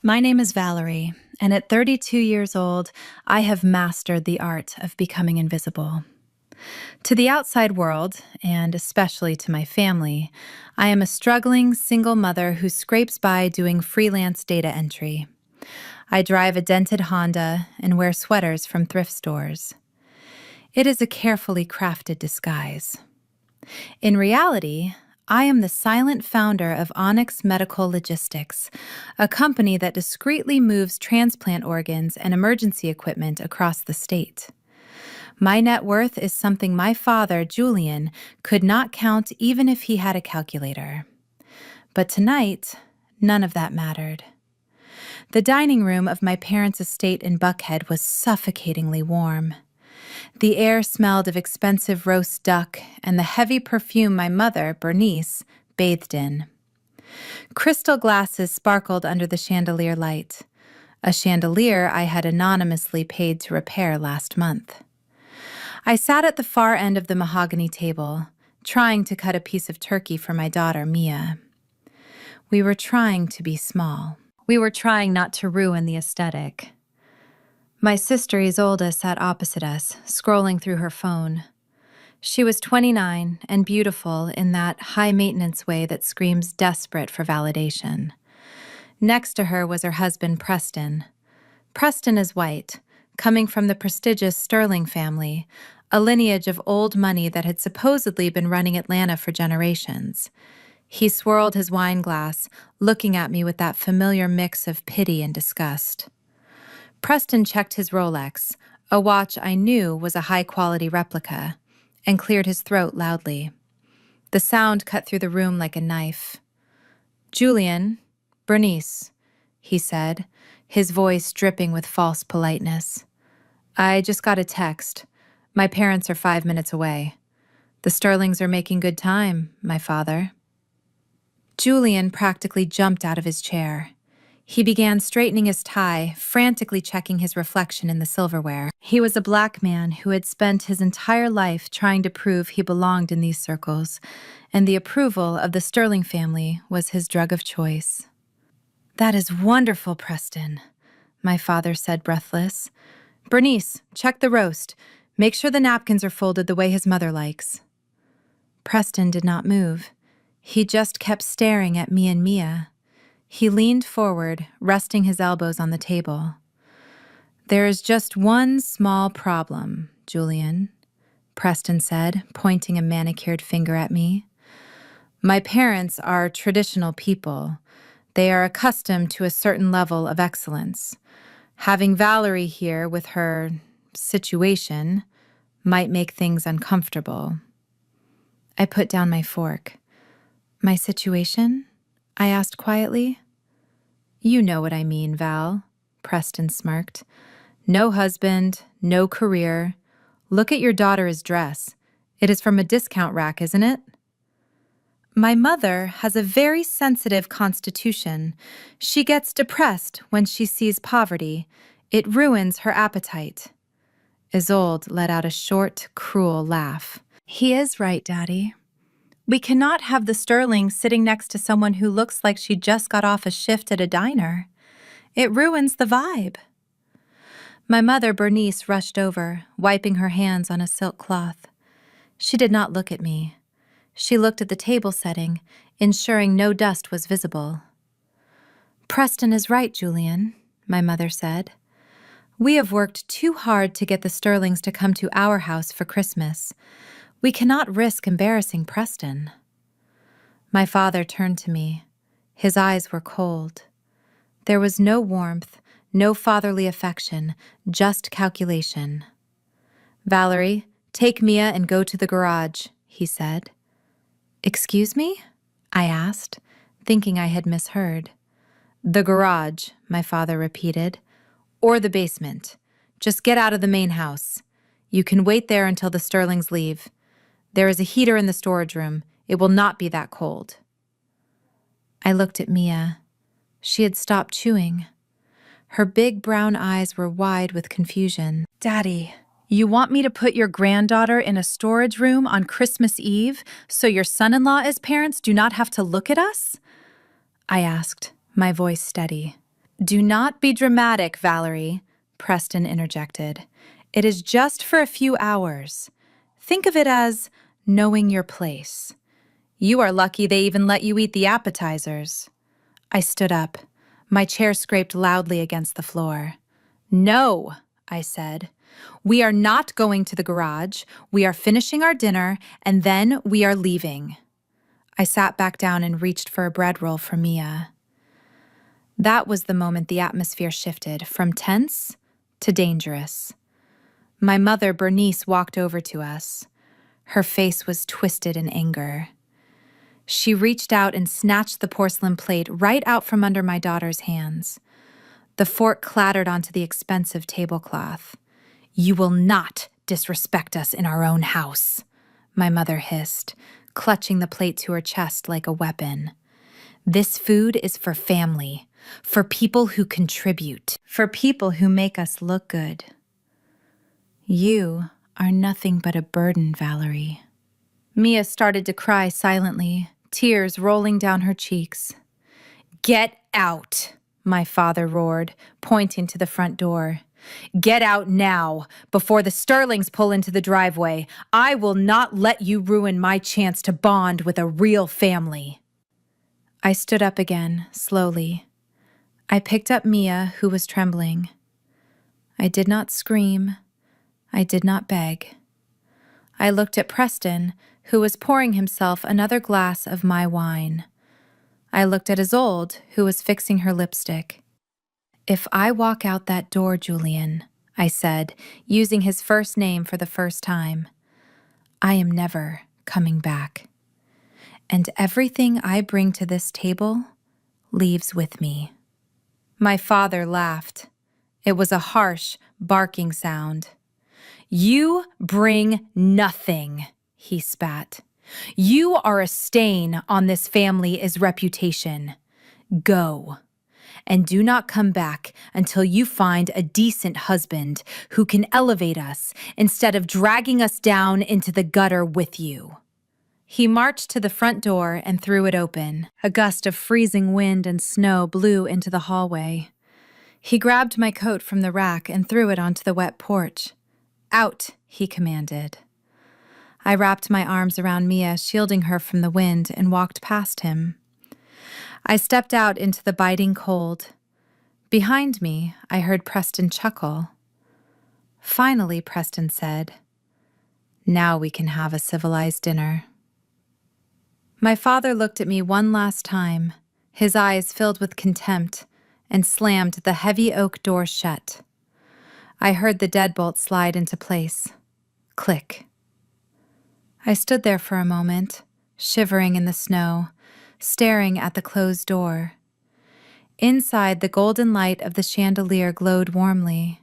My name is Valerie, and at 32 years old, I have mastered the art of becoming invisible. To the outside world, and especially to my family, I am a struggling single mother who scrapes by doing freelance data entry. I drive a dented Honda and wear sweaters from thrift stores. It is a carefully crafted disguise. In reality, I am the silent founder of Onyx Medical Logistics, a company that discreetly moves transplant organs and emergency equipment across the state. My net worth is something my father, Julian, could not count even if he had a calculator. But tonight, none of that mattered. The dining room of my parents' estate in Buckhead was suffocatingly warm. The air smelled of expensive roast duck and the heavy perfume my mother, Bernice, bathed in. Crystal glasses sparkled under the chandelier light, a chandelier I had anonymously paid to repair last month. I sat at the far end of the mahogany table, trying to cut a piece of turkey for my daughter, Mia. We were trying to be small. We were trying not to ruin the aesthetic. My sister Isolde sat opposite us, scrolling through her phone. She was 29 and beautiful in that high-maintenance way that screams desperate for validation. Next to her was her husband, Preston. Preston is white, coming from the prestigious Sterling family, a lineage of old money that had supposedly been running Atlanta for generations. He swirled his wine glass, looking at me with that familiar mix of pity and disgust. Preston checked his Rolex, a watch I knew was a high-quality replica, and cleared his throat loudly. The sound cut through the room like a knife. "Julian, Bernice," he said, his voice dripping with false politeness. "I just got a text. My parents are 5 minutes away. The Sterlings are making good time, my father." Julian practically jumped out of his chair. He began straightening his tie, frantically checking his reflection in the silverware. He was a black man who had spent his entire life trying to prove he belonged in these circles, and the approval of the Sterling family was his drug of choice. "That is wonderful, Preston," my father said, breathless. "Bernice, check the roast. Make sure the napkins are folded the way his mother likes." Preston did not move. He just kept staring at me and Mia. He leaned forward, resting his elbows on the table. "There is just one small problem, Julian," Preston said, pointing a manicured finger at me. "My parents are traditional people. They are accustomed to a certain level of excellence. Having Valerie here with her situation might make things uncomfortable." I put down my fork. "My situation?" I asked quietly. "You know what I mean, Val," Preston smirked. "No husband, no career. Look at your daughter's dress. It is from a discount rack, isn't it?" "My mother has a very sensitive constitution. She gets depressed when she sees poverty. It ruins her appetite." Isolde let out a short, cruel laugh. "He is right, Daddy. We cannot have the Sterling sitting next to someone who looks like she just got off a shift at a diner. It ruins the vibe." My mother, Bernice, rushed over, wiping her hands on a silk cloth. She did not look at me. She looked at the table setting, ensuring no dust was visible. "Preston is right, Julian," my mother said. "We have worked too hard to get the Sterlings to come to our house for Christmas. We cannot risk embarrassing Preston." My father turned to me. His eyes were cold. There was no warmth, no fatherly affection, just calculation. "Valerie, take Mia and go to the garage," he said. "Excuse me?" I asked, thinking I had misheard. "The garage," my father repeated. "Or the basement. Just get out of the main house. You can wait there until the Sterlings leave. There is a heater in the storage room. It will not be that cold." I looked at Mia. She had stopped chewing. Her big brown eyes were wide with confusion. "Daddy, you want me to put your granddaughter in a storage room on Christmas Eve so your son-in-law's parents do not have to look at us?" I asked, my voice steady. Do not be dramatic, Valerie, Preston interjected. It is just for a few hours. Think of it as knowing your place. You are lucky they even let you eat the appetizers. I stood up. My chair scraped loudly against the floor. No, I said. We are not going to the garage. We are finishing our dinner, and then we are leaving. I sat back down and reached for a bread roll for Mia. That was the moment the atmosphere shifted from tense to dangerous. My mother, Bernice, walked over to us. Her face was twisted in anger. She reached out and snatched the porcelain plate right out from under my daughter's hands. The fork clattered onto the expensive tablecloth. You will not disrespect us in our own house, my mother hissed, clutching the plate to her chest like a weapon. This food is for family, for people who contribute, for people who make us look good. You are nothing but a burden, Valerie. Mia started to cry silently, tears rolling down her cheeks. Get out, my father roared, pointing to the front door. Get out now, before the Sterlings pull into the driveway. I will not let you ruin my chance to bond with a real family. I stood up again, slowly. I picked up Mia, who was trembling. I did not scream. I did not beg. I looked at Preston, who was pouring himself another glass of my wine. I looked at Isolde, who was fixing her lipstick. If I walk out that door, Julian, I said, using his first name for the first time, I am never coming back. And everything I bring to this table leaves with me. My father laughed. It was a harsh, barking sound. You bring nothing, he spat. You are a stain on this family's reputation. Go. And do not come back until you find a decent husband who can elevate us instead of dragging us down into the gutter with you. He marched to the front door and threw it open. A gust of freezing wind and snow blew into the hallway. He grabbed my coat from the rack and threw it onto the wet porch. Out, he commanded. I wrapped my arms around Mia, shielding her from the wind, and walked past him. I stepped out into the biting cold. Behind me, I heard Preston chuckle. Finally, Preston said, "Now we can have a civilized dinner." My father looked at me one last time, his eyes filled with contempt, and slammed the heavy oak door shut. I heard the deadbolt slide into place. Click. I stood there for a moment, shivering in the snow, staring at the closed door. Inside, the golden light of the chandelier glowed warmly.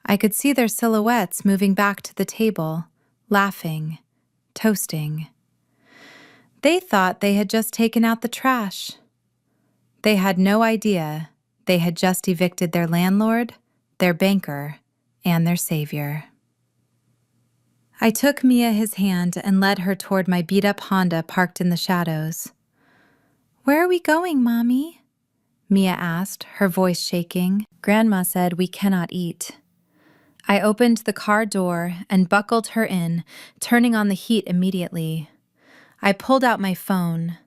I could see their silhouettes moving back to the table, laughing, toasting. They thought they had just taken out the trash. They had no idea they had just evicted their landlord, their banker, and their savior. I took Mia his hand and led her toward my beat-up Honda parked in the shadows. "Where are we going, Mommy?" Mia asked, her voice shaking. "Grandma said we cannot eat." I opened the car door and buckled her in, turning on the heat immediately. I pulled out my phone.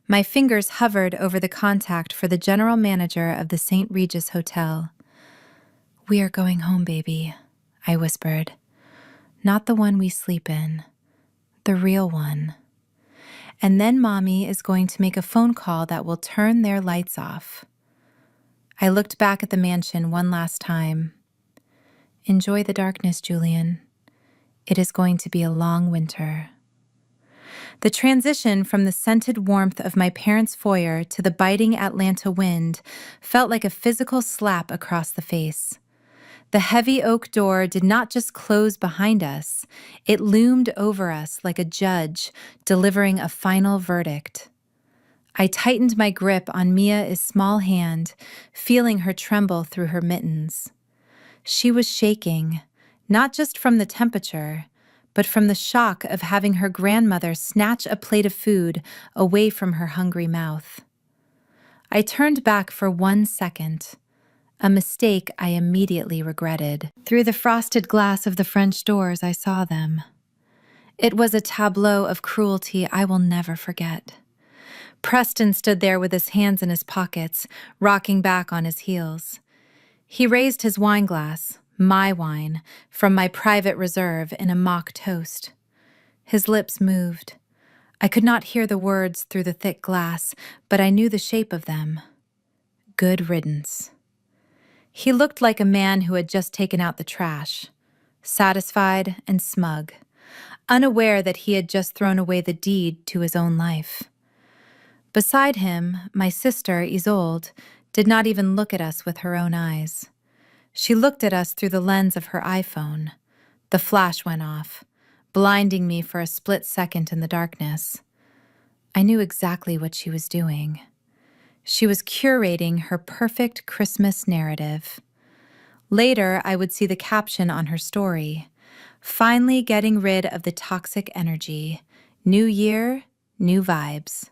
My fingers hovered over the contact for the general manager of the St. Regis Hotel. "We are going home, baby," I whispered. "Not the one we sleep in. The real one. And then Mommy is going to make a phone call that will turn their lights off." I looked back at the mansion one last time. "Enjoy the darkness, Julian. It is going to be a long winter." The transition from the scented warmth of my parents' foyer to the biting Atlanta wind felt like a physical slap across the face. The heavy oak door did not just close behind us, it loomed over us like a judge delivering a final verdict. I tightened my grip on Mia's small hand, feeling her tremble through her mittens. She was shaking, not just from the temperature, but from the shock of having her grandmother snatch a plate of food away from her hungry mouth. I turned back for 1 second, a mistake I immediately regretted. Through the frosted glass of the French doors, I saw them. It was a tableau of cruelty I will never forget. Preston stood there with his hands in his pockets, rocking back on his heels. He raised his wine glass, my wine, from my private reserve in a mock toast. His lips moved. I could not hear the words through the thick glass, but I knew the shape of them. Good riddance. He looked like a man who had just taken out the trash, satisfied and smug, unaware that he had just thrown away the deed to his own life. Beside him, my sister, Isolde, did not even look at us with her own eyes. She looked at us through the lens of her iPhone. The flash went off, blinding me for a split second in the darkness. I knew exactly what she was doing. She was curating her perfect Christmas narrative. Later, I would see the caption on her story, "Finally getting rid of the toxic energy. New year, new vibes."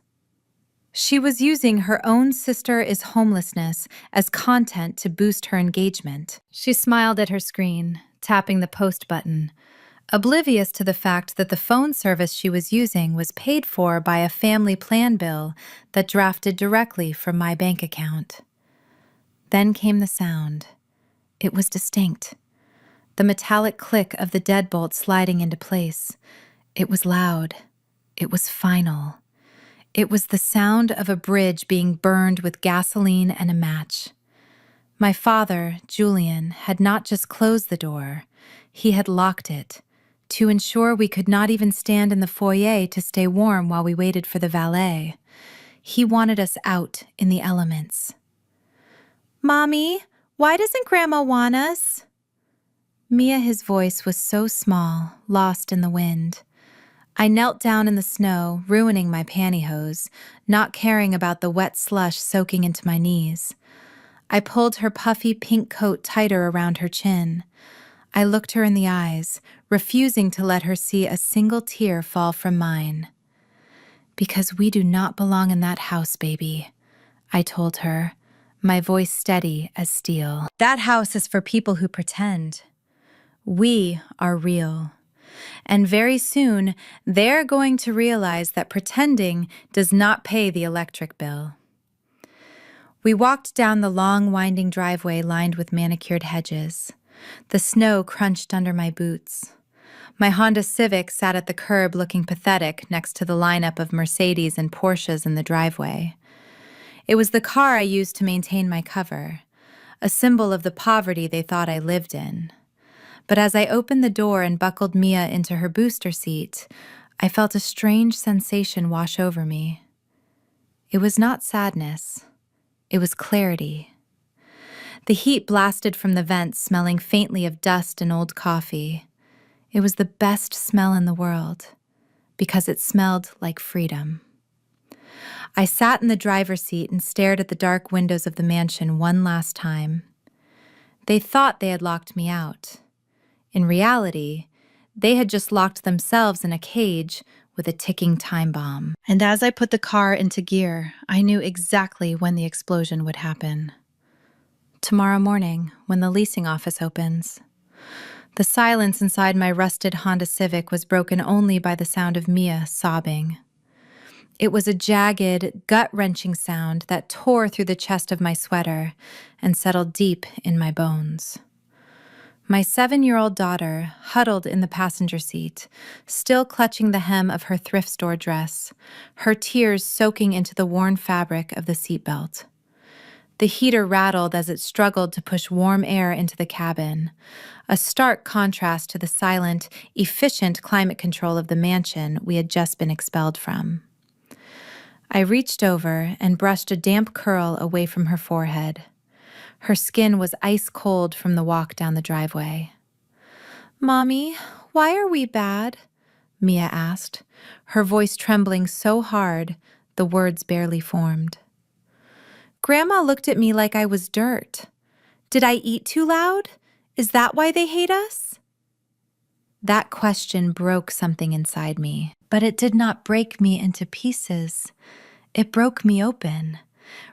She was using her own sister is homelessness as content to boost her engagement. She smiled at her screen, tapping the post button, oblivious to the fact that the phone service she was using was paid for by a family plan bill that drafted directly from my bank account. Then came the sound. It was distinct. The metallic click of the deadbolt sliding into place. It was loud. It was final. It was the sound of a bridge being burned with gasoline and a match. My father, Julian, had not just closed the door. He had locked it, to ensure we could not even stand in the foyer to stay warm while we waited for the valet. He wanted us out in the elements. "Mommy, why doesn't Grandma want us?" Mia, his voice was so small, lost in the wind. I knelt down in the snow, ruining my pantyhose, not caring about the wet slush soaking into my knees. I pulled her puffy pink coat tighter around her chin. I looked her in the eyes, refusing to let her see a single tear fall from mine. "Because we do not belong in that house, baby," I told her, my voice steady as steel. "That house is for people who pretend. We are real. And very soon, they're going to realize that pretending does not pay the electric bill." We walked down the long, winding driveway lined with manicured hedges. The snow crunched under my boots. My Honda Civic sat at the curb looking pathetic next to the lineup of Mercedes and Porsches in the driveway. It was the car I used to maintain my cover, a symbol of the poverty they thought I lived in. But as I opened the door and buckled Mia into her booster seat, I felt a strange sensation wash over me. It was not sadness. It was clarity. The heat blasted from the vents, smelling faintly of dust and old coffee. It was the best smell in the world, because it smelled like freedom. I sat in the driver's seat and stared at the dark windows of the mansion one last time. They thought they had locked me out. In reality, they had just locked themselves in a cage with a ticking time bomb. And as I put the car into gear, I knew exactly when the explosion would happen. Tomorrow morning, when the leasing office opens. The silence inside my rusted Honda Civic was broken only by the sound of Mia sobbing. It was a jagged, gut-wrenching sound that tore through the chest of my sweater and settled deep in my bones. My 7-year-old daughter huddled in the passenger seat, still clutching the hem of her thrift store dress, her tears soaking into the worn fabric of the seatbelt. The heater rattled as it struggled to push warm air into the cabin, a stark contrast to the silent, efficient climate control of the mansion we had just been expelled from. I reached over and brushed a damp curl away from her forehead. Her skin was ice cold from the walk down the driveway. "Mommy, why are we bad?" Mia asked, her voice trembling so hard the words barely formed. "Grandma looked at me like I was dirt. Did I eat too loud? Is that why they hate us?" That question broke something inside me, but it did not break me into pieces. It broke me open,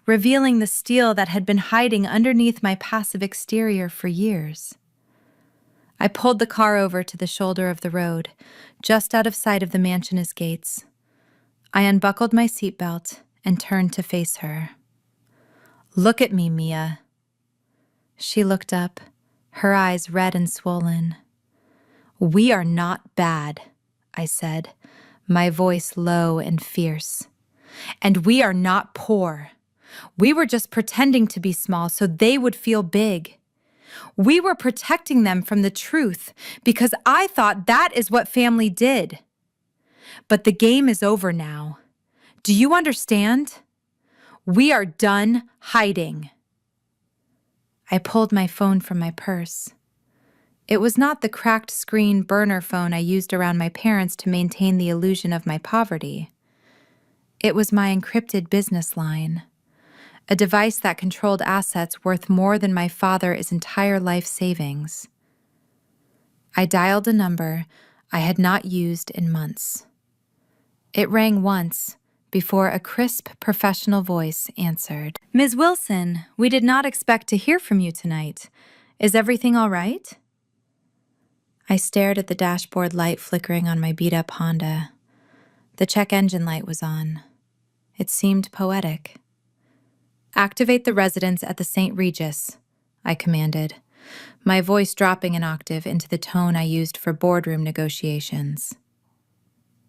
revealing the steel that had been hiding underneath my passive exterior for years. I pulled the car over to the shoulder of the road, just out of sight of the mansion's gates. I unbuckled my seatbelt and turned to face her. "Look at me, Mia." She looked up, her eyes red and swollen. "We are not bad," I said, my voice low and fierce. "And we are not poor. We were just pretending to be small so they would feel big. We were protecting them from the truth because I thought that is what family did. But the game is over now. Do you understand? We are done hiding." I pulled my phone from my purse. It was not the cracked screen burner phone I used around my parents to maintain the illusion of my poverty. It was my encrypted business line, a device that controlled assets worth more than my father's entire life savings. I dialed a number I had not used in months. It rang once before a crisp, professional voice answered. "Ms. Wilson, we did not expect to hear from you tonight. Is everything all right?" I stared at the dashboard light flickering on my beat-up Honda. The check engine light was on. It seemed poetic. "Activate the residence at the St. Regis," I commanded, my voice dropping an octave into the tone I used for boardroom negotiations.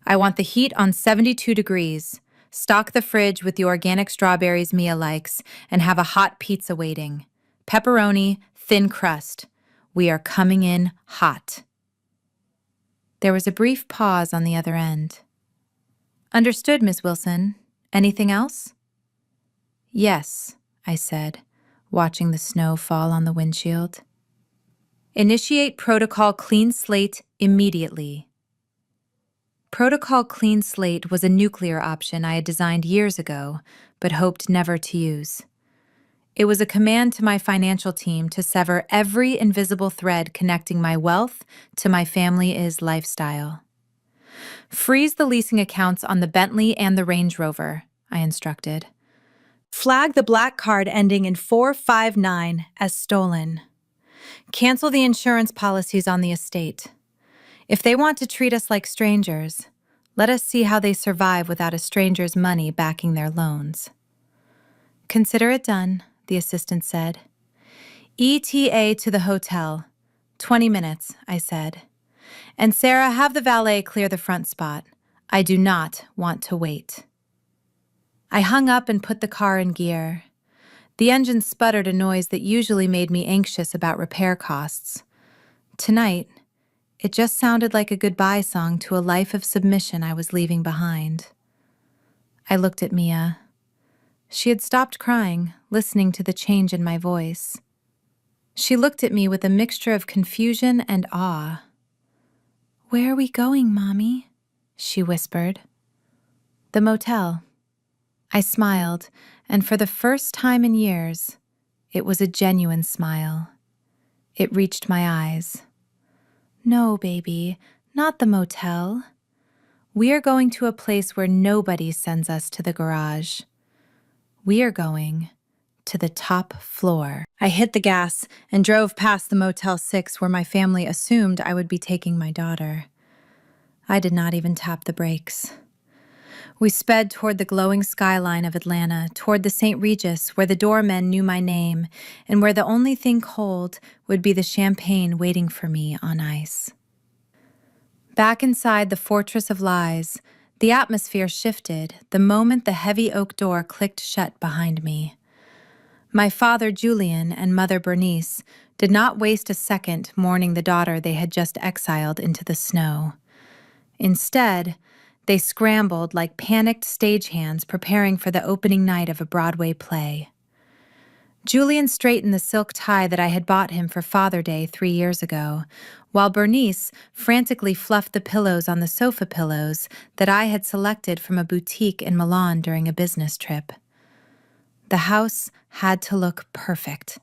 "I want the heat on 72 degrees. Stock the fridge with the organic strawberries Mia likes, and have a hot pizza waiting. Pepperoni, thin crust. We are coming in hot." There was a brief pause on the other end. "Understood, Miss Wilson. Anything else?" "Yes," I said, watching the snow fall on the windshield. "Initiate Protocol Clean Slate immediately." Protocol Clean Slate was a nuclear option I had designed years ago, but hoped never to use. It was a command to my financial team to sever every invisible thread connecting my wealth to my family's lifestyle. "Freeze the leasing accounts on the Bentley and the Range Rover," I instructed. "Flag the black card ending in 459 as stolen. Cancel the insurance policies on the estate. If they want to treat us like strangers, let us see how they survive without a stranger's money backing their loans." "Consider it done," the assistant said. "ETA to the hotel. 20 minutes, I said. "And Sarah, have the valet clear the front spot. I do not want to wait." I hung up and put the car in gear. The engine sputtered a noise that usually made me anxious about repair costs. Tonight, it just sounded like a goodbye song to a life of submission I was leaving behind. I looked at Mia. She had stopped crying, listening to the change in my voice. She looked at me with a mixture of confusion and awe. "Where are we going, Mommy?" she whispered. "The motel." I smiled, and for the first time in years, it was a genuine smile. It reached my eyes. "No, baby, not the motel. We are going to a place where nobody sends us to the garage. We are going to the top floor." I hit the gas and drove past the Motel 6 where my family assumed I would be taking my daughter. I did not even tap the brakes. We sped toward the glowing skyline of Atlanta, toward the St. Regis, where the doormen knew my name, and where the only thing cold would be the champagne waiting for me on ice. Back inside the Fortress of Lies, the atmosphere shifted the moment the heavy oak door clicked shut behind me. My father, Julian, and mother, Bernice, did not waste a second mourning the daughter they had just exiled into the snow. Instead, they scrambled like panicked stagehands preparing for the opening night of a Broadway play. Julian straightened the silk tie that I had bought him for Father Day 3 years ago, while Bernice frantically fluffed the pillows on the sofa pillows that I had selected from a boutique in Milan during a business trip. The house had to look perfect,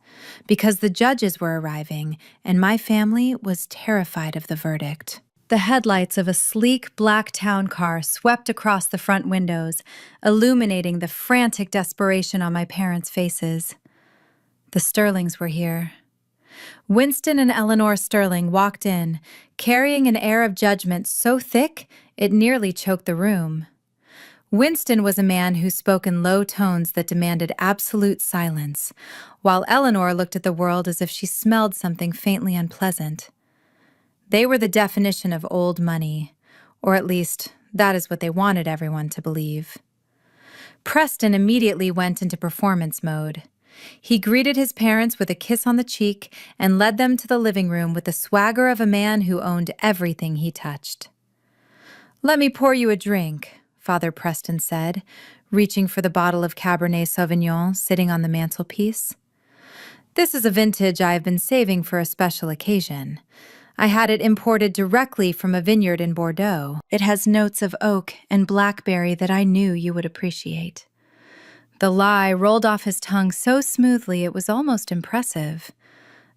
because the judges were arriving and my family was terrified of the verdict. The headlights of a sleek black town car swept across the front windows, illuminating the frantic desperation on my parents' faces. The Sterlings were here. Winston and Eleanor Sterling walked in, carrying an air of judgment so thick it nearly choked the room. Winston was a man who spoke in low tones that demanded absolute silence, while Eleanor looked at the world as if she smelled something faintly unpleasant. They were the definition of old money, or at least that is what they wanted everyone to believe. Preston immediately went into performance mode. He greeted his parents with a kiss on the cheek and led them to the living room with the swagger of a man who owned everything he touched. "Let me pour you a drink," Father Preston said, reaching for the bottle of Cabernet Sauvignon sitting on the mantelpiece. "This is a vintage I have been saving for a special occasion. I had it imported directly from a vineyard in Bordeaux. It has notes of oak and blackberry that I knew you would appreciate." The lie rolled off his tongue so smoothly it was almost impressive.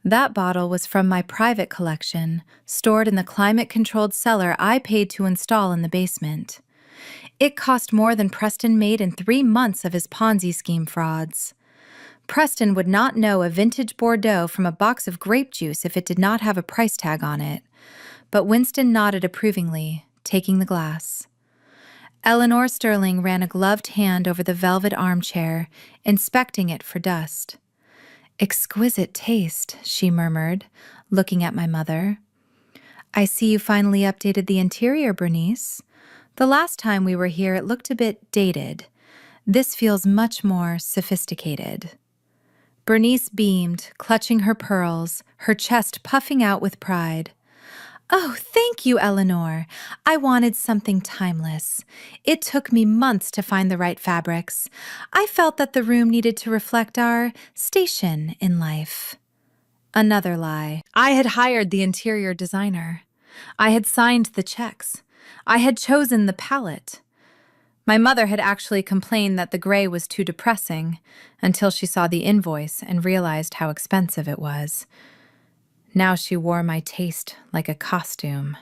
That bottle was from my private collection, stored in the climate-controlled cellar I paid to install in the basement. It cost more than Preston made in 3 months of his Ponzi scheme frauds. Preston would not know a vintage Bordeaux from a box of grape juice if it did not have a price tag on it, but Winston nodded approvingly, taking the glass. Eleanor Sterling ran a gloved hand over the velvet armchair, inspecting it for dust. "Exquisite taste," she murmured, looking at my mother. "I see you finally updated the interior, Bernice. The last time we were here it looked a bit dated. This feels much more sophisticated." Bernice beamed, clutching her pearls, her chest puffing out with pride. "Oh, thank you, Eleanor. I wanted something timeless. It took me months to find the right fabrics. I felt that the room needed to reflect our station in life." Another lie. I had hired the interior designer. I had signed the checks. I had chosen the palette. My mother had actually complained that the gray was too depressing until she saw the invoice and realized how expensive it was. Now she wore my taste like a costume.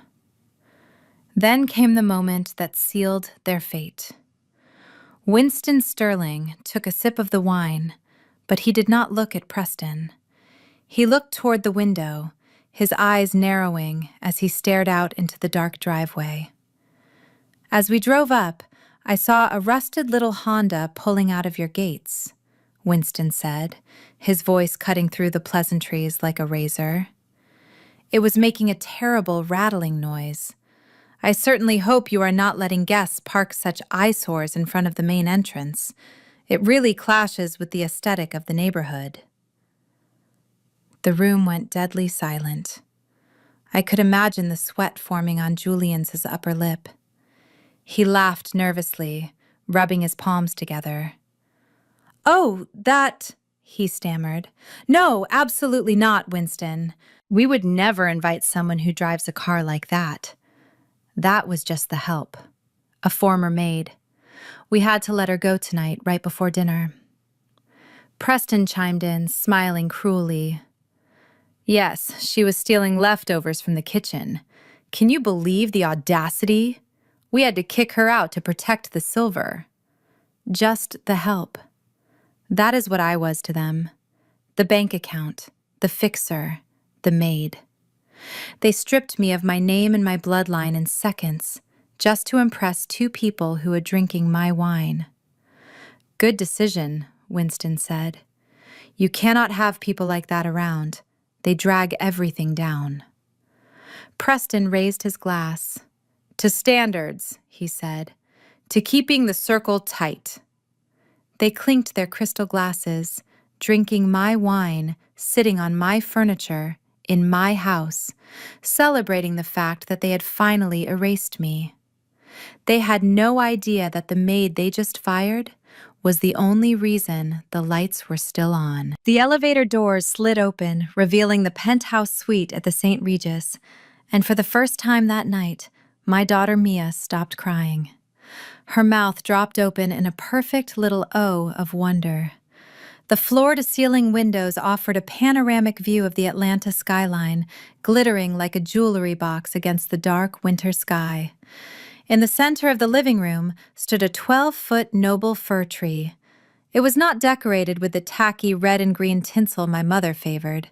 Then came the moment that sealed their fate. Winston Sterling took a sip of the wine, but he did not look at Preston. He looked toward the window, his eyes narrowing as he stared out into the dark driveway. "As we drove up, I saw a rusted little Honda pulling out of your gates," Winston said, his voice cutting through the pleasantries like a razor. "It was making a terrible rattling noise. I certainly hope you are not letting guests park such eyesores in front of the main entrance. It really clashes with the aesthetic of the neighborhood." The room went deadly silent. I could imagine the sweat forming on Julian's upper lip. He laughed nervously, rubbing his palms together. "Oh, that," he stammered. "No, absolutely not, Winston. We would never invite someone who drives a car like that. That was just the help. A former maid. We had to let her go tonight, right before dinner." Preston chimed in, smiling cruelly. "Yes, she was stealing leftovers from the kitchen. Can you believe the audacity? We had to kick her out to protect the silver." Just the help. That is what I was to them. The bank account, the fixer, the maid. They stripped me of my name and my bloodline in seconds, just to impress 2 people who were drinking my wine. "Good decision," Winston said. "You cannot have people like that around. They drag everything down." Preston raised his glass. "To standards," he said. "To keeping the circle tight." They clinked their crystal glasses, drinking my wine, sitting on my furniture, in my house, celebrating the fact that they had finally erased me. They had no idea that the maid they just fired was the only reason the lights were still on. The elevator doors slid open, revealing the penthouse suite at the St. Regis, and for the first time that night, my daughter Mia stopped crying. Her mouth dropped open in a perfect little O of wonder. The floor-to-ceiling windows offered a panoramic view of the Atlanta skyline, glittering like a jewelry box against the dark winter sky. In the center of the living room stood a 12-foot noble fir tree. It was not decorated with the tacky red and green tinsel my mother favored.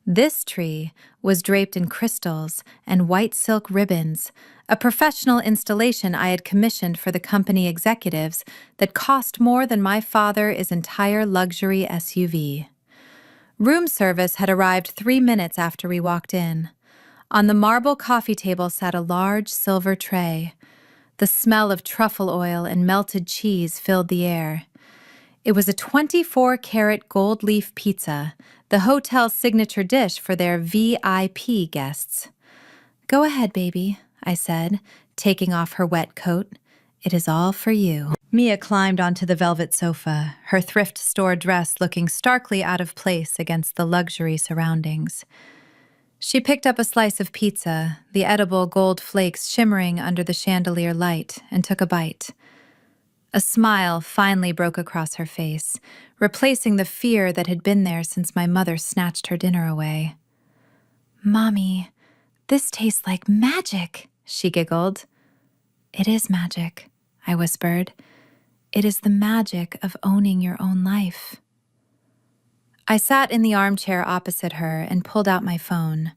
This tree was draped in crystals and white silk ribbons, a professional installation I had commissioned for the company executives that cost more than my father's entire luxury SUV. Room service had arrived 3 minutes after we walked in. On the marble coffee table sat a large silver tray. The smell of truffle oil and melted cheese filled the air. It was a 24-karat gold leaf pizza, the hotel's signature dish for their VIP guests. "Go ahead, baby," I said, taking off her wet coat. "It is all for you." Mia climbed onto the velvet sofa, her thrift store dress looking starkly out of place against the luxury surroundings. She picked up a slice of pizza, the edible gold flakes shimmering under the chandelier light, and took a bite. A smile finally broke across her face, replacing the fear that had been there since my mother snatched her dinner away. "Mommy, this tastes like magic," she giggled. "It is magic," I whispered. "It is the magic of owning your own life." I sat in the armchair opposite her and pulled out my phone.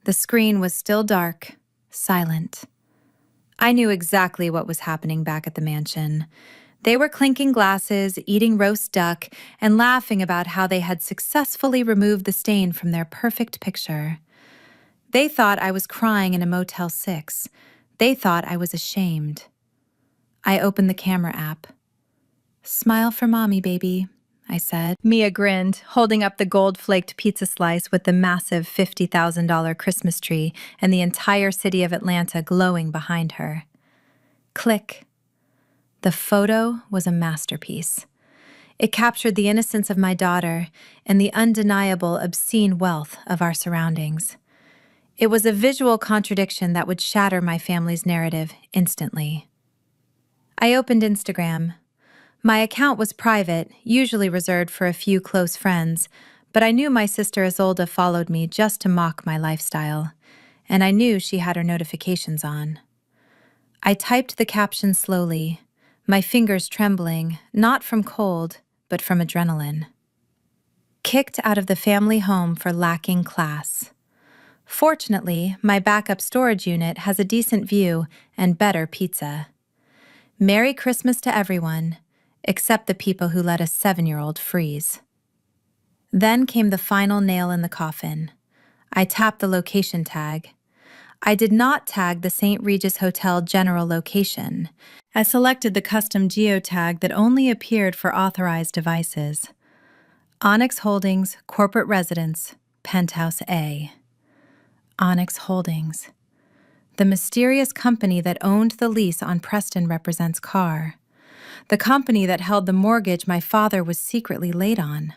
The screen was still dark, silent. I knew exactly what was happening back at the mansion. They were clinking glasses, eating roast duck, and laughing about how they had successfully removed the stain from their perfect picture. They thought I was crying in a Motel 6. They thought I was ashamed. I opened the camera app. "Smile for mommy, baby," I said. Mia grinned, holding up the gold-flaked pizza slice with the massive $50,000 Christmas tree and the entire city of Atlanta glowing behind her. Click. The photo was a masterpiece. It captured the innocence of my daughter and the undeniable obscene wealth of our surroundings. It was a visual contradiction that would shatter my family's narrative instantly. I opened Instagram. My account was private, usually reserved for a few close friends, but I knew my sister Isolde followed me just to mock my lifestyle, and I knew she had her notifications on. I typed the caption slowly, my fingers trembling, not from cold, but from adrenaline. "Kicked out of the family home for lacking class. Fortunately, my backup storage unit has a decent view and better pizza. Merry Christmas to everyone, except the people who let a 7-year-old freeze." Then came the final nail in the coffin. I tapped the location tag. I did not tag the St. Regis Hotel general location. I selected the custom geotag that only appeared for authorized devices. Onyx Holdings, Corporate Residence, Penthouse A. Onyx Holdings. The mysterious company that owned the lease on Preston Represents car. The company that held the mortgage my father was secretly late on.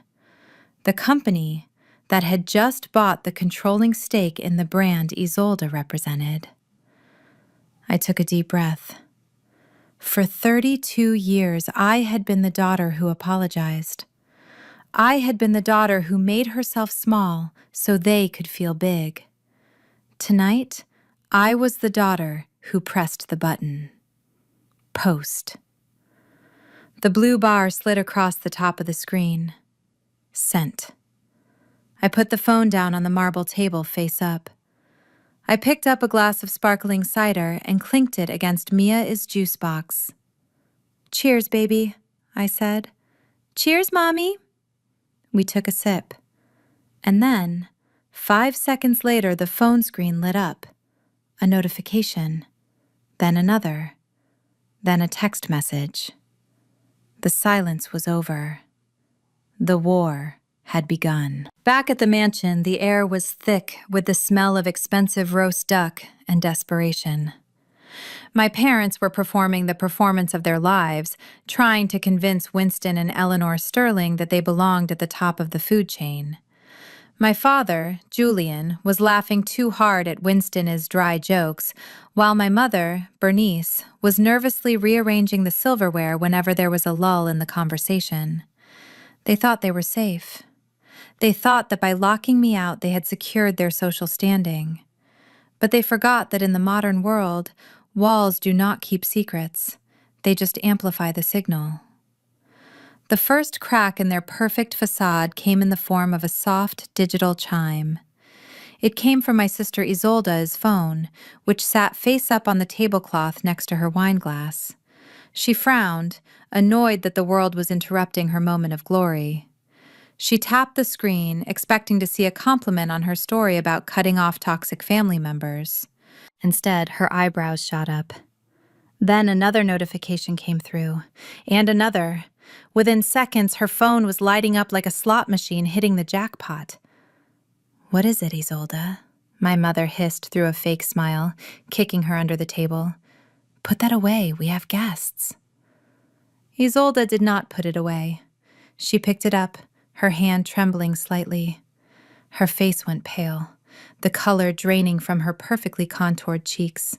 The company that had just bought the controlling stake in the brand Isolde represented. I took a deep breath. For 32 years, I had been the daughter who apologized. I had been the daughter who made herself small so they could feel big. Tonight, I was the daughter who pressed the button. Post. The blue bar slid across the top of the screen. Sent. I put the phone down on the marble table face up. I picked up a glass of sparkling cider and clinked it against Mia's juice box. "Cheers, baby," I said. "Cheers, Mommy." We took a sip. And then, 5 seconds later, the phone screen lit up. A notification. Then another. Then a text message. The silence was over. The war had begun. Back at the mansion, the air was thick with the smell of expensive roast duck and desperation. My parents were performing the performance of their lives, trying to convince Winston and Eleanor Sterling that they belonged at the top of the food chain. My father, Julian, was laughing too hard at Winston's dry jokes, while my mother, Bernice, was nervously rearranging the silverware whenever there was a lull in the conversation. They thought they were safe. They thought that by locking me out, they had secured their social standing. But they forgot that in the modern world, walls do not keep secrets. They just amplify the signal. The first crack in their perfect facade came in the form of a soft digital chime. It came from my sister Isolda's phone, which sat face up on the tablecloth next to her wine glass. She frowned, annoyed that the world was interrupting her moment of glory. She tapped the screen, expecting to see a compliment on her story about cutting off toxic family members. Instead, her eyebrows shot up. Then another notification came through, and another. Within seconds, her phone was lighting up like a slot machine hitting the jackpot. "What is it, Isolda?" my mother hissed through a fake smile, kicking her under the table. "Put that away, we have guests." Isolda did not put it away. She picked it up, her hand trembling slightly. Her face went pale, the color draining from her perfectly contoured cheeks.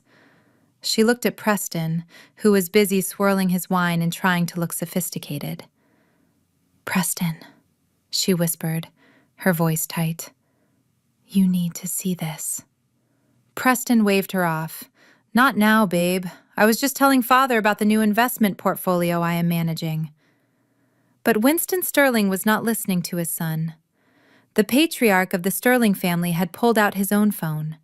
She looked at Preston, who was busy swirling his wine and trying to look sophisticated. "Preston," she whispered, her voice tight. "You need to see this." Preston waved her off. "Not now, babe. I was just telling Father about the new investment portfolio I am managing." But Winston Sterling was not listening to his son. The patriarch of the Sterling family had pulled out his own phone.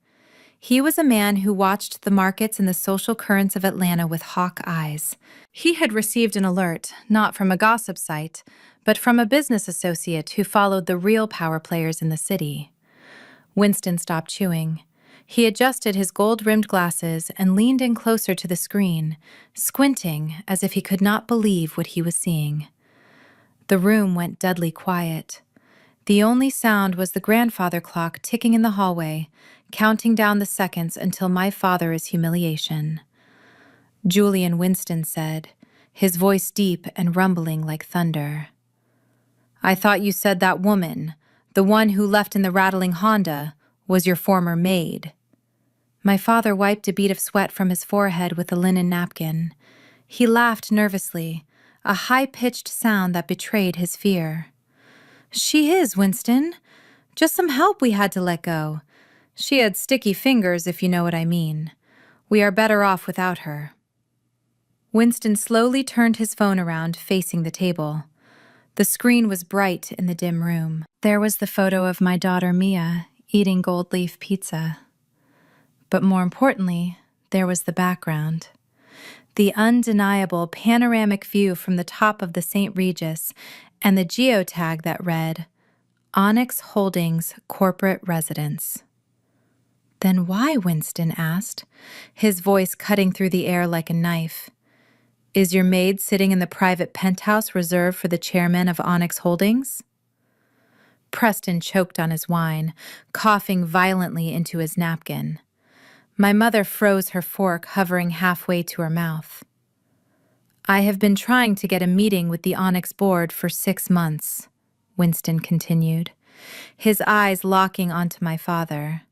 He was a man who watched the markets and the social currents of Atlanta with hawk eyes. He had received an alert, not from a gossip site, but from a business associate who followed the real power players in the city. Winston stopped chewing. He adjusted his gold-rimmed glasses and leaned in closer to the screen, squinting as if he could not believe what he was seeing. The room went deadly quiet. The only sound was the grandfather clock ticking in the hallway, counting down the seconds until my father's humiliation. Julian Winston said, his voice deep and rumbling like thunder. "I thought you said that woman, the one who left in the rattling Honda, was your former maid." My father wiped a bead of sweat from his forehead with a linen napkin. He laughed nervously, a high-pitched sound that betrayed his fear. "She is, Winston. Just some help we had to let go. She had sticky fingers, if you know what I mean. We are better off without her." Winston slowly turned his phone around, facing the table. The screen was bright in the dim room. There was the photo of my daughter Mia eating gold leaf pizza. But more importantly, there was the background. The undeniable panoramic view from the top of the St. Regis and the geotag that read, "Onyx Holdings Corporate Residence." "Then why?" Winston asked, his voice cutting through the air like a knife. "Is your maid sitting in the private penthouse reserved for the chairman of Onyx Holdings?" Preston choked on his wine, coughing violently into his napkin. My mother froze her fork, hovering halfway to her mouth. "I have been trying to get a meeting with the Onyx board for 6 months," Winston continued, his eyes locking onto my father.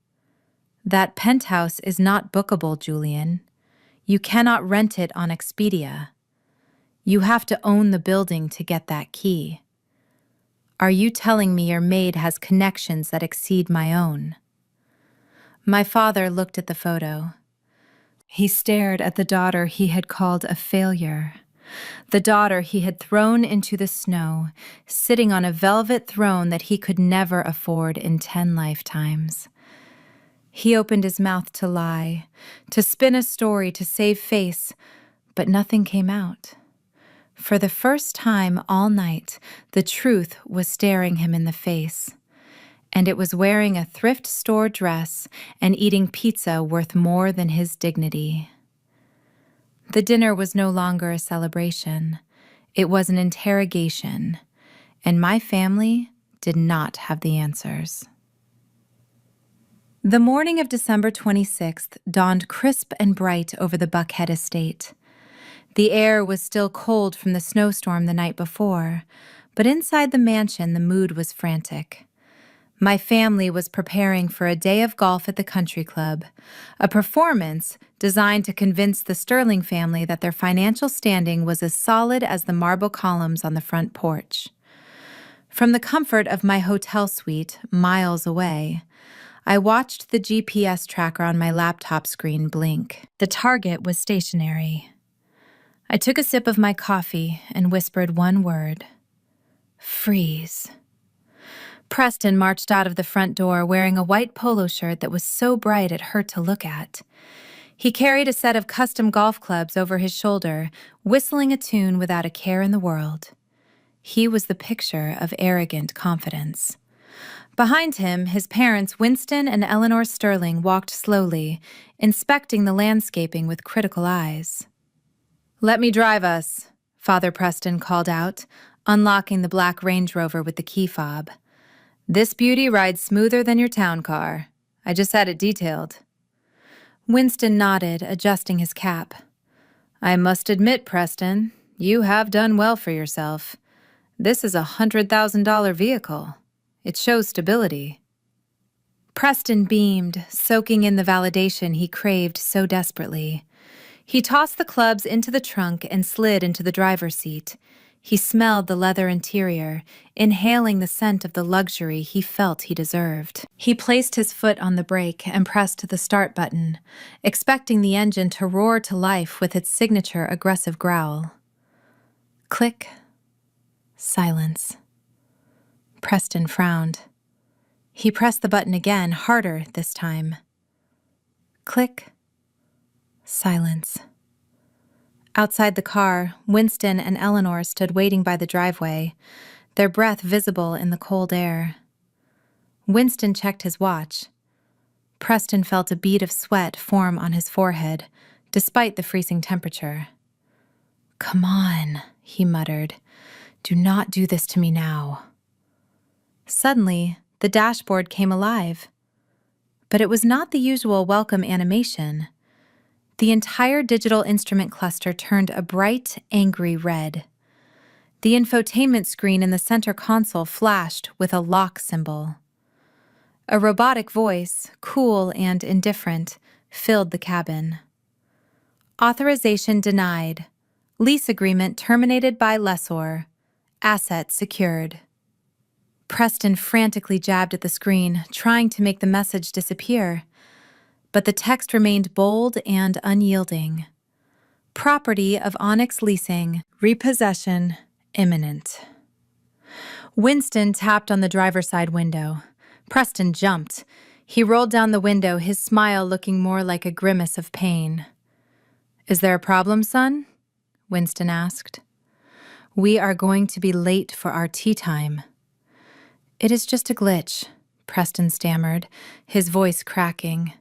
"That penthouse is not bookable, Julian. You cannot rent it on Expedia. You have to own the building to get that key. Are you telling me your maid has connections that exceed my own?" My father looked at the photo. He stared at the daughter he had called a failure, the daughter he had thrown into the snow, sitting on a velvet throne that he could never afford in 10 lifetimes. He opened his mouth to lie, to spin a story to save face, but nothing came out. For the first time all night, the truth was staring him in the face. And it was wearing a thrift store dress and eating pizza worth more than his dignity. The dinner was no longer a celebration. It was an interrogation, and my family did not have the answers. The morning of December 26th dawned crisp and bright over the Buckhead estate. The air was still cold from the snowstorm the night before, but inside the mansion the mood was frantic. My family was preparing for a day of golf at the country club, a performance designed to convince the Sterling family that their financial standing was as solid as the marble columns on the front porch. From the comfort of my hotel suite, miles away, I watched the GPS tracker on my laptop screen blink. The target was stationary. I took a sip of my coffee and whispered one word: freeze. Preston marched out of the front door wearing a white polo shirt that was so bright it hurt to look at. He carried a set of custom golf clubs over his shoulder, whistling a tune without a care in the world. He was the picture of arrogant confidence. Behind him, his parents, Winston and Eleanor Sterling, walked slowly, inspecting the landscaping with critical eyes. "Let me drive us," Father Preston called out, unlocking the black Range Rover with the key fob. "This beauty rides smoother than your town car. I just had it detailed." Winston nodded, adjusting his cap. "I must admit, Preston, you have done well for yourself. This is a $100,000 vehicle. It shows stability." Preston beamed, soaking in the validation he craved so desperately. He tossed the clubs into the trunk and slid into the driver's seat. He smelled the leather interior, inhaling the scent of the luxury he felt he deserved. He placed his foot on the brake and pressed the start button, expecting the engine to roar to life with its signature aggressive growl. Click. Silence. Preston frowned. He pressed the button again, harder this time. Click. Silence. Outside the car, Winston and Eleanor stood waiting by the driveway, their breath visible in the cold air. Winston checked his watch. Preston felt a bead of sweat form on his forehead, despite the freezing temperature. "Come on," he muttered. "Do not do this to me now." Suddenly, the dashboard came alive. But it was not the usual welcome animation. The entire digital instrument cluster turned a bright, angry red. The infotainment screen in the center console flashed with a lock symbol. A robotic voice, cool and indifferent, filled the cabin. Authorization denied. Lease agreement terminated by lessor. Asset secured. Preston frantically jabbed at the screen, trying to make the message disappear. But the text remained bold and unyielding. Property of Onyx Leasing, repossession imminent. Winston tapped on the driver's side window. Preston jumped. He rolled down the window, his smile looking more like a grimace of pain. "Is there a problem, son?" Winston asked. "We are going to be late for our tea time." "It is just a glitch," Preston stammered, his voice cracking.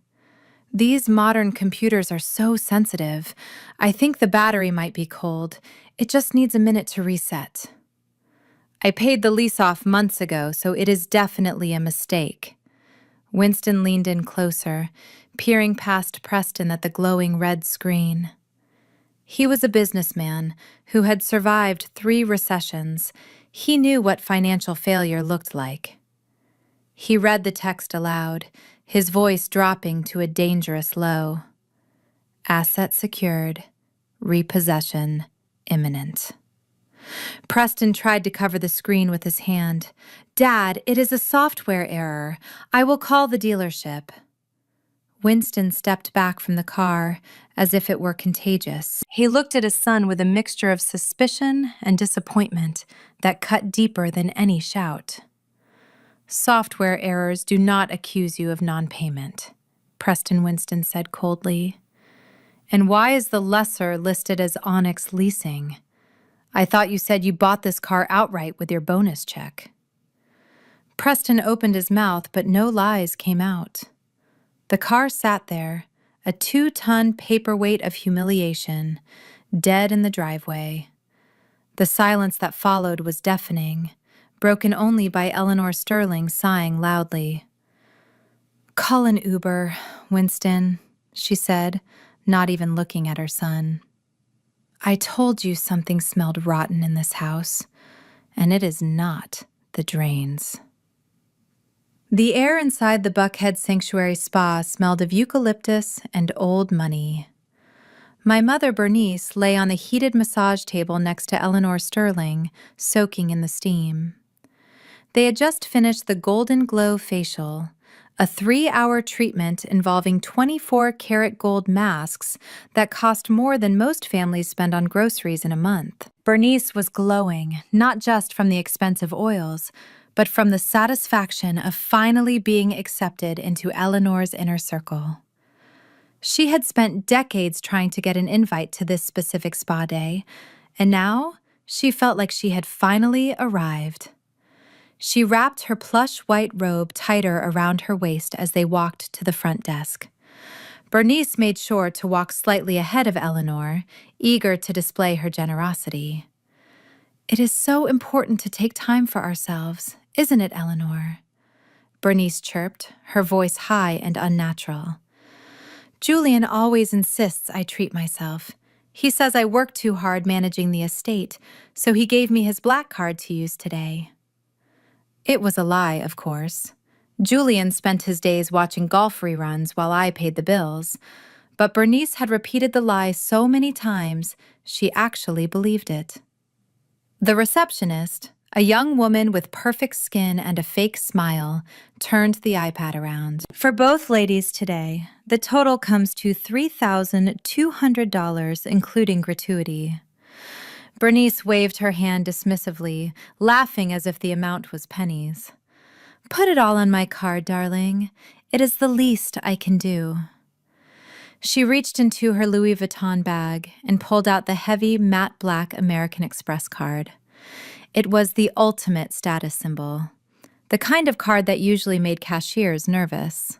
"These modern computers are so sensitive. I think the battery might be cold. It just needs a minute to reset." "I paid the lease off months ago, so it is definitely a mistake." Winston leaned in closer, peering past Preston at the glowing red screen. He was a businessman who had survived 3 recessions. He knew what financial failure looked like. He read the text aloud, his voice dropping to a dangerous low. Asset secured. Repossession imminent. Preston tried to cover the screen with his hand. "Dad, it is a software error. I will call the dealership." Winston stepped back from the car as if it were contagious. He looked at his son with a mixture of suspicion and disappointment that cut deeper than any shout. "Software errors do not accuse you of non-payment," Preston Winston said coldly. "And why is the lessor listed as Onyx Leasing? I thought you said you bought this car outright with your bonus check." Preston opened his mouth, but no lies came out. The car sat there, a 2-ton paperweight of humiliation, dead in the driveway. The silence that followed was deafening, broken only by Eleanor Sterling sighing loudly. "Call an Uber, Winston," she said, not even looking at her son. "I told you something smelled rotten in this house, and it is not the drains." The air inside the Buckhead Sanctuary Spa smelled of eucalyptus and old money. My mother, Bernice, lay on the heated massage table next to Eleanor Sterling, soaking in the steam. They had just finished the Golden Glow facial, a 3-hour treatment involving 24-karat gold masks that cost more than most families spend on groceries in a month. Bernice was glowing, not just from the expensive oils, but from the satisfaction of finally being accepted into Eleanor's inner circle. She had spent decades trying to get an invite to this specific spa day, and now she felt like she had finally arrived. She wrapped her plush white robe tighter around her waist as they walked to the front desk. Bernice made sure to walk slightly ahead of Eleanor, eager to display her generosity. "It is so important to take time for ourselves, isn't it, Eleanor?" Bernice chirped, her voice high and unnatural. "Julian always insists I treat myself. He says I work too hard managing the estate, so he gave me his black card to use today." It was a lie, of course. Julian spent his days watching golf reruns while I paid the bills, but Bernice had repeated the lie so many times she actually believed it. The receptionist, a young woman with perfect skin and a fake smile, turned the iPad around. "For both ladies today, the total comes to $3,200, including gratuity." Bernice waved her hand dismissively, laughing as if the amount was pennies. "Put it all on my card, darling. It is the least I can do." She reached into her Louis Vuitton bag and pulled out the heavy, matte black American Express card. It was the ultimate status symbol, the kind of card that usually made cashiers nervous.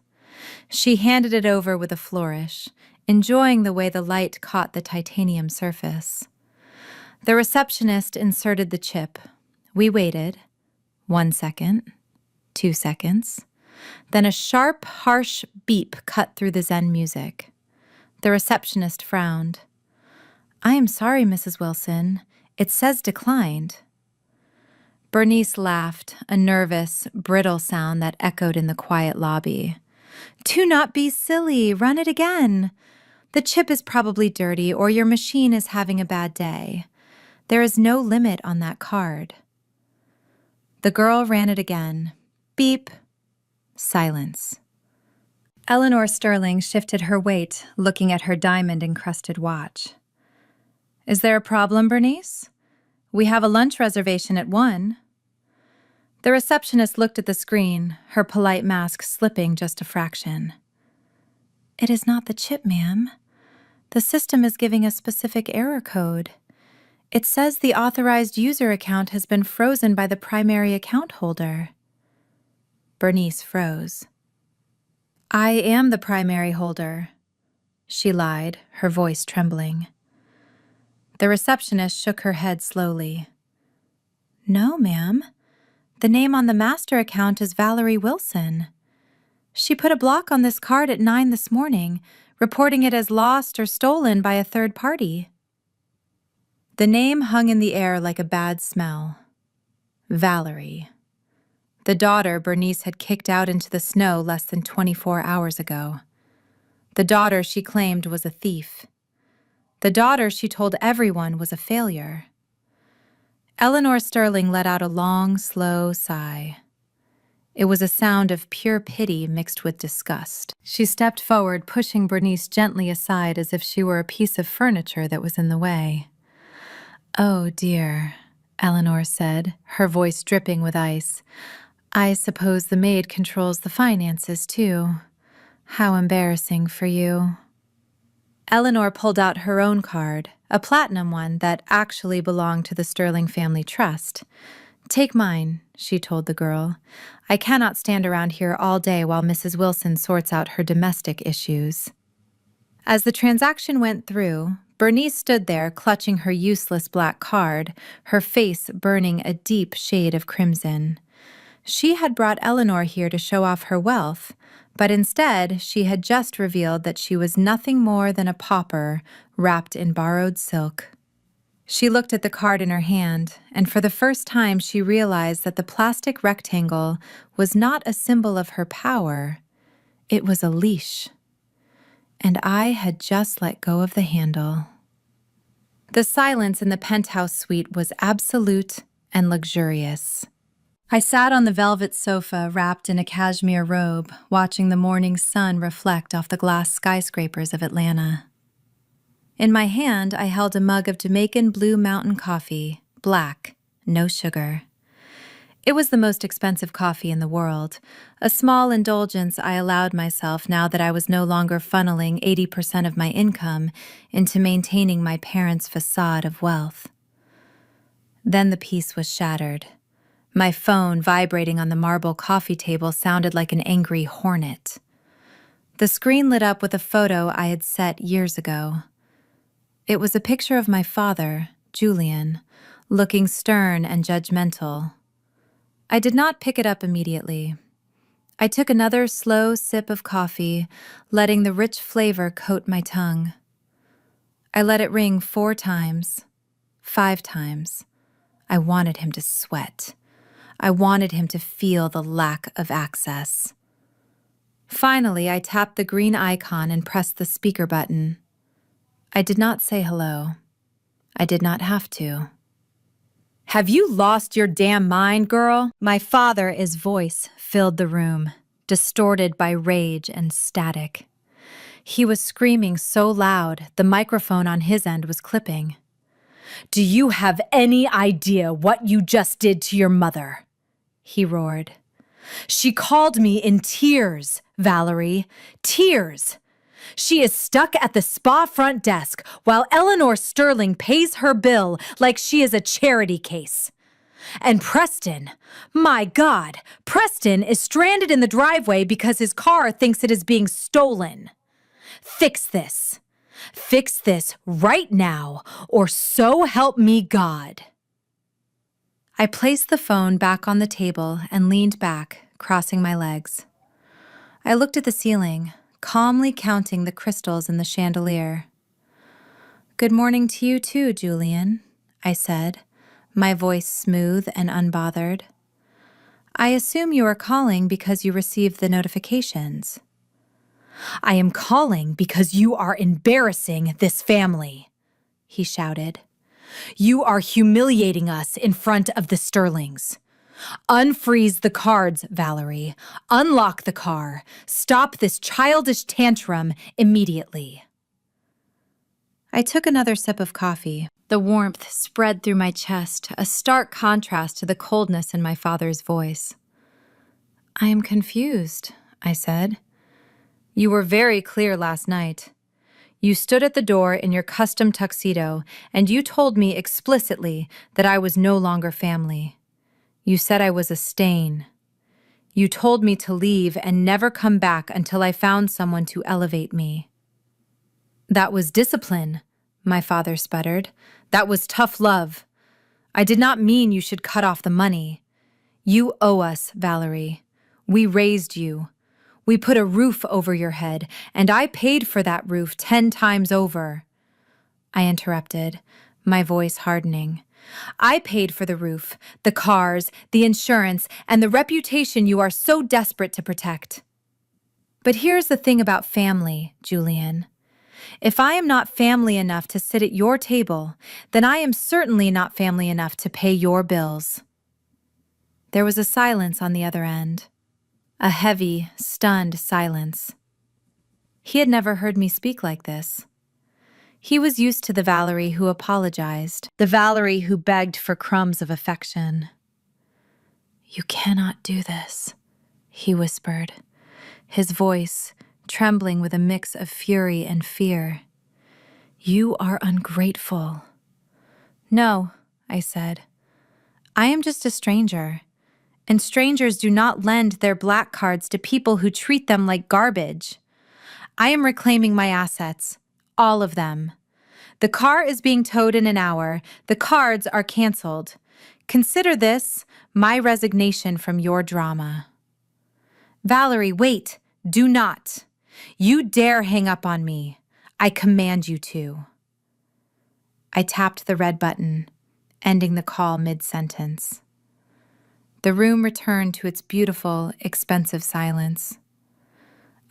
She handed it over with a flourish, enjoying the way the light caught the titanium surface. The receptionist inserted the chip. We waited. 1 second, 2 seconds. Then a sharp, harsh beep cut through the Zen music. The receptionist frowned. "I am sorry, Mrs. Wilson. It says declined." Bernice laughed, a nervous, brittle sound that echoed in the quiet lobby. "Do not be silly. Run it again. The chip is probably dirty or your machine is having a bad day. There is no limit on that card." The girl ran it again. Beep. Silence. Eleanor Sterling shifted her weight, looking at her diamond-encrusted watch. "Is there a problem, Bernice? We have a lunch reservation at 1. The receptionist looked at the screen, her polite mask slipping just a fraction. "It is not the chip, ma'am. The system is giving a specific error code. It says the authorized user account has been frozen by the primary account holder." Bernice froze. "I am the primary holder," she lied, her voice trembling. The receptionist shook her head slowly. "No, ma'am. The name on the master account is Valerie Wilson. She put a block on this card at 9 this morning, reporting it as lost or stolen by a third party." The name hung in the air like a bad smell. Valerie. The daughter Bernice had kicked out into the snow less than 24 hours ago. The daughter she claimed was a thief. The daughter she told everyone was a failure. Eleanor Sterling let out a long, slow sigh. It was a sound of pure pity mixed with disgust. She stepped forward, pushing Bernice gently aside as if she were a piece of furniture that was in the way. "Oh, dear," Eleanor said, her voice dripping with ice. "I suppose the maid controls the finances, too. How embarrassing for you." Eleanor pulled out her own card, a platinum one that actually belonged to the Sterling Family Trust. "Take mine," she told the girl. "I cannot stand around here all day while Mrs. Wilson sorts out her domestic issues." As the transaction went through, Bernice stood there clutching her useless black card, her face burning a deep shade of crimson. She had brought Eleanor here to show off her wealth, but instead she had just revealed that she was nothing more than a pauper wrapped in borrowed silk. She looked at the card in her hand, and for the first time she realized that the plastic rectangle was not a symbol of her power. It was a leash. And I had just let go of the handle. The silence in the penthouse suite was absolute and luxurious. I sat on the velvet sofa wrapped in a cashmere robe, watching the morning sun reflect off the glass skyscrapers of Atlanta. In my hand, I held a mug of Jamaican Blue Mountain coffee, black, no sugar. It was the most expensive coffee in the world, a small indulgence I allowed myself now that I was no longer funneling 80% of my income into maintaining my parents' facade of wealth. Then the peace was shattered. My phone, vibrating on the marble coffee table, sounded like an angry hornet. The screen lit up with a photo I had set years ago. It was a picture of my father, Julian, looking stern and judgmental. I did not pick it up immediately. I took another slow sip of coffee, letting the rich flavor coat my tongue. I let it ring 4 times, 5 times. I wanted him to sweat. I wanted him to feel the lack of access. Finally, I tapped the green icon and pressed the speaker button. I did not say hello. I did not have to. "Have you lost your damn mind, girl?" My father's voice filled the room, distorted by rage and static. He was screaming so loud, the microphone on his end was clipping. "Do you have any idea what you just did to your mother?" he roared. "She called me in tears, Valerie. Tears. She is stuck at the spa front desk while Eleanor Sterling pays her bill like she is a charity case. And Preston, my God, Preston is stranded in the driveway because his car thinks it is being stolen. Fix this. Fix this right now, or so help me God." I placed the phone back on the table and leaned back, crossing my legs. I looked at the ceiling, calmly counting the crystals in the chandelier. "Good morning to you too, Julian," I said, my voice smooth and unbothered. "I assume you are calling because you received the notifications." "I am calling because you are embarrassing this family," he shouted. "You are humiliating us in front of the Sterlings. Unfreeze the cards, Valerie. Unlock the car. Stop this childish tantrum immediately." I took another sip of coffee. The warmth spread through my chest, a stark contrast to the coldness in my father's voice. "I am confused," I said. "You were very clear last night. You stood at the door in your custom tuxedo, and you told me explicitly that I was no longer family. You said I was a stain. You told me to leave and never come back until I found someone to elevate me." "That was discipline," my father sputtered. "That was tough love. I did not mean you should cut off the money. You owe us, Valerie. We raised you. We put a roof over your head, and I paid for that roof 10 times over." I interrupted, my voice hardening. "I paid for the roof, the cars, the insurance, and the reputation you are so desperate to protect. But here's the thing about family, Julian. If I am not family enough to sit at your table, then I am certainly not family enough to pay your bills." There was a silence on the other end. A heavy, stunned silence. He had never heard me speak like this. He was used to the Valerie who apologized, the Valerie who begged for crumbs of affection. "You cannot do this," he whispered, his voice trembling with a mix of fury and fear. "You are ungrateful." "No," I said. "I am just a stranger. And strangers do not lend their black cards to people who treat them like garbage. I am reclaiming my assets, all of them. The car is being towed in an hour. The cards are canceled. Consider this my resignation from your drama." "Valerie, wait. Do not. You dare hang up on me. I command you to." I tapped the red button, ending the call mid-sentence. The room returned to its beautiful, expensive silence.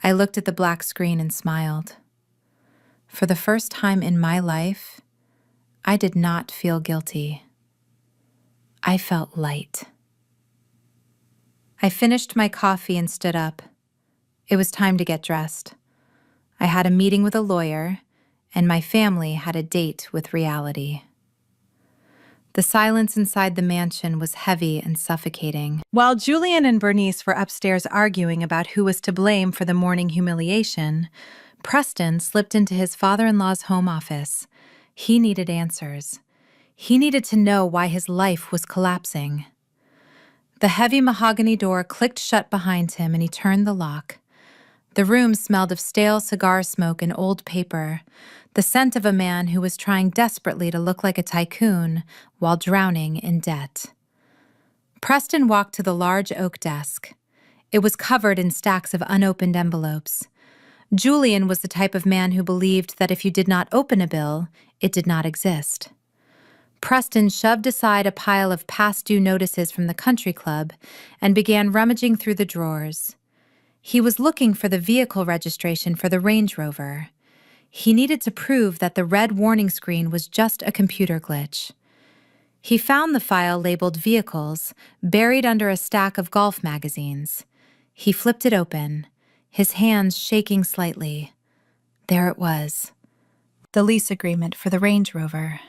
I looked at the black screen and smiled. For the first time in my life, I did not feel guilty. I felt light. I finished my coffee and stood up. It was time to get dressed. I had a meeting with a lawyer, and my family had a date with reality. The silence inside the mansion was heavy and suffocating. While Julian and Bernice were upstairs arguing about who was to blame for the morning humiliation, Preston slipped into his father-in-law's home office. He needed answers. He needed to know why his life was collapsing. The heavy mahogany door clicked shut behind him, and he turned the lock. The room smelled of stale cigar smoke and old paper, the scent of a man who was trying desperately to look like a tycoon while drowning in debt. Preston walked to the large oak desk. It was covered in stacks of unopened envelopes. Julian was the type of man who believed that if you did not open a bill, it did not exist. Preston shoved aside a pile of past due notices from the country club and began rummaging through the drawers. He was looking for the vehicle registration for the Range Rover. He needed to prove that the red warning screen was just a computer glitch. He found the file labeled Vehicles, buried under a stack of golf magazines. He flipped it open, his hands shaking slightly. There it was, the lease agreement for the Range Rover.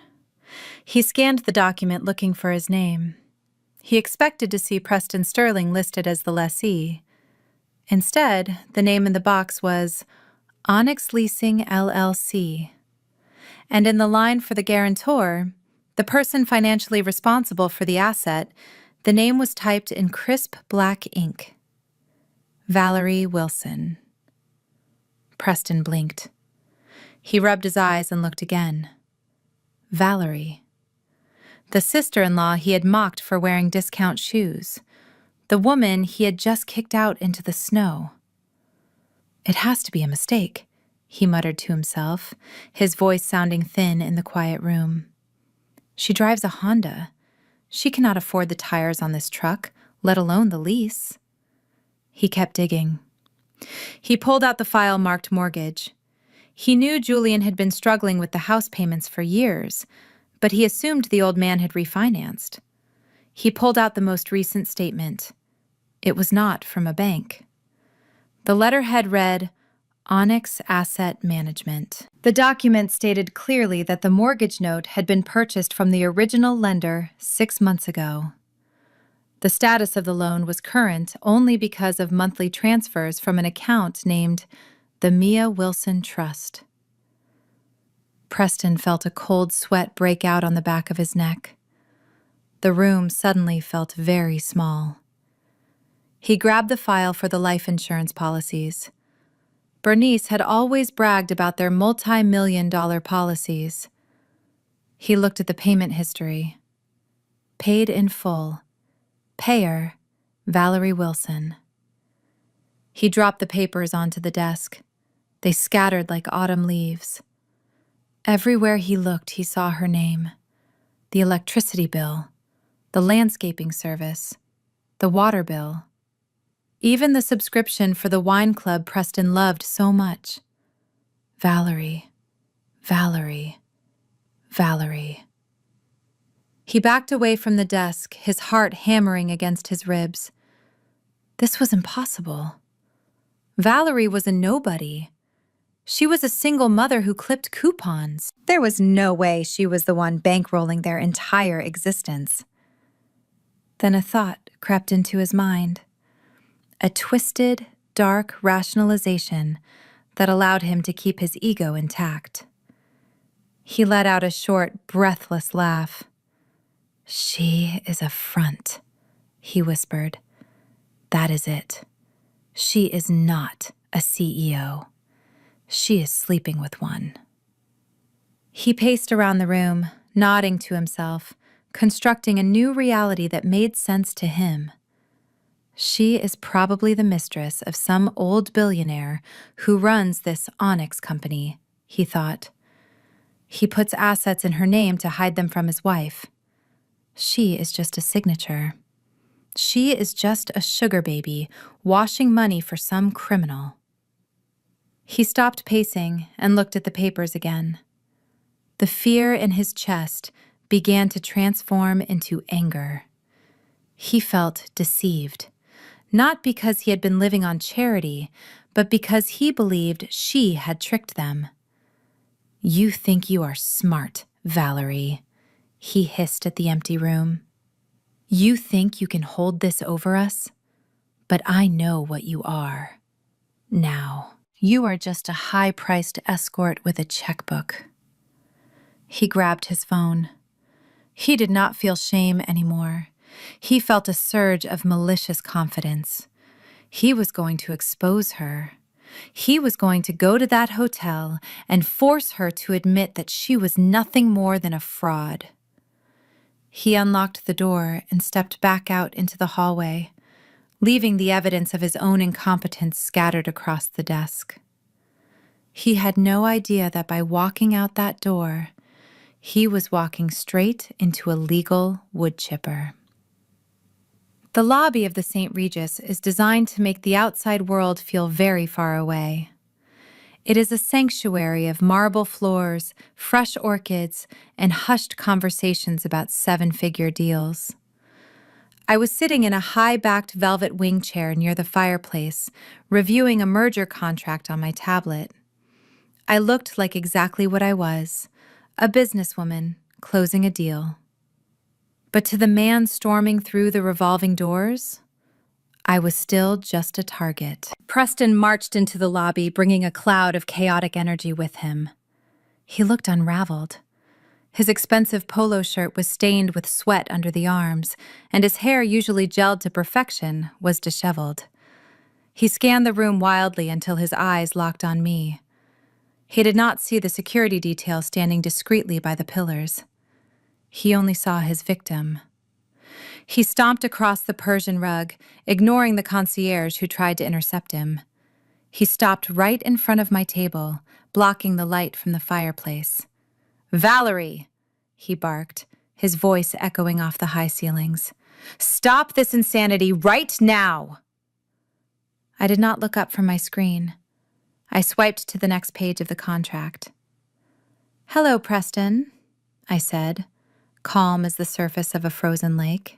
He scanned the document looking for his name. He expected to see Preston Sterling listed as the lessee. Instead, the name in the box was Onyx Leasing LLC. And in the line for the guarantor, the person financially responsible for the asset, the name was typed in crisp black ink. Valerie Wilson. Preston blinked. He rubbed his eyes and looked again. Valerie. The sister-in-law he had mocked for wearing discount shoes. The woman he had just kicked out into the snow. It has to be a mistake, he muttered to himself, his voice sounding thin in the quiet room. She drives a Honda. She cannot afford the tires on this truck, let alone the lease. He kept digging. He pulled out the file marked mortgage. He knew Julian had been struggling with the house payments for years, but he assumed the old man had refinanced. He pulled out the most recent statement. It was not from a bank. The letterhead read, Onyx Asset Management. The document stated clearly that the mortgage note had been purchased from the original lender 6 months ago. The status of the loan was current only because of monthly transfers from an account named the Mia Wilson Trust. Preston felt a cold sweat break out on the back of his neck. The room suddenly felt very small. He grabbed the file for the life insurance policies. Bernice had always bragged about their multi-million-dollar policies. He looked at the payment history. Paid in full. Payer, Valerie Wilson. He dropped the papers onto the desk. They scattered like autumn leaves. Everywhere he looked, he saw her name. The electricity bill, the landscaping service, the water bill. Even the subscription for the wine club Preston loved so much. Valerie, Valerie, Valerie. He backed away from the desk, his heart hammering against his ribs. This was impossible. Valerie was a nobody. She was a single mother who clipped coupons. There was no way she was the one bankrolling their entire existence. Then a thought crept into his mind. A twisted, dark rationalization that allowed him to keep his ego intact. He let out a short, breathless laugh. She is a front, he whispered. That is it. She is not a CEO. She is sleeping with one. He paced around the room, nodding to himself, constructing a new reality that made sense to him. She is probably the mistress of some old billionaire who runs this Onyx company, he thought. He puts assets in her name to hide them from his wife. She is just a signature. She is just a sugar baby washing money for some criminal. He stopped pacing and looked at the papers again. The fear in his chest began to transform into anger. He felt deceived. Not because he had been living on charity, but because he believed she had tricked them. "You think you are smart, Valerie," he hissed at the empty room. "You think you can hold this over us? But I know what you are. Now, you are just a high-priced escort with a checkbook." He grabbed his phone. He did not feel shame anymore. He felt a surge of malicious confidence. He was going to expose her. He was going to go to that hotel and force her to admit that she was nothing more than a fraud. He unlocked the door and stepped back out into the hallway, leaving the evidence of his own incompetence scattered across the desk. He had no idea that by walking out that door, he was walking straight into a legal wood chipper. The lobby of the St. Regis is designed to make the outside world feel very far away. It is a sanctuary of marble floors, fresh orchids, and hushed conversations about seven-figure deals. I was sitting in a high-backed velvet wing chair near the fireplace, reviewing a merger contract on my tablet. I looked like exactly what I was, a businesswoman closing a deal. But to the man storming through the revolving doors, I was still just a target. Preston marched into the lobby, bringing a cloud of chaotic energy with him. He looked unraveled. His expensive polo shirt was stained with sweat under the arms, and his hair, usually gelled to perfection, was disheveled. He scanned the room wildly until his eyes locked on me. He did not see the security detail standing discreetly by the pillars. He only saw his victim. He stomped across the Persian rug, ignoring the concierge who tried to intercept him. He stopped right in front of my table, blocking the light from the fireplace. "Valerie!" he barked, his voice echoing off the high ceilings. "Stop this insanity right now!" I did not look up from my screen. I swiped to the next page of the contract. "Hello, Preston," I said, calm as the surface of a frozen lake.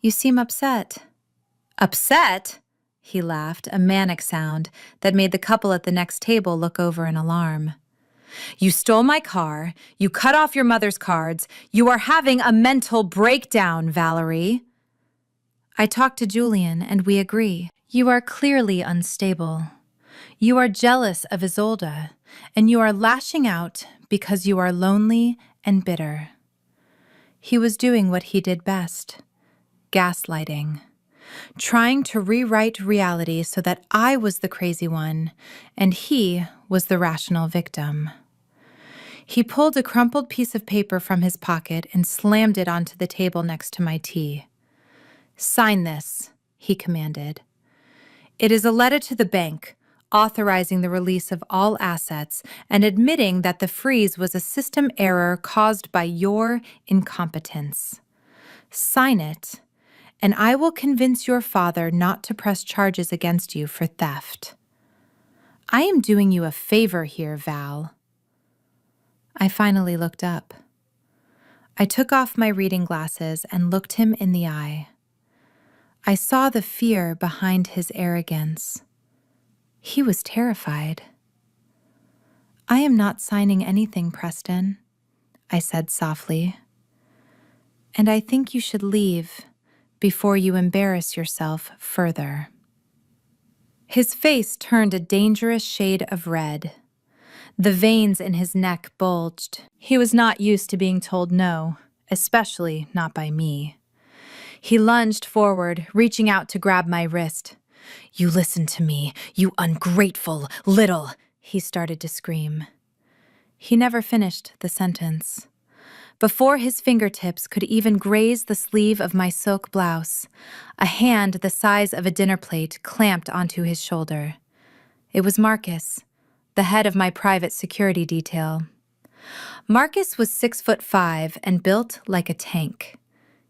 "You seem upset." "Upset?" he laughed, a manic sound that made the couple at the next table look over in alarm. "You stole my car, you cut off your mother's cards, you are having a mental breakdown, Valerie." "I talked to Julian and we agree. You are clearly unstable. You are jealous of Isolde, and you are lashing out because you are lonely and bitter." He was doing what he did best, gaslighting, trying to rewrite reality so that I was the crazy one and he was the rational victim. He pulled a crumpled piece of paper from his pocket and slammed it onto the table next to my tea. "Sign this," he commanded. "It is a letter to the bank, authorizing the release of all assets and admitting that the freeze was a system error caused by your incompetence. Sign it, and I will convince your father not to press charges against you for theft. I am doing you a favor here, Val." I finally looked up. I took off my reading glasses and looked him in the eye. I saw the fear behind his arrogance. He was terrified. "I am not signing anything, Preston," I said softly. "And I think you should leave before you embarrass yourself further." His face turned a dangerous shade of red. The veins in his neck bulged. He was not used to being told no, especially not by me. He lunged forward, reaching out to grab my wrist. "You listen to me, you ungrateful little," he started to scream. He never finished the sentence. Before his fingertips could even graze the sleeve of my silk blouse, a hand the size of a dinner plate clamped onto his shoulder. It was Marcus, the head of my private security detail. Marcus was 6'5" and built like a tank.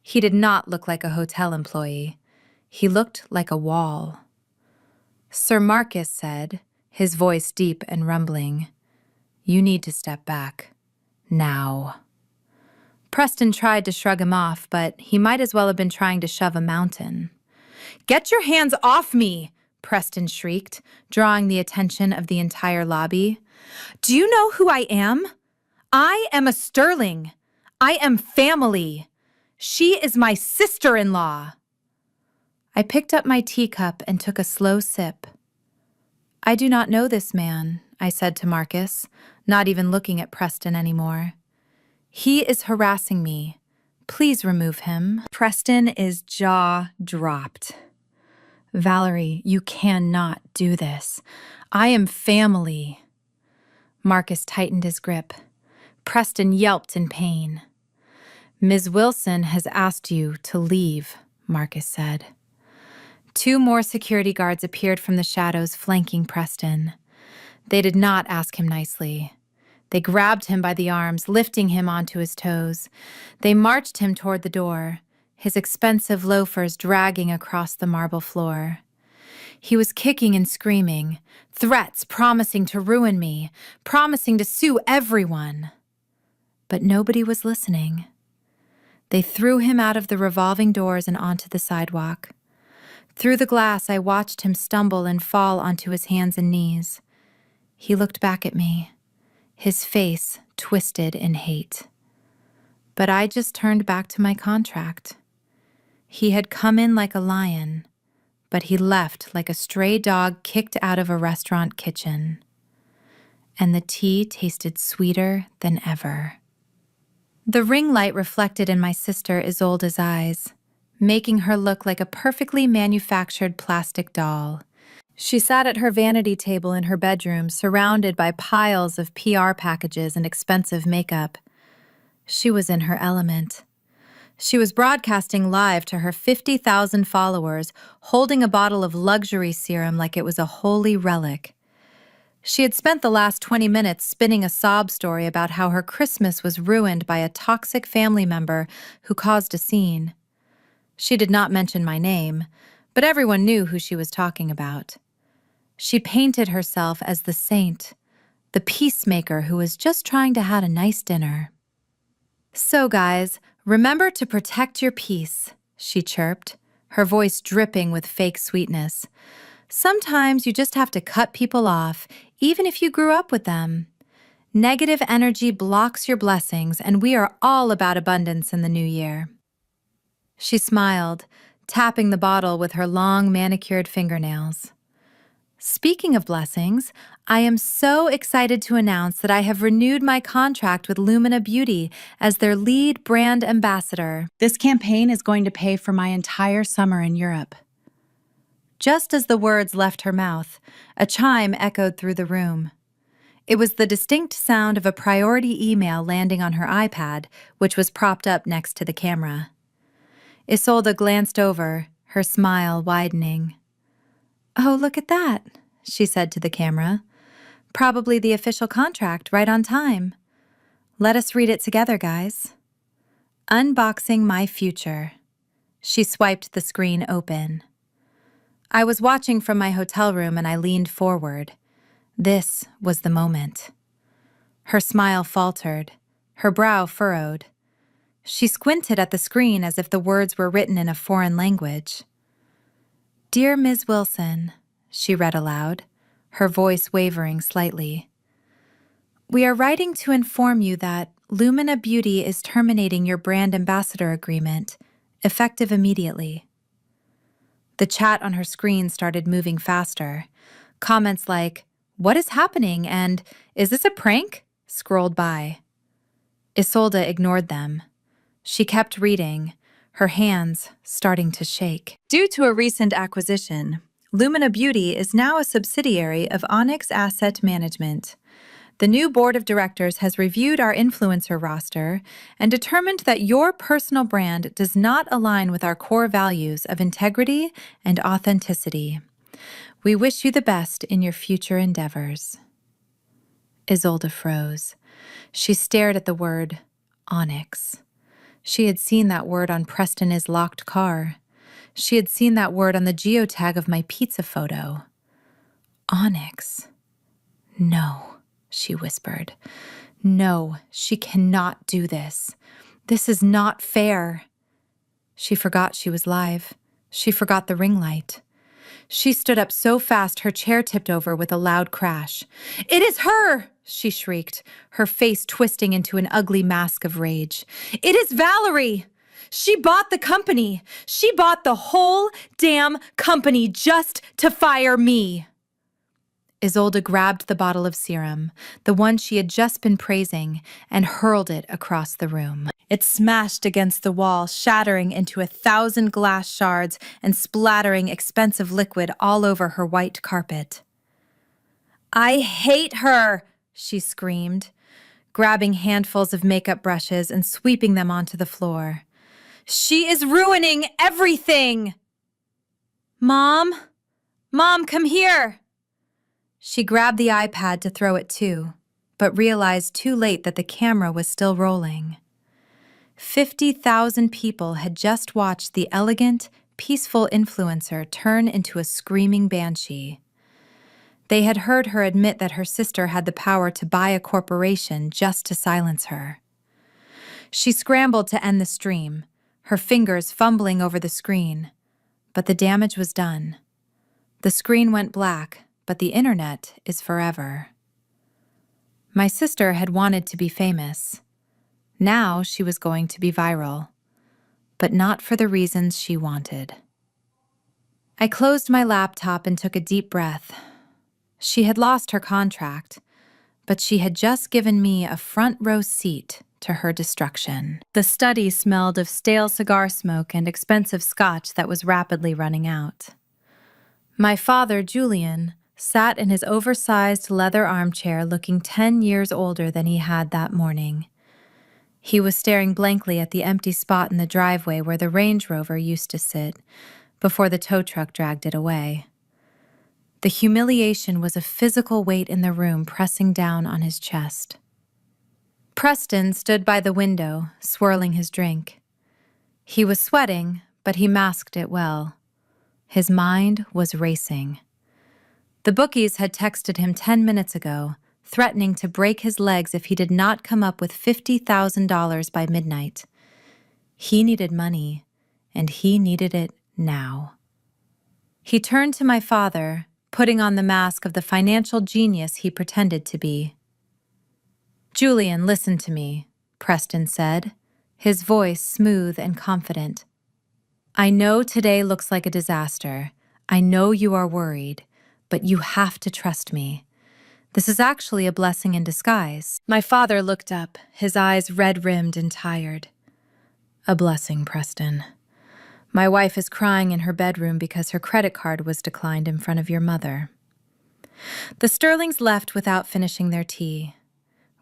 He did not look like a hotel employee. He looked like a wall. Sir Marcus said, his voice deep and rumbling, "You need to step back. Now." Preston tried to shrug him off, but he might as well have been trying to shove a mountain. "Get your hands off me!" Preston shrieked, drawing the attention of the entire lobby. "Do you know who I am? I am a Sterling. I am family. She is my sister-in-law." I picked up my teacup and took a slow sip. "I do not know this man," I said to Marcus, not even looking at Preston anymore. "He is harassing me. Please remove him." Preston's jaw dropped. "Valerie, you cannot do this. I am family." Marcus tightened his grip. Preston yelped in pain. "Ms. Wilson has asked you to leave," Marcus said. 2 more security guards appeared from the shadows flanking Preston. They did not ask him nicely. They grabbed him by the arms, lifting him onto his toes. They marched him toward the door, his expensive loafers dragging across the marble floor. He was kicking and screaming, threats promising to ruin me, promising to sue everyone. But nobody was listening. They threw him out of the revolving doors and onto the sidewalk. Through the glass, I watched him stumble and fall onto his hands and knees. He looked back at me, his face twisted in hate. But I just turned back to my contract. He had come in like a lion, but he left like a stray dog kicked out of a restaurant kitchen. And the tea tasted sweeter than ever. The ring light reflected in my sister Isolde's eyes, making her look like a perfectly manufactured plastic doll. She sat at her vanity table in her bedroom, surrounded by piles of PR packages and expensive makeup. She was in her element. She was broadcasting live to her 50,000 followers, holding a bottle of luxury serum like it was a holy relic. She had spent the last 20 minutes spinning a sob story about how her Christmas was ruined by a toxic family member who caused a scene. She did not mention my name, but everyone knew who she was talking about. She painted herself as the saint, the peacemaker who was just trying to have a nice dinner. "So, guys, remember to protect your peace," she chirped, her voice dripping with fake sweetness. "Sometimes you just have to cut people off, even if you grew up with them. Negative energy blocks your blessings, and we are all about abundance in the new year." She smiled, tapping the bottle with her long manicured fingernails. "Speaking of blessings, I am so excited to announce that I have renewed my contract with Lumina Beauty as their lead brand ambassador. This campaign is going to pay for my entire summer in Europe." Just as the words left her mouth, a chime echoed through the room. It was the distinct sound of a priority email landing on her iPad, which was propped up next to the camera. Isolde glanced over, her smile widening. "Oh, look at that," she said to the camera. "Probably the official contract, right on time. Let us read it together, guys. Unboxing my future." She swiped the screen open. I was watching from my hotel room and I leaned forward. This was the moment. Her smile faltered, her brow furrowed. She squinted at the screen as if the words were written in a foreign language. "Dear Ms. Wilson," she read aloud, her voice wavering slightly. "We are writing to inform you that Lumina Beauty is terminating your brand ambassador agreement, effective immediately." The chat on her screen started moving faster. Comments like, "What is happening?" and "Is this a prank?" scrolled by. Isolde ignored them. She kept reading, her hands starting to shake. "Due to a recent acquisition, Lumina Beauty is now a subsidiary of Onyx Asset Management. The new board of directors has reviewed our influencer roster and determined that your personal brand does not align with our core values of integrity and authenticity. We wish you the best in your future endeavors." Isolde froze. She stared at the word Onyx. She had seen that word on Preston's locked car. She had seen that word on the geotag of my pizza photo. Onyx. "No," she whispered. "No, she cannot do this. This is not fair." She forgot she was live. She forgot the ring light. She stood up so fast her chair tipped over with a loud crash. "It is her!" she shrieked, her face twisting into an ugly mask of rage. "It is Valerie! She bought the company! She bought the whole damn company just to fire me!" Isolde grabbed the bottle of serum, the one she had just been praising, and hurled it across the room. It smashed against the wall, shattering into 1,000 glass shards and splattering expensive liquid all over her white carpet. "I hate her!" she screamed, grabbing handfuls of makeup brushes and sweeping them onto the floor. "She is ruining everything!" "Mom? Mom, come here!" She grabbed the iPad to throw it too, but realized too late that the camera was still rolling. 50,000 people had just watched the elegant, peaceful influencer turn into a screaming banshee. They had heard her admit that her sister had the power to buy a corporation just to silence her. She scrambled to end the stream, her fingers fumbling over the screen, but the damage was done. The screen went black, but the internet is forever. My sister had wanted to be famous. Now she was going to be viral, but not for the reasons she wanted. I closed my laptop and took a deep breath. She had lost her contract, but she had just given me a front row seat to her destruction. The study smelled of stale cigar smoke and expensive scotch that was rapidly running out. My father, Julian, sat in his oversized leather armchair looking 10 years older than he had that morning. He was staring blankly at the empty spot in the driveway where the Range Rover used to sit, before the tow truck dragged it away. The humiliation was a physical weight in the room pressing down on his chest. Preston stood by the window, swirling his drink. He was sweating, but he masked it well. His mind was racing. The bookies had texted him 10 minutes ago, threatening to break his legs if he did not come up with $50,000 by midnight. He needed money, and he needed it now. He turned to my father, putting on the mask of the financial genius he pretended to be. "Julian, listen to me," Preston said, his voice smooth and confident. "I know today looks like a disaster. I know you are worried, but you have to trust me. This is actually a blessing in disguise." My father looked up, his eyes red-rimmed and tired. "A blessing, Preston. My wife is crying in her bedroom because her credit card was declined in front of your mother." The Sterlings left without finishing their tea.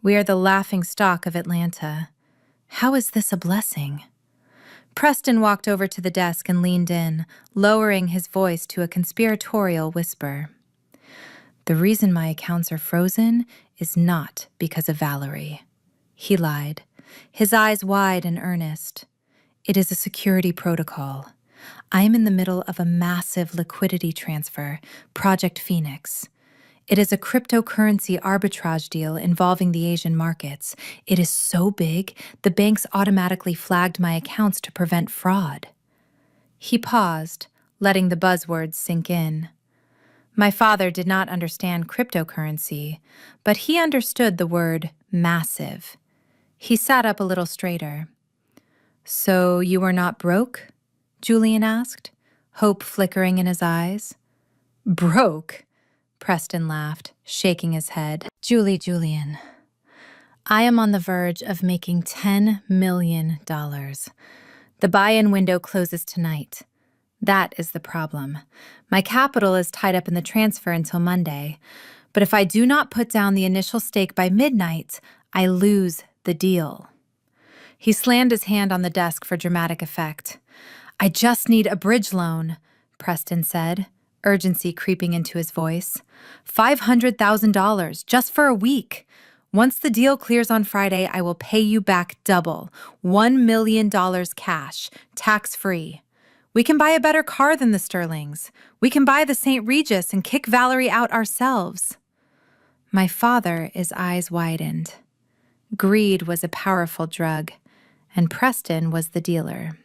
We are the laughing stock of Atlanta. How is this a blessing? Preston walked over to the desk and leaned in, lowering his voice to a conspiratorial whisper. "The reason my accounts are frozen is not because of Valerie." He lied, his eyes wide and earnest. "It is a security protocol. I am in the middle of a massive liquidity transfer, Project Phoenix. It is a cryptocurrency arbitrage deal involving the Asian markets. It is so big, the banks automatically flagged my accounts to prevent fraud." He paused, letting the buzzwords sink in. My father did not understand cryptocurrency, but he understood the word massive. He sat up a little straighter. "So you are not broke?" Julian asked, hope flickering in his eyes. "Broke?" Preston laughed, shaking his head. Julian, I am on the verge of making $10 million. The buy-in window closes tonight. That is the problem. My capital is tied up in the transfer until Monday, but if I do not put down the initial stake by midnight, I lose the deal." He slammed his hand on the desk for dramatic effect. "I just need a bridge loan," Preston said, urgency creeping into his voice. $500,000 just for a week. Once the deal clears on Friday, I will pay you back double, $1 million cash, tax-free. We can buy a better car than the Sterlings. We can buy the St. Regis and kick Valerie out ourselves." My father, his eyes widened. Greed was a powerful drug, and Preston was the dealer.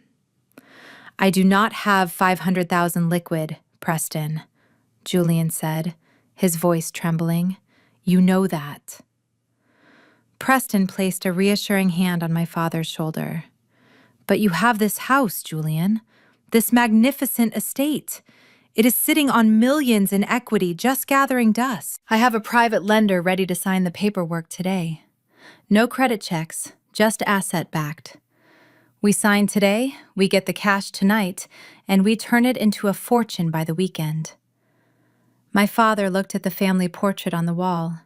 I do not have 500,000 liquid, Preston, Julian said, his voice trembling. You know that. Preston placed a reassuring hand on my father's shoulder. But you have this house, Julian, this magnificent estate. It is sitting on millions in equity, just gathering dust. I have a private lender ready to sign the paperwork today. No credit checks, just asset-backed. We sign today, we get the cash tonight, and we turn it into a fortune by the weekend. My father looked at the family portrait on the wall.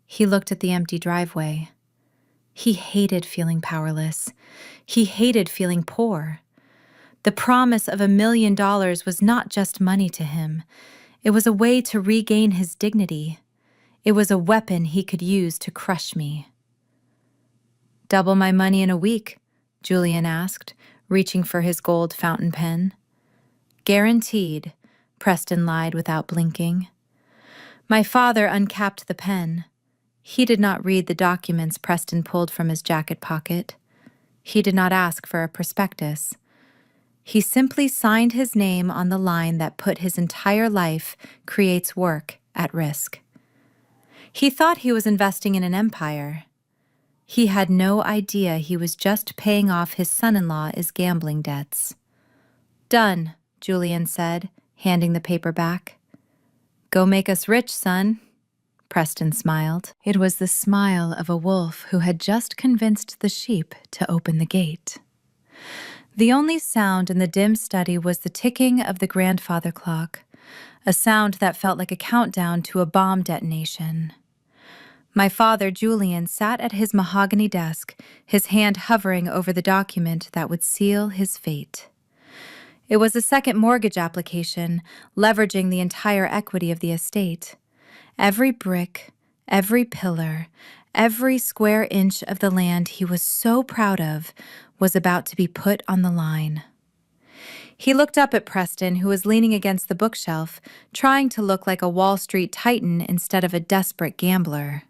He looked at the empty driveway. He hated feeling powerless. He hated feeling poor. The promise of $1 million was not just money to him. It was a way to regain his dignity. It was a weapon he could use to crush me. Double my money in a week, Julian asked, reaching for his gold fountain pen. Guaranteed, Preston lied without blinking. My father uncapped the pen. He did not read the documents Preston pulled from his jacket pocket. He did not ask for a prospectus. He simply signed his name on the line that put his entire life creates work at risk. He thought he was investing in an empire. He had no idea he was just paying off his son-in-law's gambling debts. Done, Julian said, handing the paper back. Go make us rich, son. Preston smiled. It was the smile of a wolf who had just convinced the sheep to open the gate. The only sound in the dim study was the ticking of the grandfather clock, a sound that felt like a countdown to a bomb detonation. My father, Julian, sat at his mahogany desk, his hand hovering over the document that would seal his fate. It was a second mortgage application, leveraging the entire equity of the estate. Every brick, every pillar, every square inch of the land he was so proud of was about to be put on the line. He looked up at Preston, who was leaning against the bookshelf, trying to look like a Wall Street titan instead of a desperate gambler.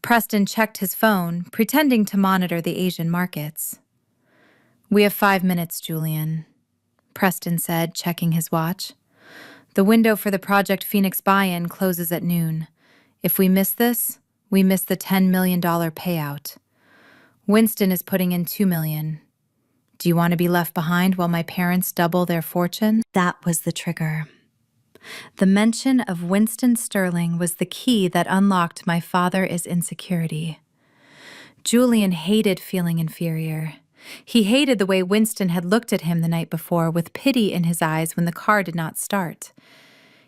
Preston checked his phone, pretending to monitor the Asian markets. We have 5 minutes, Julian, Preston said, checking his watch. The window for the Project Phoenix buy-in closes at noon. If we miss this, we miss the $10 million payout. Winston is putting in $2 million. Do you want to be left behind while my parents double their fortune? That was the trigger. The mention of Winston Sterling was the key that unlocked my father's insecurity. Julian hated feeling inferior. He hated the way Winston had looked at him the night before with pity in his eyes when the car did not start.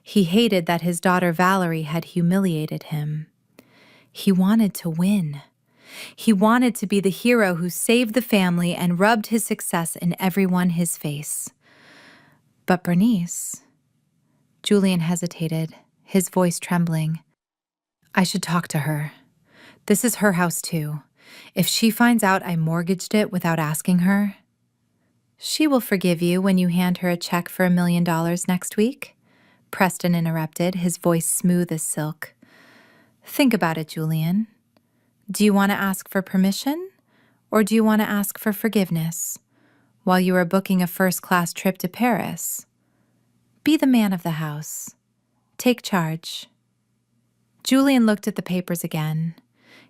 He hated that his daughter Valerie had humiliated him. He wanted to win. He wanted to be the hero who saved the family and rubbed his success in everyone his face. But Bernice... Julian hesitated, his voice trembling. I should talk to her. This is her house too. If she finds out I mortgaged it without asking her... She will forgive you when you hand her a check for $1 million next week, Preston interrupted, his voice smooth as silk. Think about it, Julian. Do you want to ask for permission, or do you want to ask for forgiveness while you are booking a first-class trip to Paris? Be the man of the house. Take charge. Julian looked at the papers again.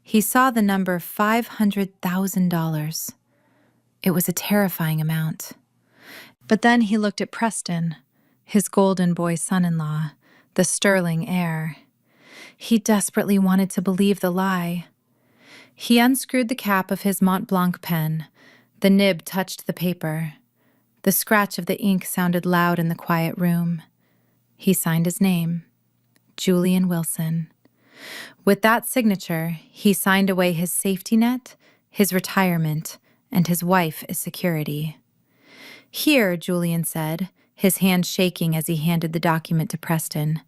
He saw the number $500,000. It was a terrifying amount. But then he looked at Preston, his golden boy son-in-law, the sterling heir. He desperately wanted to believe the lie. He unscrewed the cap of his Mont Blanc pen. The nib touched the paper. The scratch of the ink sounded loud in the quiet room. He signed his name, Julian Wilson. With that signature, he signed away his safety net, his retirement, and his wife as security. Here, Julian said, his hand shaking as he handed the document to Preston.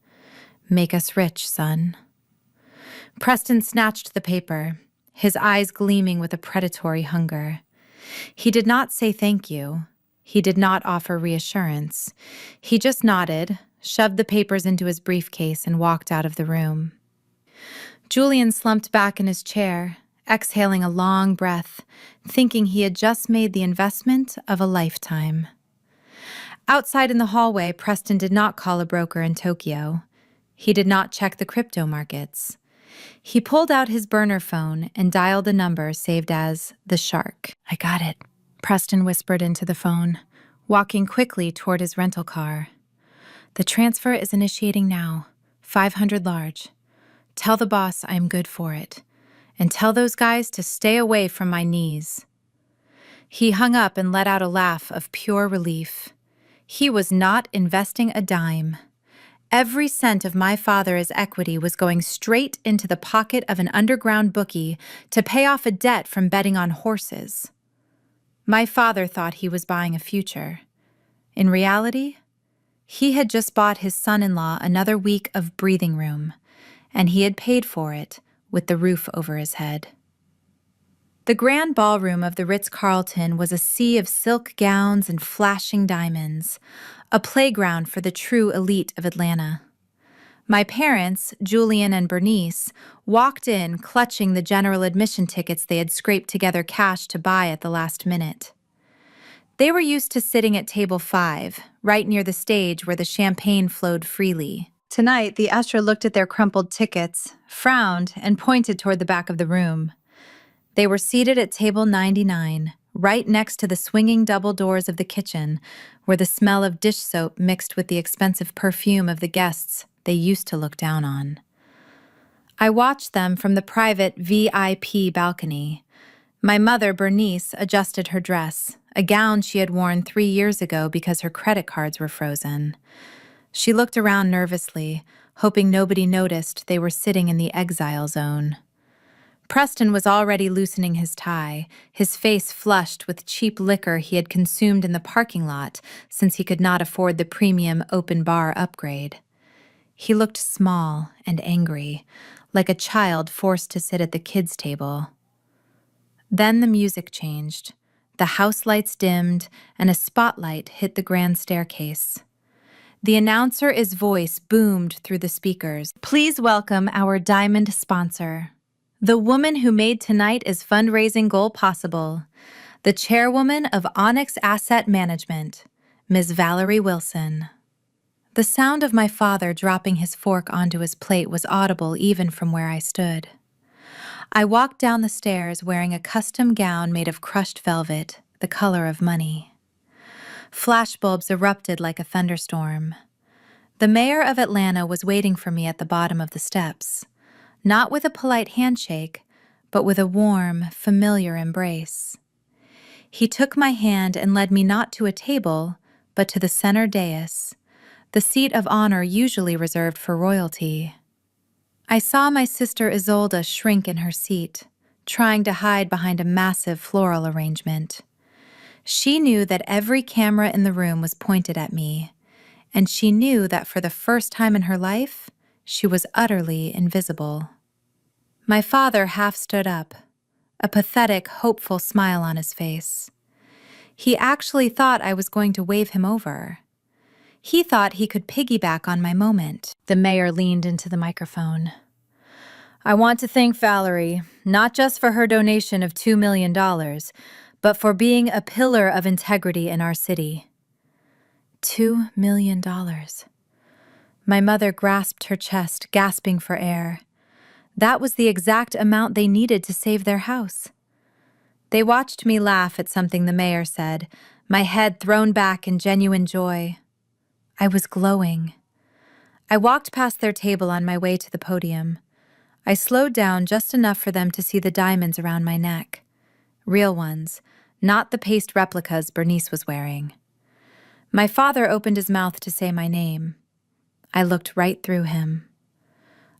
Make us rich, son. Preston snatched the paper, his eyes gleaming with a predatory hunger. He did not say thank you. He did not offer reassurance. He just nodded, shoved the papers into his briefcase, and walked out of the room. Julian slumped back in his chair, exhaling a long breath, thinking he had just made the investment of a lifetime. Outside in the hallway, Preston did not call a broker in Tokyo. He did not check the crypto markets. He pulled out his burner phone and dialed a number saved as the Shark. "I got it," Preston whispered into the phone, walking quickly toward his rental car. "The transfer is initiating now. 500 large. Tell the boss I am good for it. And tell those guys to stay away from my knees." He hung up and let out a laugh of pure relief. He was not investing a dime. Every cent of my father's equity was going straight into the pocket of an underground bookie to pay off a debt from betting on horses. My father thought he was buying a future. In reality, he had just bought his son-in-law another week of breathing room, and he had paid for it with the roof over his head. The grand ballroom of the Ritz-Carlton was a sea of silk gowns and flashing diamonds, a playground for the true elite of Atlanta. My parents, Julian and Bernice, walked in clutching the general admission tickets they had scraped together cash to buy at the last minute. They were used to sitting at table 5, right near the stage where the champagne flowed freely. Tonight, the usher looked at their crumpled tickets, frowned, and pointed toward the back of the room. They were seated at table 99, right next to the swinging double doors of the kitchen, where the smell of dish soap mixed with the expensive perfume of the guests they used to look down on. I watched them from the private VIP balcony. My mother, Bernice, adjusted her dress, a gown she had worn 3 years ago because her credit cards were frozen. She looked around nervously, hoping nobody noticed they were sitting in the exile zone. Preston was already loosening his tie, his face flushed with cheap liquor he had consumed in the parking lot since he could not afford the premium open bar upgrade. He looked small and angry, like a child forced to sit at the kids' table. Then the music changed. The house lights dimmed, and a spotlight hit the grand staircase. The announcer's voice boomed through the speakers. "Please welcome our diamond sponsor. The woman who made tonight's fundraising goal possible. The chairwoman of Onyx Asset Management, Ms. Valerie Wilson." The sound of my father dropping his fork onto his plate was audible even from where I stood. I walked down the stairs wearing a custom gown made of crushed velvet, the color of money. Flashbulbs erupted like a thunderstorm. The mayor of Atlanta was waiting for me at the bottom of the steps, not with a polite handshake, but with a warm, familiar embrace. He took my hand and led me not to a table, but to the center dais, the seat of honor usually reserved for royalty. I saw my sister Isolde shrink in her seat, trying to hide behind a massive floral arrangement. She knew that every camera in the room was pointed at me, and she knew that for the first time in her life, she was utterly invisible. My father half stood up, a pathetic, hopeful smile on his face. He actually thought I was going to wave him over. He thought he could piggyback on my moment. The mayor leaned into the microphone. "I want to thank Valerie, not just for her donation of $2 million, but for being a pillar of integrity in our city." $2 million. My mother grasped her chest, gasping for air. That was the exact amount they needed to save their house. They watched me laugh at something the mayor said, my head thrown back in genuine joy. I was glowing. I walked past their table on my way to the podium. I slowed down just enough for them to see the diamonds around my neck. Real ones, not the paste replicas Bernice was wearing. My father opened his mouth to say my name. I looked right through him.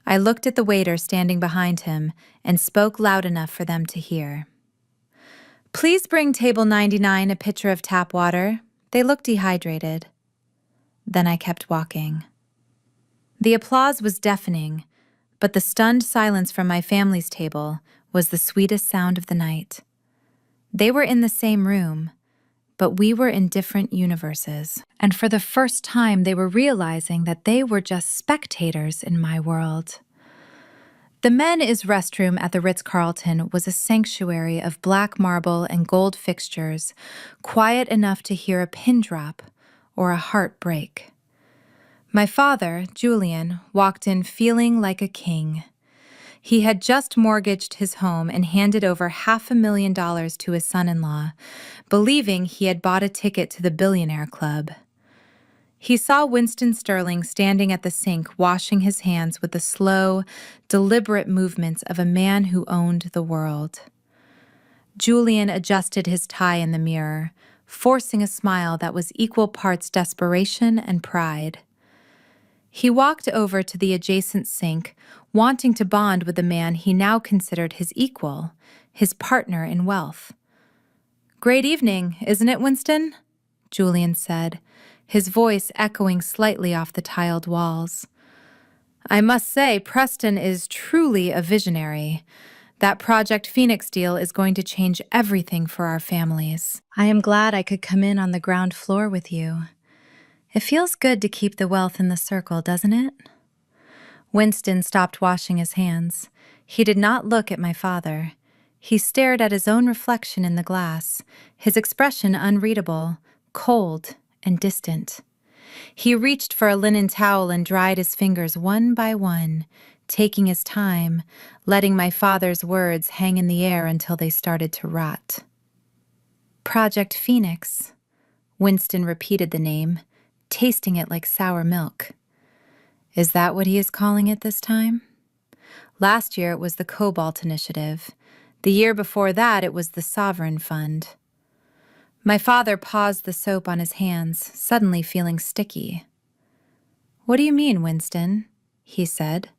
I looked at the waiter standing behind him and spoke loud enough for them to hear. "Please bring table 99 a pitcher of tap water. They look dehydrated." Then I kept walking. The applause was deafening, but the stunned silence from my family's table was the sweetest sound of the night. They were in the same room, but we were in different universes. And for the first time, they were realizing that they were just spectators in my world. The men's restroom at the Ritz-Carlton was a sanctuary of black marble and gold fixtures, quiet enough to hear a pin drop or a heartbreak. My father, Julian, walked in feeling like a king. He had just mortgaged his home and handed over $500,000 to his son-in-law, believing he had bought a ticket to the billionaire club. He saw Winston Sterling standing at the sink washing his hands with the slow, deliberate movements of a man who owned the world. Julian adjusted his tie in the mirror, forcing a smile that was equal parts desperation and pride. He walked over to the adjacent sink, wanting to bond with the man he now considered his equal, his partner in wealth. "Great evening, isn't it, Winston?" Julian said, his voice echoing slightly off the tiled walls. "I must say, Preston is truly a visionary. That Project Phoenix deal is going to change everything for our families. I am glad I could come in on the ground floor with you. It feels good to keep the wealth in the circle, doesn't it?" Winston stopped washing his hands. He did not look at my father. He stared at his own reflection in the glass, his expression unreadable, cold, and distant. He reached for a linen towel and dried his fingers one by one, taking his time, letting my father's words hang in the air until they started to rot. "Project Phoenix." Winston repeated the name, tasting it like sour milk. "Is that what he is calling it this time? Last year it was the Cobalt Initiative. The year before that it was the Sovereign Fund." My father paused the soap on his hands, suddenly feeling sticky. "What do you mean, Winston?" he said.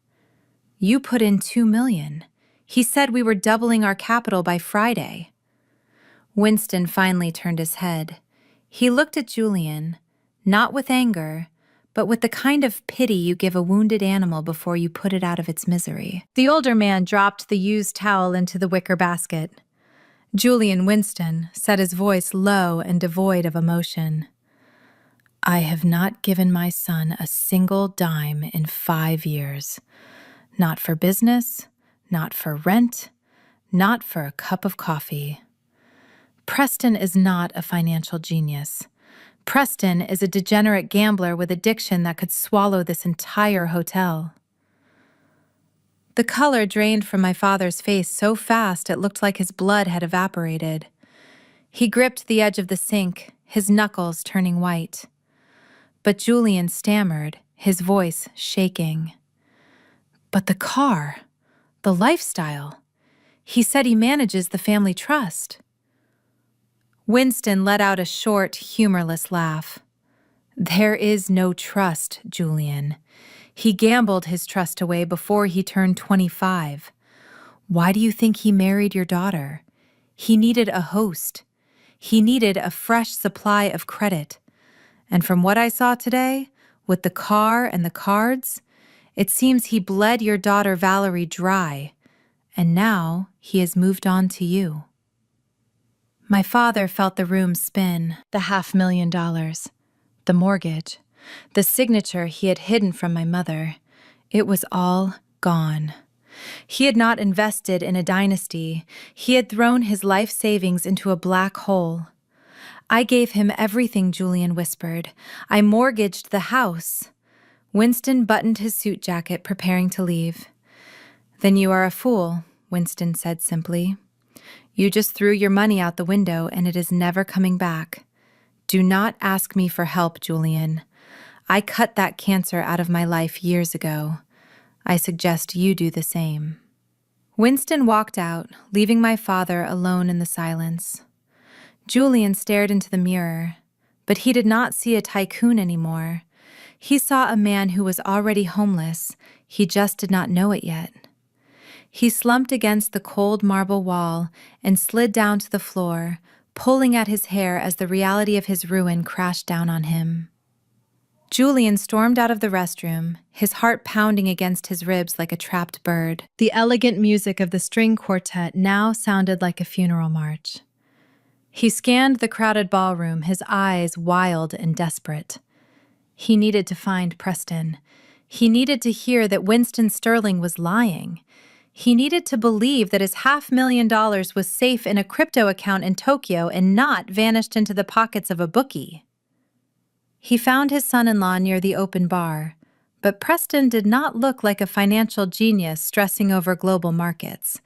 "You put in $2 million. He said we were doubling our capital by Friday." Winston finally turned his head. He looked at Julian, not with anger, but with the kind of pity you give a wounded animal before you put it out of its misery. The older man dropped the used towel into the wicker basket. "Julian Winston," said his voice low and devoid of emotion, "I have not given my son a single dime in 5 years. Not for business, not for rent, not for a cup of coffee. Preston is not a financial genius. Preston is a degenerate gambler with addiction that could swallow this entire hotel." The color drained from my father's face so fast it looked like his blood had evaporated. He gripped the edge of the sink, his knuckles turning white. But Julian stammered, his voice shaking. "But the car, the lifestyle. He said he manages the family trust." Winston let out a short, humorless laugh. "There is no trust, Julian. He gambled his trust away before he turned 25. Why do you think he married your daughter? He needed a host. He needed a fresh supply of credit. And from what I saw today, with the car and the cards, it seems he bled your daughter Valerie dry, and now he has moved on to you." My father felt the room spin, the $500,000, the mortgage, the signature he had hidden from my mother. It was all gone. He had not invested in a dynasty. He had thrown his life savings into a black hole. "I gave him everything," Julian whispered. "I mortgaged the house." Winston buttoned his suit jacket, preparing to leave. "Then you are a fool," Winston said simply. "You just threw your money out the window, and it is never coming back. Do not ask me for help, Julian. I cut that cancer out of my life years ago. I suggest you do the same." Winston walked out, leaving my father alone in the silence. Julian stared into the mirror, but he did not see a tycoon anymore. He saw a man who was already homeless. He just did not know it yet. He slumped against the cold marble wall and slid down to the floor, pulling at his hair as the reality of his ruin crashed down on him. Julian stormed out of the restroom, his heart pounding against his ribs like a trapped bird. The elegant music of the string quartet now sounded like a funeral march. He scanned the crowded ballroom, his eyes wild and desperate. He needed to find Preston. He needed to hear that Winston Sterling was lying. He needed to believe that his $500,000 was safe in a crypto account in Tokyo and not vanished into the pockets of a bookie. He found his son-in-law near the open bar, but Preston did not look like a financial genius stressing over global markets.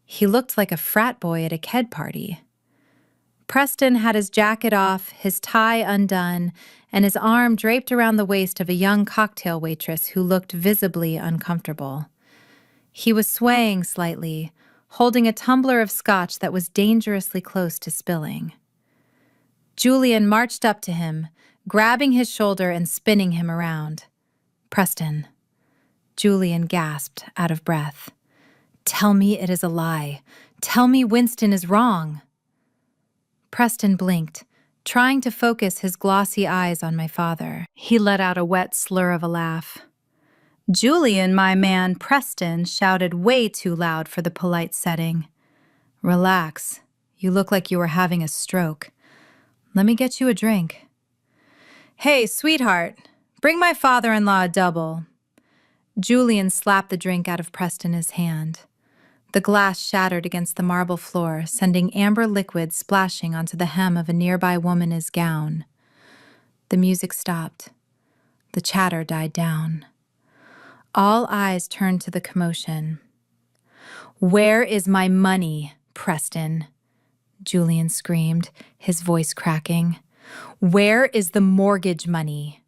He looked like a frat boy at a keg party. Preston had his jacket off, his tie undone, and his arm draped around the waist of a young cocktail waitress who looked visibly uncomfortable. He was swaying slightly, holding a tumbler of scotch that was dangerously close to spilling. Julian marched up to him, grabbing his shoulder and spinning him around. "Preston." Julian gasped, out of breath. "Tell me it is a lie. Tell me Winston is wrong." Preston blinked, trying to focus his glossy eyes on my father. He let out a wet slur of a laugh. "Julian, my man," Preston shouted way too loud for the polite setting. "Relax. You look like you were having a stroke. Let me get you a drink." "Hey, sweetheart, bring my father-in-law a double." Julian slapped the drink out of Preston's hand. The glass shattered against the marble floor, sending amber liquid splashing onto the hem of a nearby woman's gown. The music stopped. The chatter died down. All eyes turned to the commotion. "Where is my money, Preston?" Julian screamed, his voice cracking. "Where is the mortgage money?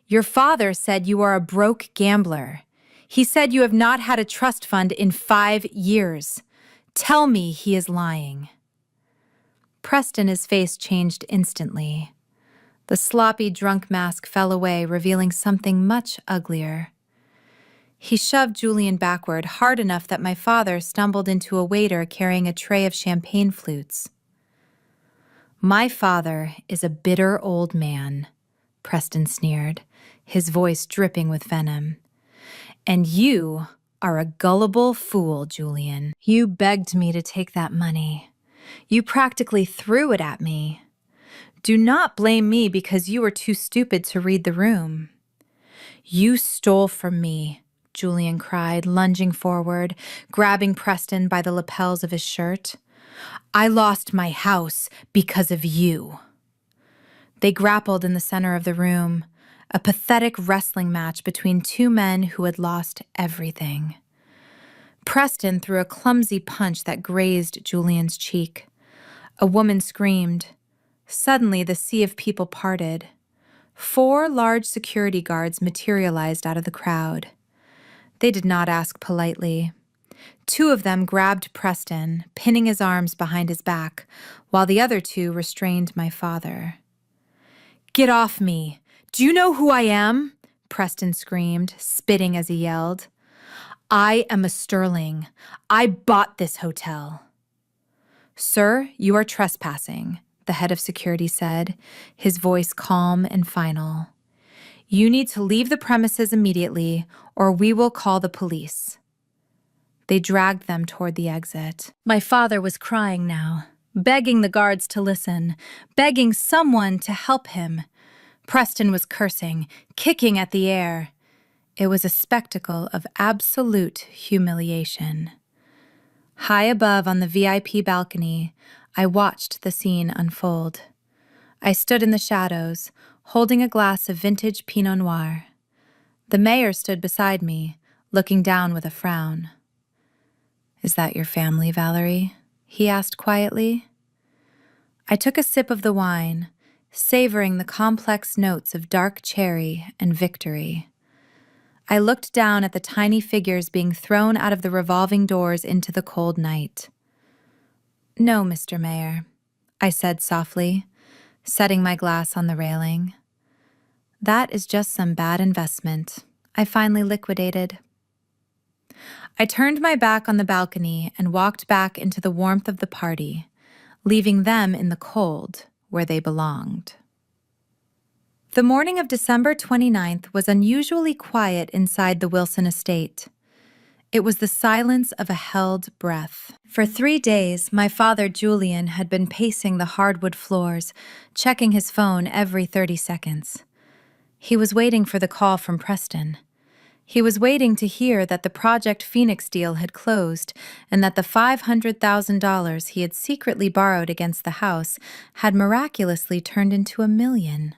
Your father said you are a broke gambler. He said you have not had a trust fund in 5 years. Tell me he is lying." Preston's face changed instantly. The sloppy drunk mask fell away, revealing something much uglier. He shoved Julian backward hard enough that my father stumbled into a waiter carrying a tray of champagne flutes. "My father is a bitter old man," Preston sneered, his voice dripping with venom. "And you are a gullible fool, Julian. You begged me to take that money. You practically threw it at me. Do not blame me because you were too stupid to read the room." "You stole from me," Julian cried, lunging forward, grabbing Preston by the lapels of his shirt. "I lost my house because of you." They grappled in the center of the room, a pathetic wrestling match between two men who had lost everything. Preston threw a clumsy punch that grazed Julian's cheek. A woman screamed. Suddenly, the sea of people parted. 4 large security guards materialized out of the crowd. They did not ask politely. 2 of them grabbed Preston, pinning his arms behind his back, while the other 2 restrained my father. "Get off me! Do you know who I am?" Preston screamed, spitting as he yelled. "I am a Sterling. I bought this hotel." "Sir, you are trespassing," the head of security said, his voice calm and final. "You need to leave the premises immediately, or we will call the police." They dragged them toward the exit. My father was crying now, begging the guards to listen, begging someone to help him. Preston was cursing, kicking at the air. It was a spectacle of absolute humiliation. High above on the VIP balcony, I watched the scene unfold. I stood in the shadows, holding a glass of vintage Pinot Noir. The mayor stood beside me, looking down with a frown. "Is that your family, Valerie?" he asked quietly. I took a sip of the wine, savoring the complex notes of dark cherry and victory. I looked down at the tiny figures being thrown out of the revolving doors into the cold night. "No, Mr. Mayor," I said softly, setting my glass on the railing. "That is just some bad investment I finally liquidated." I turned my back on the balcony and walked back into the warmth of the party, leaving them in the cold where they belonged. The morning of December 29th was unusually quiet inside the Wilson estate. It was the silence of a held breath. For 3 days, my father Julian had been pacing the hardwood floors, checking his phone every 30 seconds. He was waiting for the call from Preston. He was waiting to hear that the Project Phoenix deal had closed and that the $500,000 he had secretly borrowed against the house had miraculously turned into $1 million.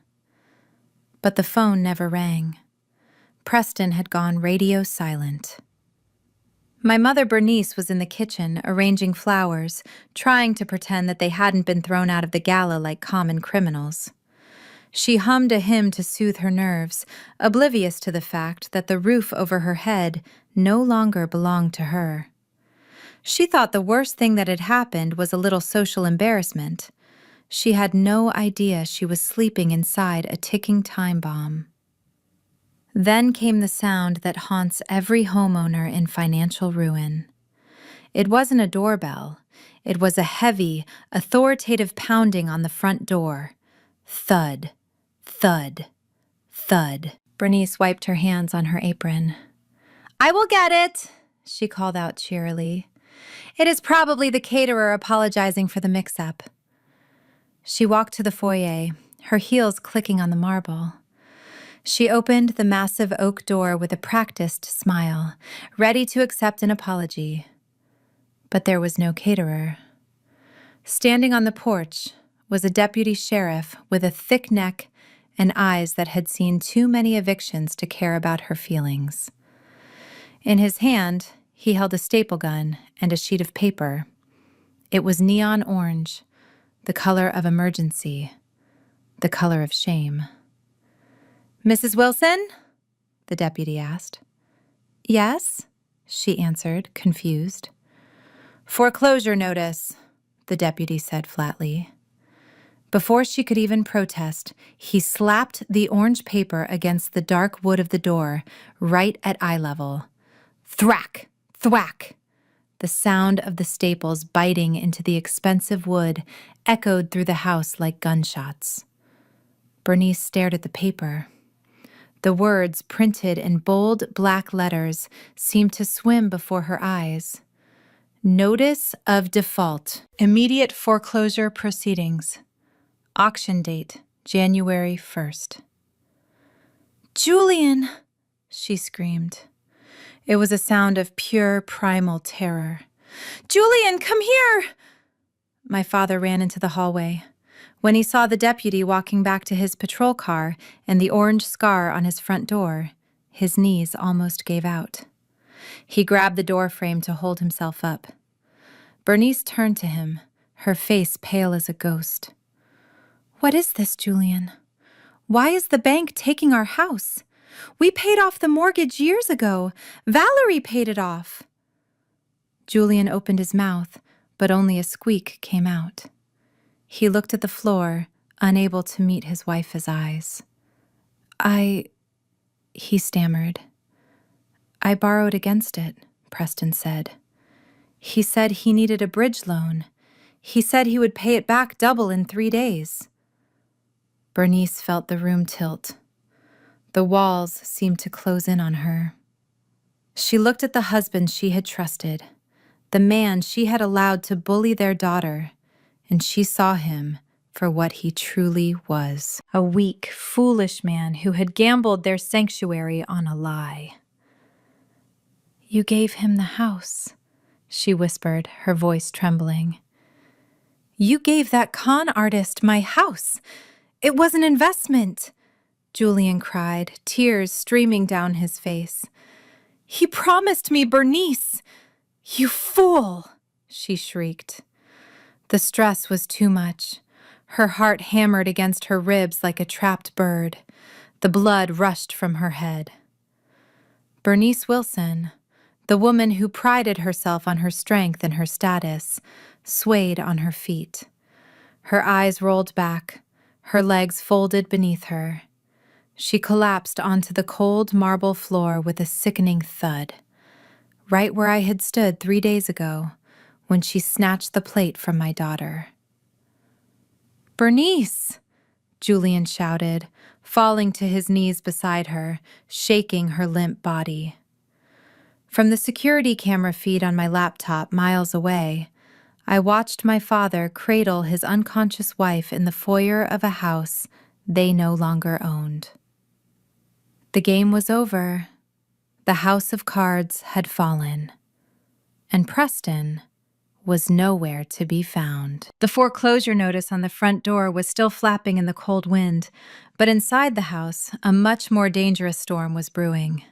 But the phone never rang. Preston had gone radio silent. My mother Bernice was in the kitchen arranging flowers, trying to pretend that they hadn't been thrown out of the gala like common criminals. She hummed a hymn to soothe her nerves, oblivious to the fact that the roof over her head no longer belonged to her. She thought the worst thing that had happened was a little social embarrassment. She had no idea she was sleeping inside a ticking time bomb. Then came the sound that haunts every homeowner in financial ruin. It wasn't a doorbell. It was a heavy, authoritative pounding on the front door. Thud, thud, thud. Bernice wiped her hands on her apron. "I will get it," she called out cheerily. "It is probably the caterer apologizing for the mix-up." She walked to the foyer, her heels clicking on the marble. She opened the massive oak door with a practiced smile, ready to accept an apology. But there was no caterer. Standing on the porch was a deputy sheriff with a thick neck and eyes that had seen too many evictions to care about her feelings. In his hand, he held a staple gun and a sheet of paper. It was neon orange, the color of emergency, the color of shame. "Mrs. Wilson?" the deputy asked. "Yes," she answered, confused. "Foreclosure notice," the deputy said flatly. Before she could even protest, he slapped the orange paper against the dark wood of the door, right at eye level. Thwack! Thwack! The sound of the staples biting into the expensive wood echoed through the house like gunshots. Bernice stared at the paper. The words, printed in bold black letters, seemed to swim before her eyes. Notice of default. Immediate foreclosure proceedings. Auction date, January 1st. "Julian!" she screamed. It was a sound of pure primal terror. "Julian, come here!" My father ran into the hallway. When he saw the deputy walking back to his patrol car and the orange scar on his front door, his knees almost gave out. He grabbed the door frame to hold himself up. Bernice turned to him, her face pale as a ghost. "What is this, Julian? Why is the bank taking our house? We paid off the mortgage years ago. Valerie paid it off." Julian opened his mouth, but only a squeak came out. He looked at the floor, unable to meet his wife's eyes. He stammered. "I borrowed against it," Preston said. "He said he needed a bridge loan. He said he would pay it back double in 3 days." Bernice felt the room tilt. The walls seemed to close in on her. She looked at the husband she had trusted, the man she had allowed to bully their daughter, and she saw him for what he truly was, a weak, foolish man who had gambled their sanctuary on a lie. "You gave him the house," she whispered, her voice trembling. "You gave that con artist my house. It was an investment," Julian cried, tears streaming down his face. "He promised me Bernice. You fool!" she shrieked. The stress was too much. Her heart hammered against her ribs like a trapped bird. The blood rushed from her head. Bernice Wilson, the woman who prided herself on her strength and her status, swayed on her feet. Her eyes rolled back, her legs folded beneath her. She collapsed onto the cold marble floor with a sickening thud, right where I had stood 3 days ago, when she snatched the plate from my daughter. "Bernice!" Julian shouted, falling to his knees beside her, shaking her limp body. From the security camera feed on my laptop miles away, I watched my father cradle his unconscious wife in the foyer of a house they no longer owned. The game was over. The house of cards had fallen. And Preston was nowhere to be found. The foreclosure notice on the front door was still flapping in the cold wind, but inside the house, a much more dangerous storm was brewing.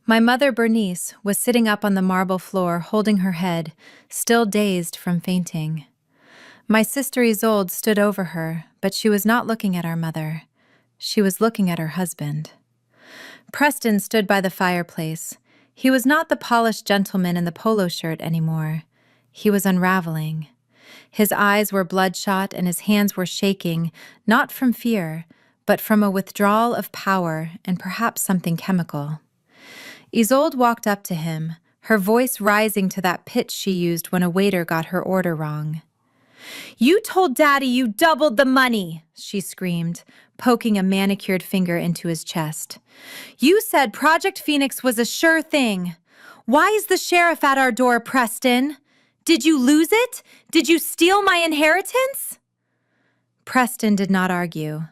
My mother, Bernice, was sitting up on the marble floor holding her head, still dazed from fainting. My sister Isolde stood over her, but she was not looking at our mother. She was looking at her husband. Preston stood by the fireplace. He was not the polished gentleman in the polo shirt anymore. He was unraveling. His eyes were bloodshot and his hands were shaking, not from fear, but from a withdrawal of power and perhaps something chemical. Isolde walked up to him, her voice rising to that pitch she used when a waiter got her order wrong. "You told Daddy you doubled the money," she screamed, poking a manicured finger into his chest. "You said Project Phoenix was a sure thing. Why is the sheriff at our door, Preston? Did you lose it? Did you steal my inheritance?" Preston did not argue.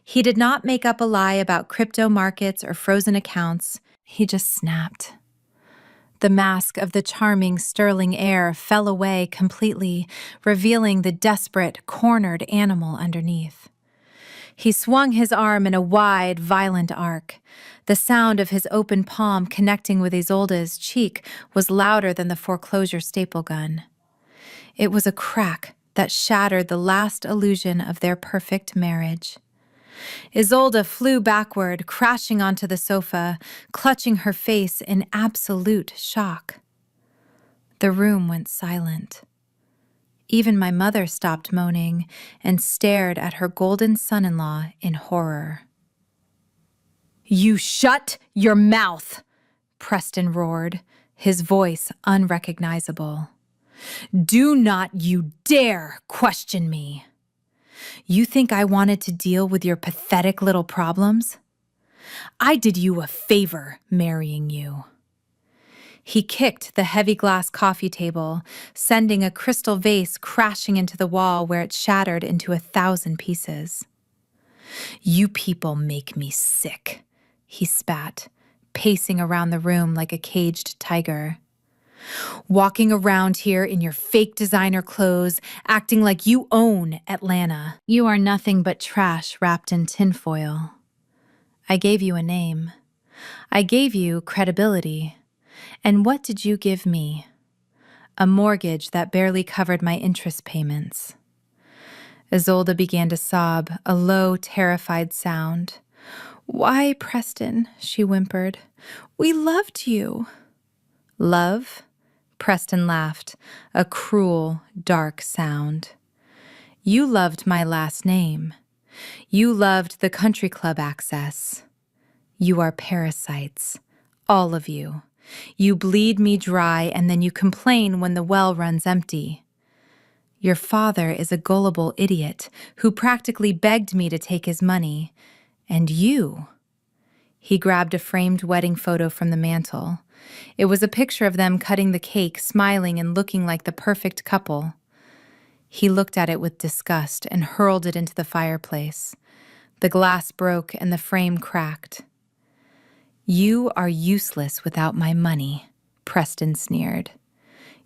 He did not make up a lie about crypto markets or frozen accounts. He just snapped. The mask of the charming sterling heir fell away completely, revealing the desperate, cornered animal underneath. He swung his arm in a wide, violent arc. The sound of his open palm connecting with Isolde's cheek was louder than the foreclosure staple gun. It was a crack that shattered the last illusion of their perfect marriage. Isolde flew backward, crashing onto the sofa, clutching her face in absolute shock. The room went silent. Even my mother stopped moaning and stared at her golden son-in-law in horror. "You shut your mouth!" Preston roared, his voice unrecognizable. "Do not you dare question me! You think I wanted to deal with your pathetic little problems? I did you a favor marrying you." He kicked the heavy glass coffee table, sending a crystal vase crashing into the wall where it shattered into 1,000 pieces. "You people make me sick," he spat, pacing around the room like a caged tiger. "Walking around here in your fake designer clothes, acting like you own Atlanta. You are nothing but trash wrapped in tinfoil. I gave you a name. I gave you credibility. And what did you give me? A mortgage that barely covered my interest payments." Isolde began to sob, a low, terrified sound. "Why, Preston," she whimpered. "We loved you." "Love?" Preston laughed, a cruel, dark sound. "You loved my last name. You loved the country club access. You are parasites, all of you. You bleed me dry and then you complain when the well runs empty. Your father is a gullible idiot who practically begged me to take his money. And you..." He grabbed a framed wedding photo from the mantel. It was a picture of them cutting the cake, smiling and looking like the perfect couple. He looked at it with disgust and hurled it into the fireplace. The glass broke and the frame cracked. "You are useless without my money," Preston sneered.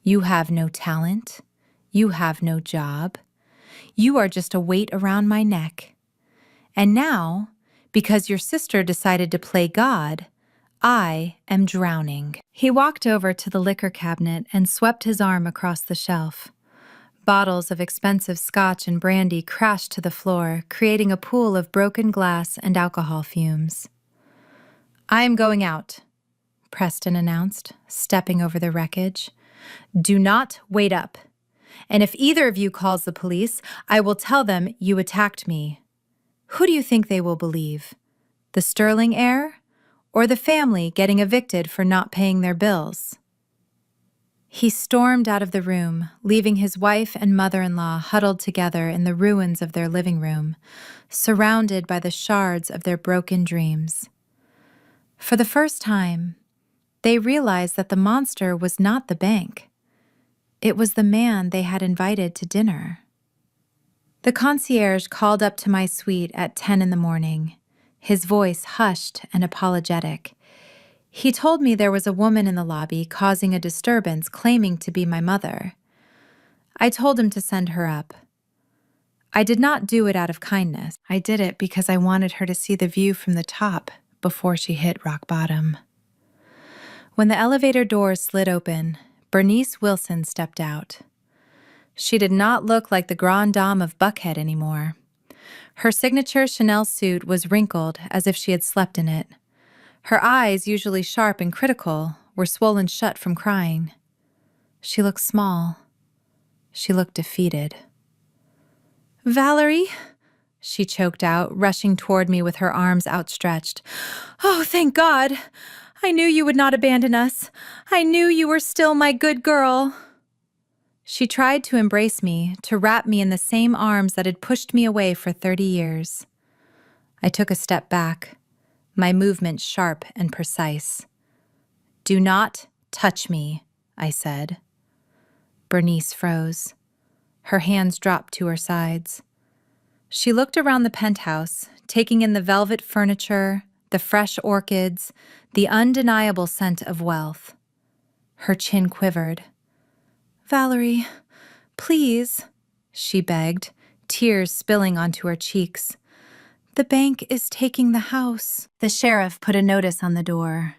"You have no talent. You have no job. You are just a weight around my neck. And now, because your sister decided to play God, I am drowning." He walked over to the liquor cabinet and swept his arm across the shelf. Bottles of expensive scotch and brandy crashed to the floor, creating a pool of broken glass and alcohol fumes. "I am going out," Preston announced, stepping over the wreckage. "Do not wait up. And if either of you calls the police, I will tell them you attacked me. Who do you think they will believe? The sterling heir? Or the family getting evicted for not paying their bills?" He stormed out of the room, leaving his wife and mother-in-law huddled together in the ruins of their living room, surrounded by the shards of their broken dreams. For the first time, they realized that the monster was not the bank. It was the man they had invited to dinner. The concierge called up to my suite at 10 in the morning, his voice hushed and apologetic. He told me there was a woman in the lobby causing a disturbance claiming to be my mother. I told him to send her up. I did not do it out of kindness. I did it because I wanted her to see the view from the top before she hit rock bottom. When the elevator doors slid open, Bernice Wilson stepped out. She did not look like the grande dame of Buckhead anymore. Her signature Chanel suit was wrinkled as if she had slept in it. Her eyes, usually sharp and critical, were swollen shut from crying. She looked small. She looked defeated. "Valerie," she choked out, rushing toward me with her arms outstretched. "Oh, thank God! I knew you would not abandon us. I knew you were still my good girl." She tried to embrace me, to wrap me in the same arms that had pushed me away for 30 years. I took a step back, my movement sharp and precise. "Do not touch me," I said. Bernice froze. Her hands dropped to her sides. She looked around the penthouse, taking in the velvet furniture, the fresh orchids, the undeniable scent of wealth. Her chin quivered. "Valerie, please," she begged, tears spilling onto her cheeks. "The bank is taking the house." The sheriff put a notice on the door.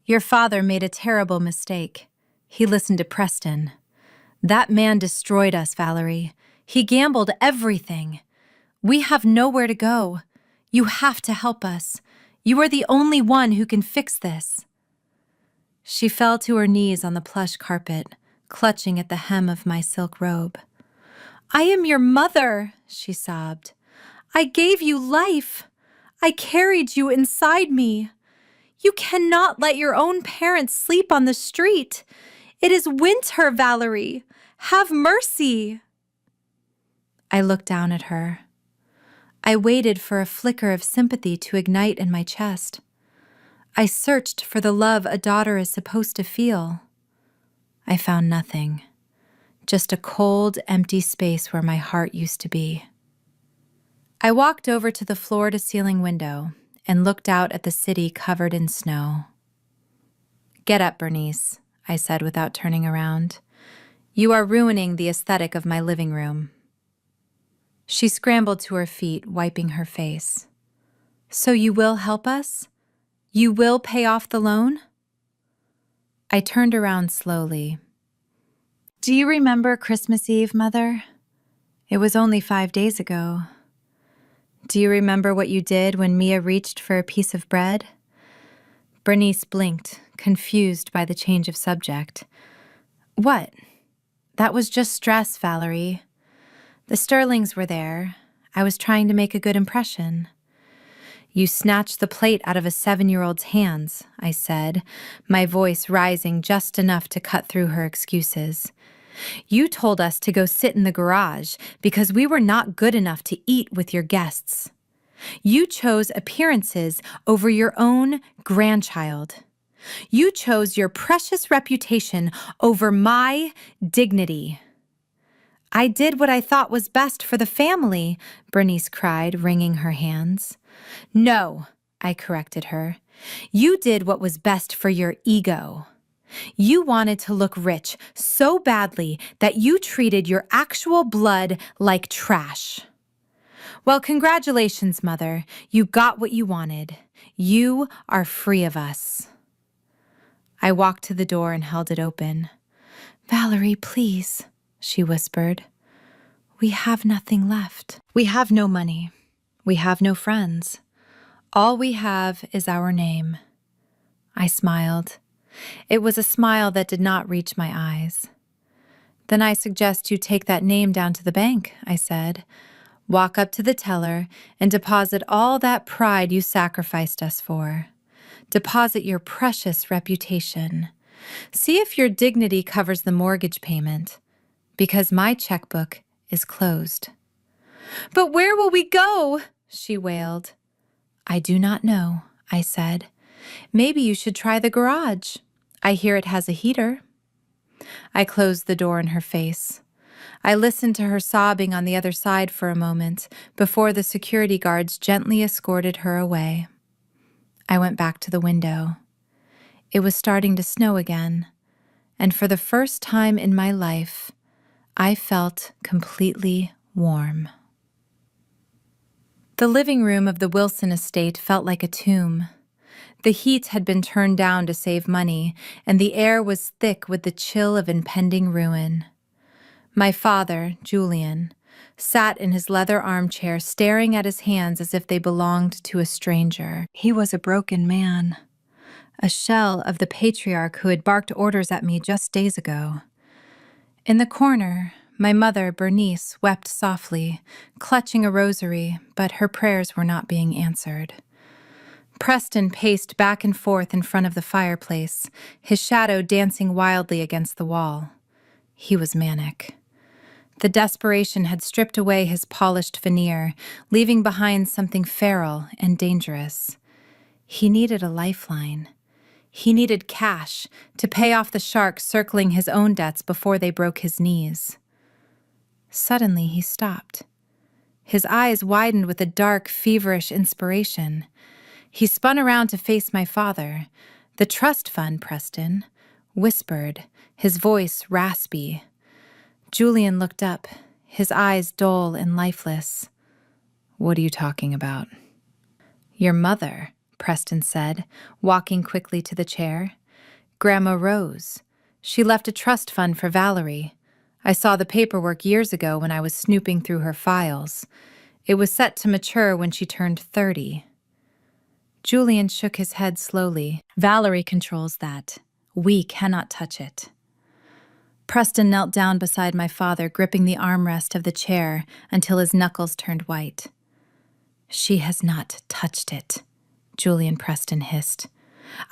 "Your father made a terrible mistake. He listened to Preston. That man destroyed us, Valerie. He gambled everything. We have nowhere to go. You have to help us. You are the only one who can fix this." She fell to her knees on the plush carpet, clutching at the hem of my silk robe. "I am your mother," she sobbed. "I gave you life. I carried you inside me. You cannot let your own parents sleep on the street. It is winter, Valerie. Have mercy." I looked down at her. I waited for a flicker of sympathy to ignite in my chest. I searched for the love a daughter is supposed to feel. I found nothing, just a cold, empty space where my heart used to be. I walked over to the floor-to-ceiling window and looked out at the city covered in snow. "Get up, Bernice," I said without turning around. "You are ruining the aesthetic of my living room." She scrambled to her feet, wiping her face. "So you will help us? You will pay off the loan?" I turned around slowly. "Do you remember Christmas Eve, Mother? It was only 5 days ago. Do you remember what you did when Mia reached for a piece of bread?" Bernice blinked, confused by the change of subject. "What? That was just stress, Valerie. The Sterlings were there. I was trying to make a good impression." "You snatched the plate out of a 7-year-old's hands," I said, my voice rising just enough to cut through her excuses. "You told us to go sit in the garage because we were not good enough to eat with your guests. You chose appearances over your own grandchild. You chose your precious reputation over my dignity." "I did what I thought was best for the family," Bernice cried, wringing her hands. "No," I corrected her. "You did what was best for your ego. You wanted to look rich so badly that you treated your actual blood like trash." "Well, congratulations, Mother. You got what you wanted. You are free of us." I walked to the door and held it open. "Valerie, please," she whispered. "We have nothing left. We have no money. We have no friends. All we have is our name." I smiled. It was a smile that did not reach my eyes. "Then I suggest you take that name down to the bank," I said. "Walk up to the teller and deposit all that pride you sacrificed us for. Deposit your precious reputation. See if your dignity covers the mortgage payment, because my checkbook is closed." "But where will we go?" she wailed. "I do not know," I said. "Maybe you should try the garage. I hear it has a heater." I closed the door in her face. I listened to her sobbing on the other side for a moment before the security guards gently escorted her away. I went back to the window. It was starting to snow again, and for the first time in my life, I felt completely warm. The living room of the Wilson estate felt like a tomb. The heat had been turned down to save money, and the air was thick with the chill of impending ruin. My father, Julian, sat in his leather armchair staring at his hands as if they belonged to a stranger. He was a broken man, a shell of the patriarch who had barked orders at me just days ago. In the corner, my mother, Bernice, wept softly, clutching a rosary, but her prayers were not being answered. Preston paced back and forth in front of the fireplace, his shadow dancing wildly against the wall. He was manic. The desperation had stripped away his polished veneer, leaving behind something feral and dangerous. He needed a lifeline. He needed cash to pay off the shark circling his own debts before they broke his knees. Suddenly he stopped. His eyes widened with a dark, feverish inspiration. He spun around to face my father. "The trust fund, Preston," whispered, his voice raspy. Julian looked up, his eyes dull and lifeless. "What are you talking about?" "Your mother," Preston said, walking quickly to the chair. "Grandma Rose. She left a trust fund for Valerie. I saw the paperwork years ago when I was snooping through her files. It was set to mature when she turned 30. Julian shook his head slowly. "Valerie controls that. We cannot touch it." Preston knelt down beside my father, gripping the armrest of the chair until his knuckles turned white. "She has not touched it," Julian Preston hissed.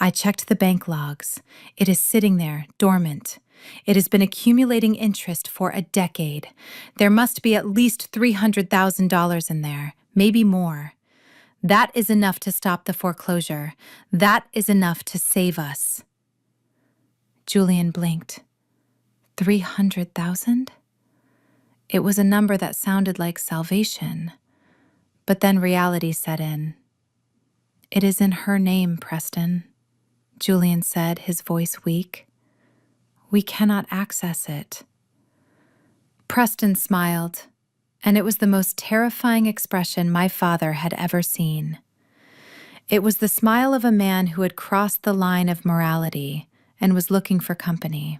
"I checked the bank logs. It is sitting there, dormant. It has been accumulating interest for a decade. There must be at least $300,000 in there, maybe more. That is enough to stop the foreclosure. That is enough to save us." Julian blinked. 300,000? It was a number that sounded like salvation. But then reality set in. "It is in her name, Preston," Julian said, his voice weak. "We cannot access it." Preston smiled, and it was the most terrifying expression my father had ever seen. It was the smile of a man who had crossed the line of morality and was looking for company.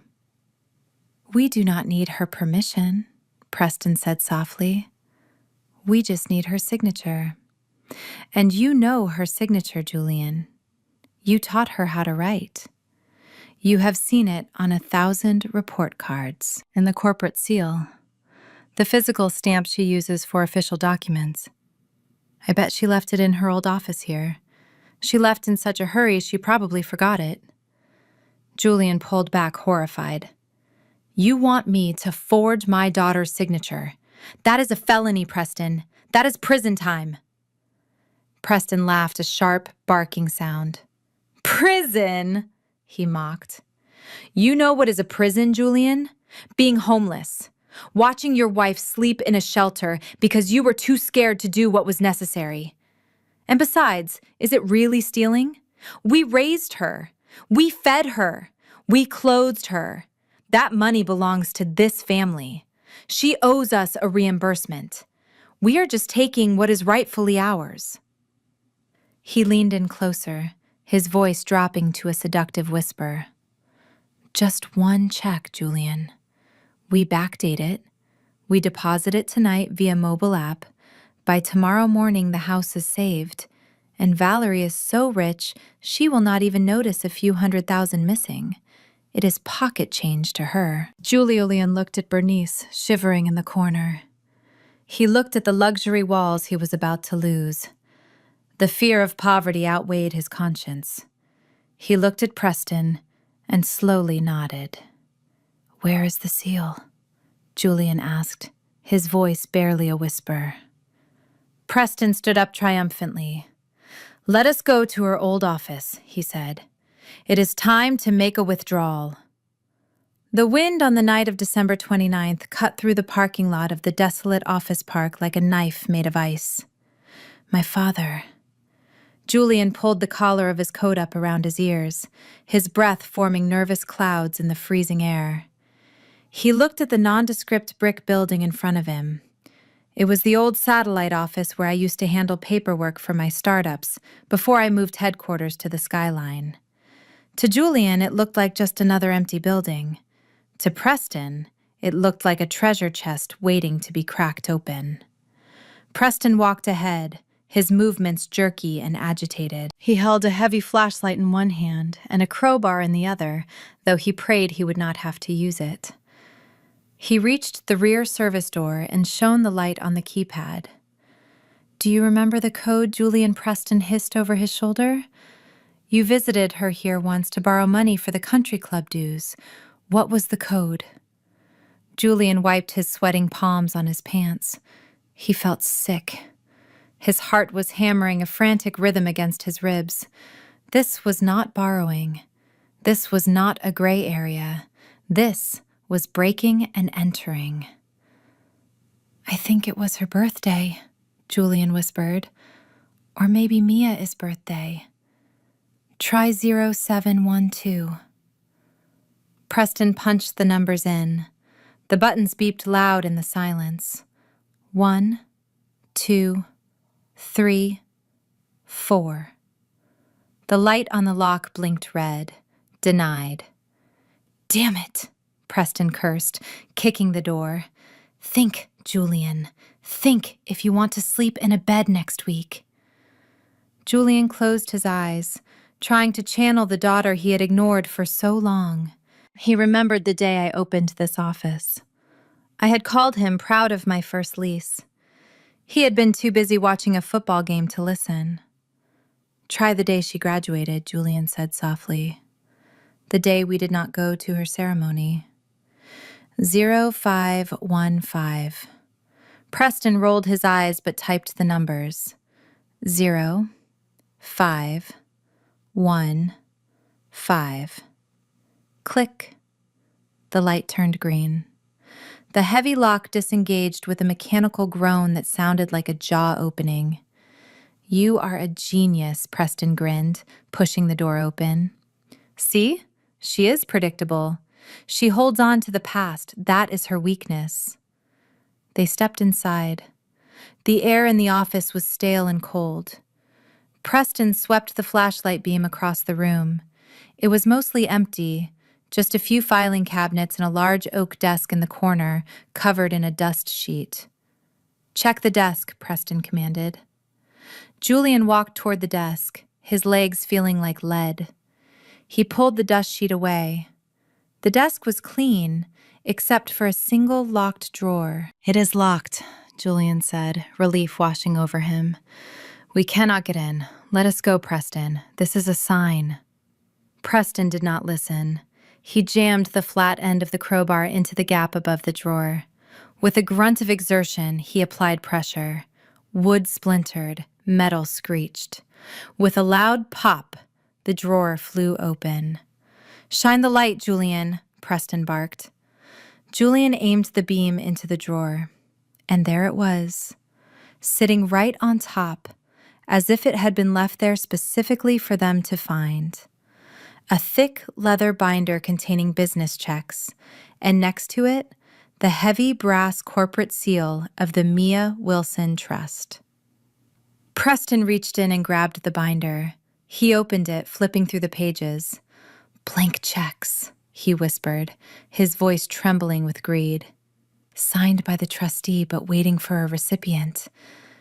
"We do not need her permission," Preston said softly. "We just need her signature. And you know her signature, Julian. You taught her how to write. You have seen it on 1,000 report cards and the corporate seal, the physical stamp she uses for official documents. I bet she left it in her old office here. She left in such a hurry she probably forgot it." Julian pulled back, horrified. "You want me to forge my daughter's signature? That is a felony, Preston. That is prison time." Preston laughed, a sharp, barking sound. "Prison?" he mocked. "You know what is a prison, Julian? Being homeless. Watching your wife sleep in a shelter because you were too scared to do what was necessary. And besides, is it really stealing? We raised her. We fed her. We clothed her. That money belongs to this family. She owes us a reimbursement. We are just taking what is rightfully ours." He leaned in closer, his voice dropping to a seductive whisper. "Just one check, Julian. We backdate it. We deposit it tonight via mobile app. By tomorrow morning, the house is saved. And Valerie is so rich, she will not even notice a few $100,000 missing. It is pocket change to her." Julian looked at Bernice, shivering in the corner. He looked at the luxury walls he was about to lose. The fear of poverty outweighed his conscience. He looked at Preston and slowly nodded. "Where is the seal?" Julian asked, his voice barely a whisper. Preston stood up triumphantly. "Let us go to her old office," he said. "It is time to make a withdrawal." The wind on the night of December 29th cut through the parking lot of the desolate office park like a knife made of ice. My father. Julian pulled the collar of his coat up around his ears, his breath forming nervous clouds in the freezing air. He looked at the nondescript brick building in front of him. It was the old satellite office where I used to handle paperwork for my startups before I moved headquarters to the skyline. To Julian, it looked like just another empty building. To Preston, it looked like a treasure chest waiting to be cracked open. Preston walked ahead, his movements jerky and agitated. He held a heavy flashlight in one hand and a crowbar in the other, though he prayed he would not have to use it. He reached the rear service door and shone the light on the keypad. "Do you remember the code Julian Preston hissed over his shoulder? You visited her here once to borrow money for the country club dues. What was the code?" Julian wiped his sweating palms on his pants. He felt sick. His heart was hammering a frantic rhythm against his ribs. This was not borrowing. This was not a gray area. This was breaking and entering. "I think it was her birthday," Julian whispered. "Or maybe Mia's birthday. Try 0712. Preston punched the numbers in. The buttons beeped loud in the silence. 1, 2, 3, 4. The light on the lock blinked red. Denied. "Damn it," Preston cursed, kicking the door. "Think, Julian. Think if you want to sleep in a bed next week." Julian closed his eyes, trying to channel the daughter he had ignored for so long. He remembered the day I opened this office. I had called him proud of my first lease. He had been too busy watching a football game to listen. "Try the day she graduated," Julian said softly. "The day we did not go to her ceremony." 0515. Preston rolled his eyes but typed the numbers. 0, 5, 1, 5. Click. The light turned green. The heavy lock disengaged with a mechanical groan that sounded like a jaw opening. "You are a genius," Preston grinned, pushing the door open. "See? She is predictable. She holds on to the past. That is her weakness." They stepped inside. The air in the office was stale and cold. Preston swept the flashlight beam across the room. It was mostly empty, just a few filing cabinets and a large oak desk in the corner, covered in a dust sheet. "Check the desk," Preston commanded. Julian walked toward the desk, his legs feeling like lead. He pulled the dust sheet away. The desk was clean, except for a single locked drawer. "It is locked," Julian said, relief washing over him. "We cannot get in. Let us go, Preston. This is a sign." Preston did not listen. He jammed the flat end of the crowbar into the gap above the drawer. With a grunt of exertion, he applied pressure. Wood splintered, metal screeched. With a loud pop, the drawer flew open. "Shine the light, Julian," Preston barked. Julian aimed the beam into the drawer, and there it was, sitting right on top, as if it had been left there specifically for them to find. A thick leather binder containing business checks, and next to it, the heavy brass corporate seal of the Mia Wilson Trust. Preston reached in and grabbed the binder. He opened it, flipping through the pages. "Blank checks," he whispered, his voice trembling with greed. "Signed by the trustee, but waiting for a recipient.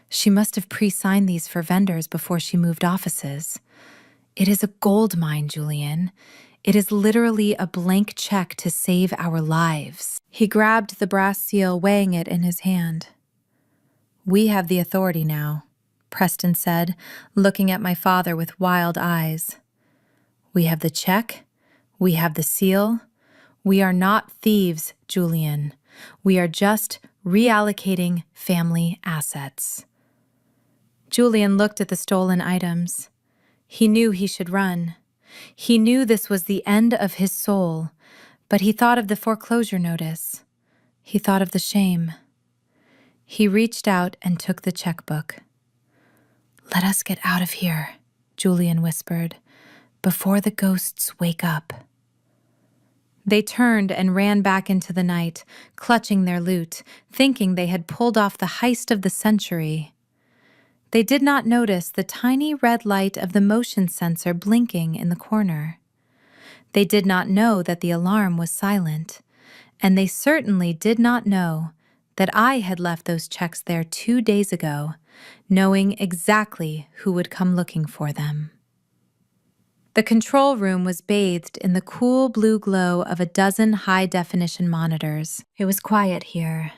She must have pre-signed these for vendors before she moved offices. It is a gold mine, Julian. It is literally a blank check to save our lives." He grabbed the brass seal, weighing it in his hand. "We have the authority now," Preston said, looking at my father with wild eyes. "We have the check. We have the seal. We are not thieves, Julian. We are just reallocating family assets." Julian looked at the stolen items. He knew he should run. He knew this was the end of his soul, but he thought of the foreclosure notice. He thought of the shame. He reached out and took the checkbook. "Let us get out of here," Julian whispered, "before the ghosts wake up." They turned and ran back into the night, clutching their loot, thinking they had pulled off the heist of the century. They did not notice the tiny red light of the motion sensor blinking in the corner. They did not know that the alarm was silent, and they certainly did not know that I had left those checks there 2 days ago, knowing exactly who would come looking for them. The control room was bathed in the cool blue glow of a dozen high-definition monitors. It was quiet here,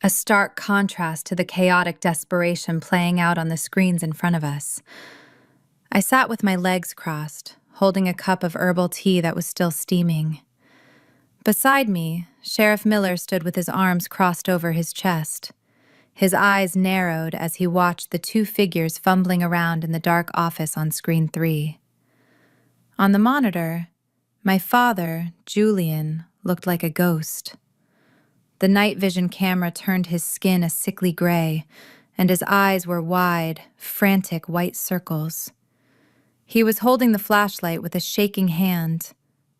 a stark contrast to the chaotic desperation playing out on the screens in front of us. I sat with my legs crossed, holding a cup of herbal tea that was still steaming. Beside me, Sheriff Miller stood with his arms crossed over his chest. His eyes narrowed as he watched the two figures fumbling around in the dark office on screen 3. On the monitor, my father, Julian, looked like a ghost. The night vision camera turned his skin a sickly gray, and his eyes were wide, frantic white circles. He was holding the flashlight with a shaking hand,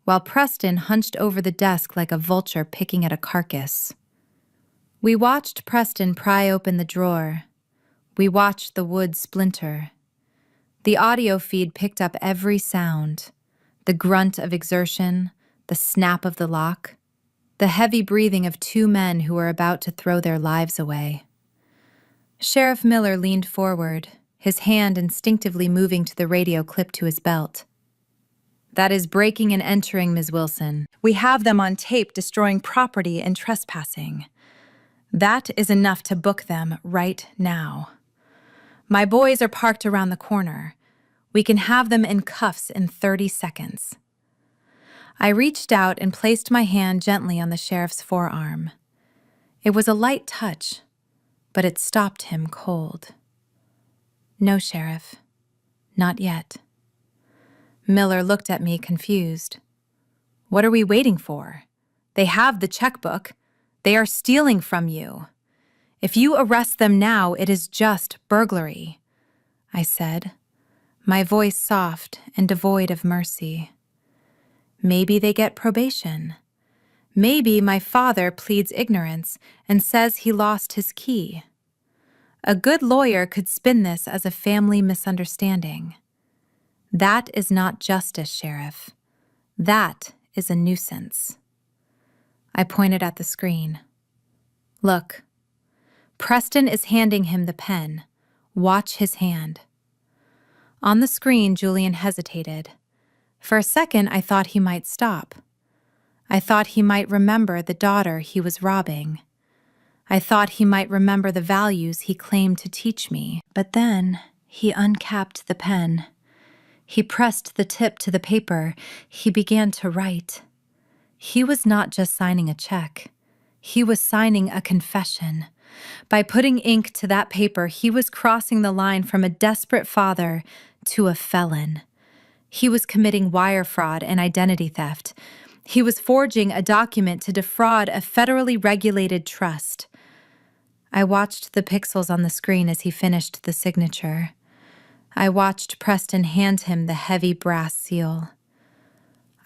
while Preston hunched over the desk like a vulture picking at a carcass. We watched Preston pry open the drawer. We watched the wood splinter. The audio feed picked up every sound: the grunt of exertion, the snap of the lock, the heavy breathing of 2 men who were about to throw their lives away. Sheriff Miller leaned forward, his hand instinctively moving to the radio clipped to his belt. "That is breaking and entering, Ms. Wilson. We have them on tape destroying property and trespassing. That is enough to book them right now. My boys are parked around the corner. We can have them in cuffs in 30 seconds. I reached out and placed my hand gently on the sheriff's forearm. It was a light touch, but it stopped him cold. "No, Sheriff. Not yet." Miller looked at me confused. "What are we waiting for? They have the checkbook. They are stealing from you. If you arrest them now, it is just burglary," I said, my voice soft and devoid of mercy. Maybe they get probation. Maybe my father pleads ignorance and says he lost his key. A good lawyer could spin this as a family misunderstanding. That is not justice, Sheriff. That is a nuisance. I pointed at the screen. "Look, Preston is handing him the pen. Watch his hand." On the screen, Julian hesitated. For a second, I thought he might stop. I thought he might remember the daughter he was robbing. I thought he might remember the values he claimed to teach me. But then he uncapped the pen. He pressed the tip to the paper. He began to write. He was not just signing a check. He was signing a confession. By putting ink to that paper, he was crossing the line from a desperate father to a felon. He was committing wire fraud and identity theft. He was forging a document to defraud a federally regulated trust. I watched the pixels on the screen as he finished the signature. I watched Preston hand him the heavy brass seal.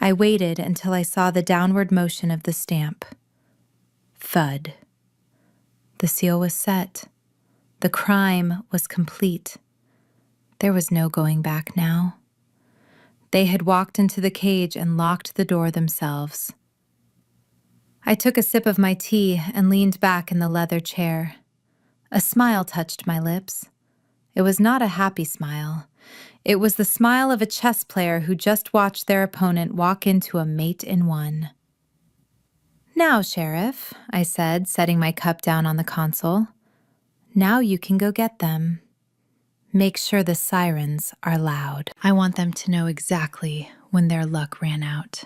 I waited until I saw the downward motion of the stamp. Thud. The seal was set. The crime was complete. There was no going back now. They had walked into the cage and locked the door themselves. I took a sip of my tea and leaned back in the leather chair. A smile touched my lips. It was not a happy smile. It was the smile of a chess player who just watched their opponent walk into a mate in one. "Now, Sheriff," I said, setting my cup down on the console. "Now you can go get them. Make sure the sirens are loud. I want them to know exactly when their luck ran out."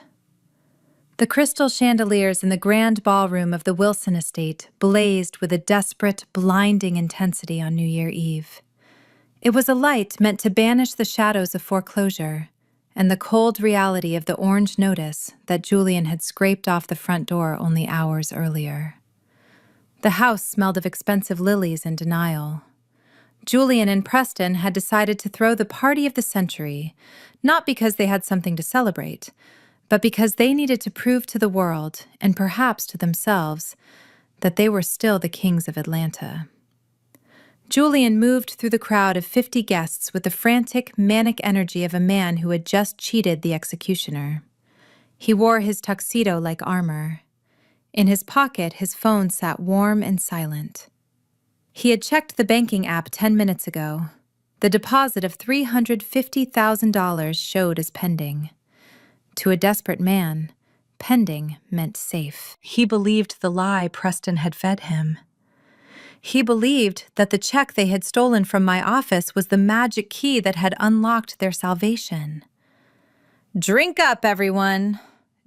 The crystal chandeliers in the grand ballroom of the Wilson estate blazed with a desperate, blinding intensity on New Year Eve. It was a light meant to banish the shadows of foreclosure and the cold reality of the orange notice that Julian had scraped off the front door only hours earlier. The house smelled of expensive lilies and denial. Julian and Preston had decided to throw the party of the century, not because they had something to celebrate, but because they needed to prove to the world, and perhaps to themselves, that they were still the kings of Atlanta. Julian moved through the crowd of 50 guests with the frantic, manic energy of a man who had just cheated the executioner. He wore his tuxedo like armor. In his pocket, his phone sat warm and silent. He had checked the banking app 10 minutes ago. The deposit of $350,000 showed as pending. To a desperate man, pending meant safe. He believed the lie Preston had fed him. He believed that the check they had stolen from my office was the magic key that had unlocked their salvation. "Drink up, everyone,"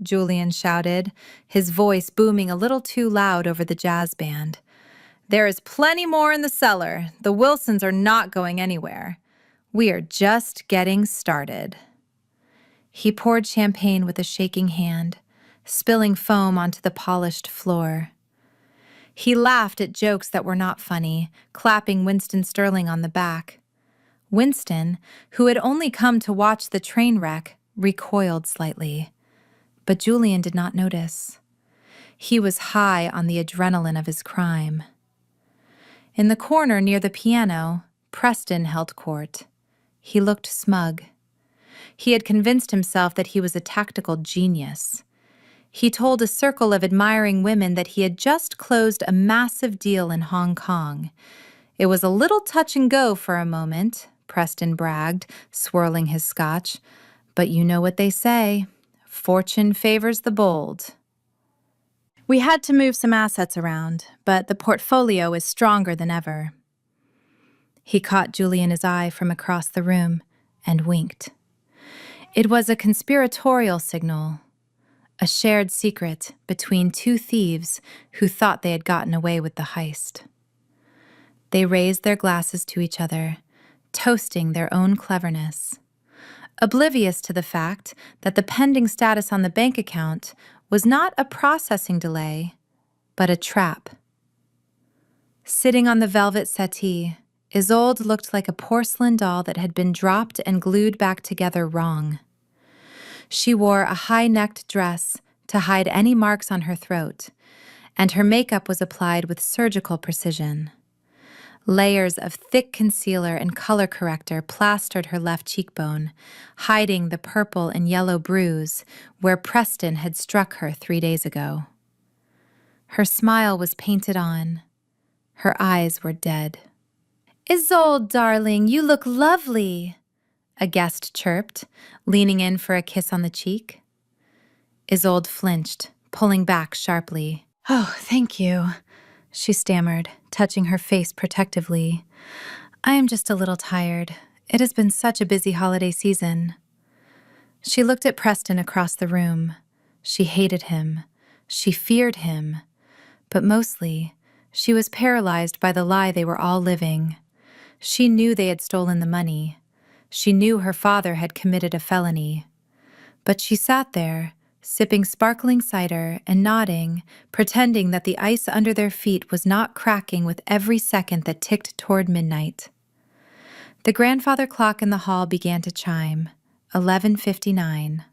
Julian shouted, his voice booming a little too loud over the jazz band. "There is plenty more in the cellar. The Wilsons are not going anywhere. We are just getting started." He poured champagne with a shaking hand, spilling foam onto the polished floor. He laughed at jokes that were not funny, clapping Winston Sterling on the back. Winston, who had only come to watch the train wreck, recoiled slightly. But Julian did not notice. He was high on the adrenaline of his crime. In the corner near the piano, Preston held court. He looked smug. He had convinced himself that he was a tactical genius. He told a circle of admiring women that he had just closed a massive deal in Hong Kong. It was a little touch and go for a moment, Preston bragged, swirling his scotch. But you know what they say, fortune favors the bold. We had to move some assets around, but the portfolio is stronger than ever. He caught Julian's eye from across the room and winked. It was a conspiratorial signal, a shared secret between two thieves who thought they had gotten away with the heist. They raised their glasses to each other, toasting their own cleverness, oblivious to the fact that the pending status on the bank account was not a processing delay, but a trap. Sitting on the velvet settee, Isolde looked like a porcelain doll that had been dropped and glued back together wrong. She wore a high-necked dress to hide any marks on her throat, and her makeup was applied with surgical precision. Layers of thick concealer and color corrector plastered her left cheekbone, hiding the purple and yellow bruise where Preston had struck her 3 days ago. Her smile was painted on. Her eyes were dead. "Isolde, darling, you look lovely," a guest chirped, leaning in for a kiss on the cheek. Isolde flinched, pulling back sharply. "Oh, thank you," she stammered, touching her face protectively. "I am just a little tired. It has been such a busy holiday season." She looked at Preston across the room. She hated him. She feared him. But mostly, she was paralyzed by the lie they were all living. She knew they had stolen the money. She knew her father had committed a felony. But she sat there, sipping sparkling cider and nodding, pretending that the ice under their feet was not cracking with every second that ticked toward midnight. The grandfather clock in the hall began to chime, 11:59.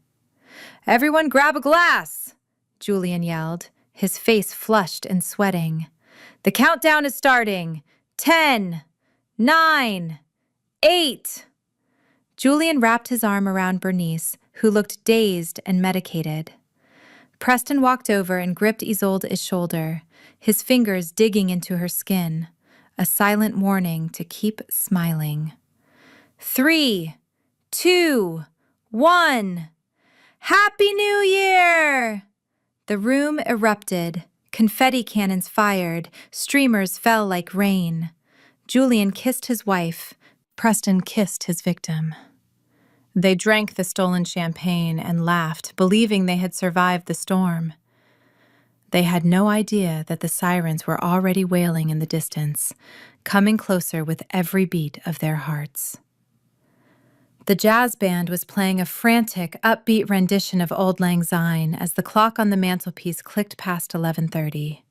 "Everyone grab a glass!" Julian yelled, his face flushed and sweating. "The countdown is starting. 10, 9, 8. Julian wrapped his arm around Bernice, who looked dazed and medicated. Preston walked over and gripped Isolde's shoulder, his fingers digging into her skin, a silent warning to keep smiling. 3, 2, 1. Happy New Year! The room erupted. Confetti cannons fired. Streamers fell like rain. Julian kissed his wife. Preston kissed his victim. They drank the stolen champagne and laughed, believing they had survived the storm. They had no idea that the sirens were already wailing in the distance, coming closer with every beat of their hearts. The jazz band was playing a frantic, upbeat rendition of Auld Lang Syne as the clock on the mantelpiece clicked past 11:30.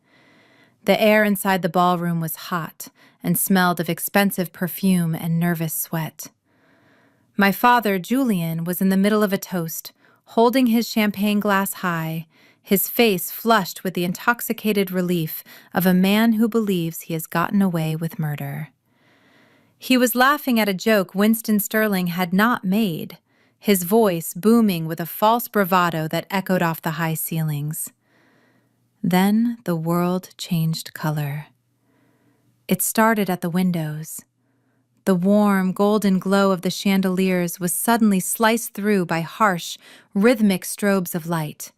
The air inside the ballroom was hot and smelled of expensive perfume and nervous sweat. My father, Julian, was in the middle of a toast, holding his champagne glass high, his face flushed with the intoxicated relief of a man who believes he has gotten away with murder. He was laughing at a joke Winston Sterling had not made, his voice booming with a false bravado that echoed off the high ceilings. Then the world changed color. It started at the windows. The warm, golden glow of the chandeliers was suddenly sliced through by harsh, rhythmic strobes of light.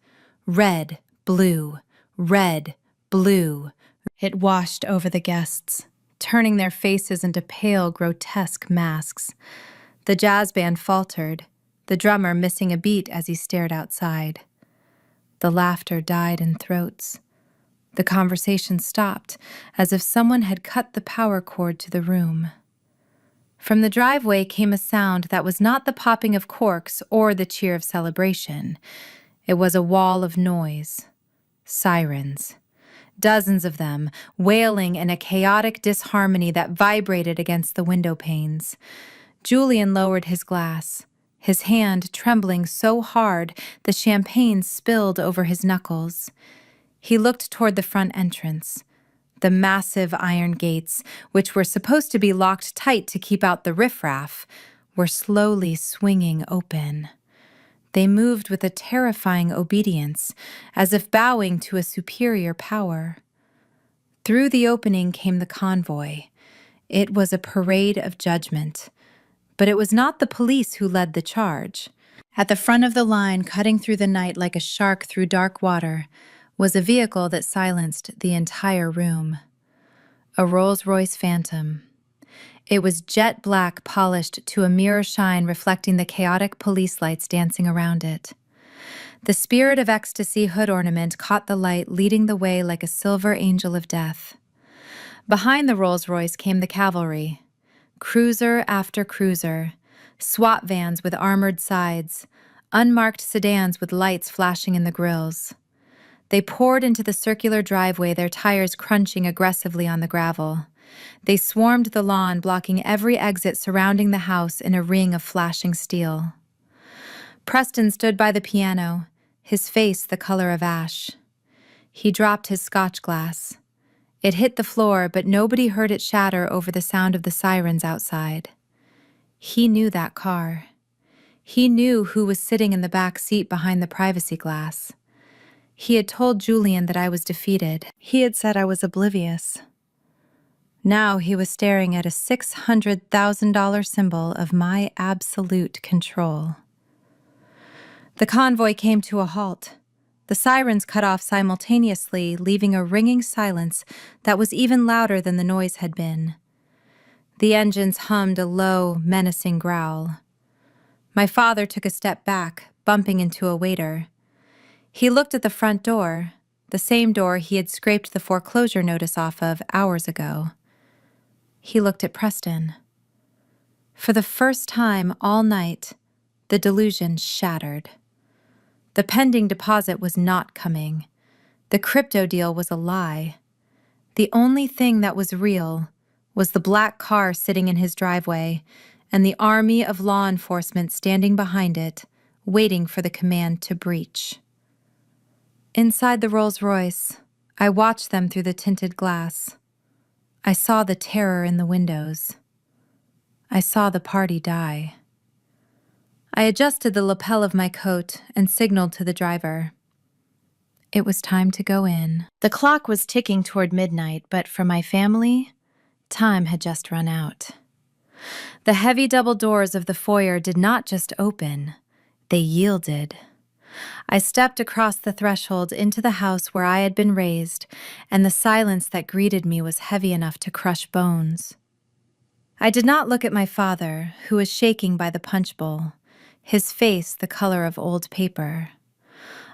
Red, blue, red, blue. It washed over the guests, turning their faces into pale, grotesque masks. The jazz band faltered, the drummer missing a beat as he stared outside. The laughter died in throats. The conversation stopped, as if someone had cut the power cord to the room. From the driveway came a sound that was not the popping of corks or the cheer of celebration. It was a wall of noise. Sirens. Dozens of them, wailing in a chaotic disharmony that vibrated against the window panes. Julian lowered his glass, his hand trembling so hard the champagne spilled over his knuckles. He looked toward the front entrance. The massive iron gates, which were supposed to be locked tight to keep out the riffraff, were slowly swinging open. They moved with a terrifying obedience, as if bowing to a superior power. Through the opening came the convoy. It was a parade of judgment. But it was not the police who led the charge. At the front of the line, cutting through the night like a shark through dark water, was a vehicle that silenced the entire room. A Rolls-Royce Phantom. It was jet black, polished to a mirror shine reflecting the chaotic police lights dancing around it. The Spirit of Ecstasy hood ornament caught the light, leading the way like a silver angel of death. Behind the Rolls-Royce came the cavalry. Cruiser after cruiser, SWAT vans with armored sides, unmarked sedans with lights flashing in the grills. They poured into the circular driveway, their tires crunching aggressively on the gravel. They swarmed the lawn, blocking every exit surrounding the house in a ring of flashing steel. Preston stood by the piano, his face the color of ash. He dropped his scotch glass. It hit the floor, but nobody heard it shatter over the sound of the sirens outside. He knew that car. He knew who was sitting in the back seat behind the privacy glass. He had told Julian that I was defeated. He had said I was oblivious. Now he was staring at a $600,000 symbol of my absolute control. The convoy came to a halt. The sirens cut off simultaneously, leaving a ringing silence that was even louder than the noise had been. The engines hummed a low, menacing growl. My father took a step back, bumping into a waiter. He looked at the front door, the same door he had scraped the foreclosure notice off of hours ago. He looked at Preston. For the first time all night, the delusion shattered. The pending deposit was not coming. The crypto deal was a lie. The only thing that was real was the black car sitting in his driveway and the army of law enforcement standing behind it, waiting for the command to breach. Inside the Rolls-Royce, I watched them through the tinted glass. I saw the terror in the windows. I saw the party die. I adjusted the lapel of my coat and signaled to the driver. It was time to go in. The clock was ticking toward midnight, but for my family, time had just run out. The heavy double doors of the foyer did not just open, they yielded. I stepped across the threshold into the house where I had been raised, and the silence that greeted me was heavy enough to crush bones. I did not look at my father, who was shaking by the punch bowl, his face the color of old paper.